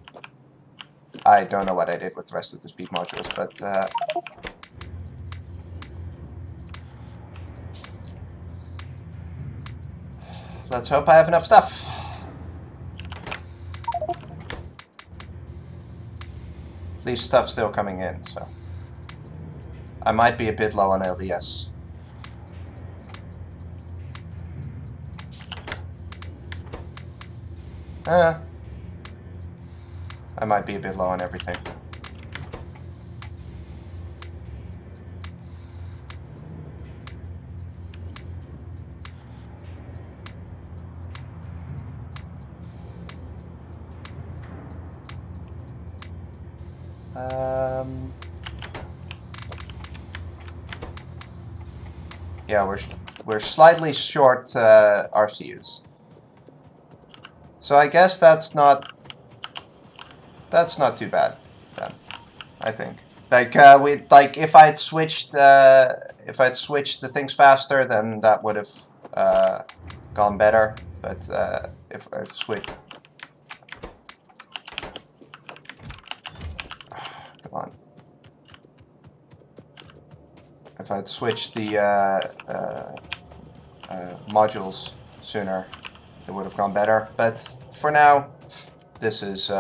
I don't know what I did with the rest of the speed modules, but... let's hope I have enough stuff. At least stuff's still coming in, so... I might be a bit low on LDS. I might be a bit low on everything. Yeah, we're slightly short RCUs. So I guess that's not too bad then, I think. Like if I'd switched the things faster, then that would have gone better. But if I've switched, come on. If I'd switched the modules sooner, it would have gone better. But for now, this is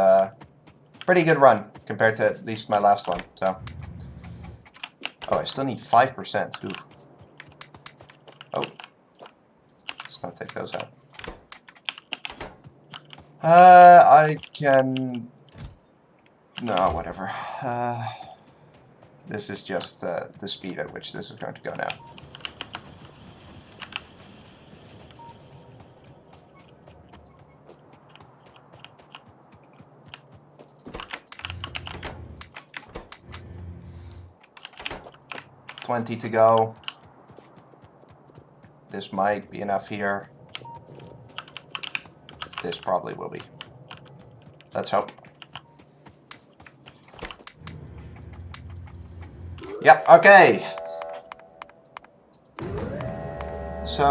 pretty good run compared to at least my last one. So, oh, I still need 5%. Ooh. Oh, let's not take those out. I can. No, whatever. This is just the speed at which this is going to go now. $20 to go. This might be enough here. This probably will be. Let's hope. Yep, okay. So,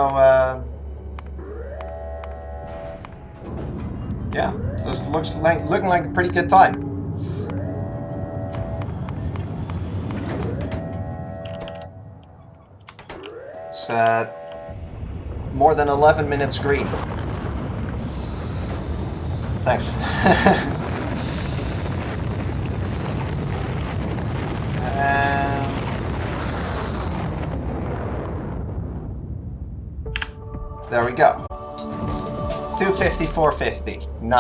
yeah, this looking like a pretty good time. It's more than 11 minutes green. Thanks. There we go. 250, 450. Nice.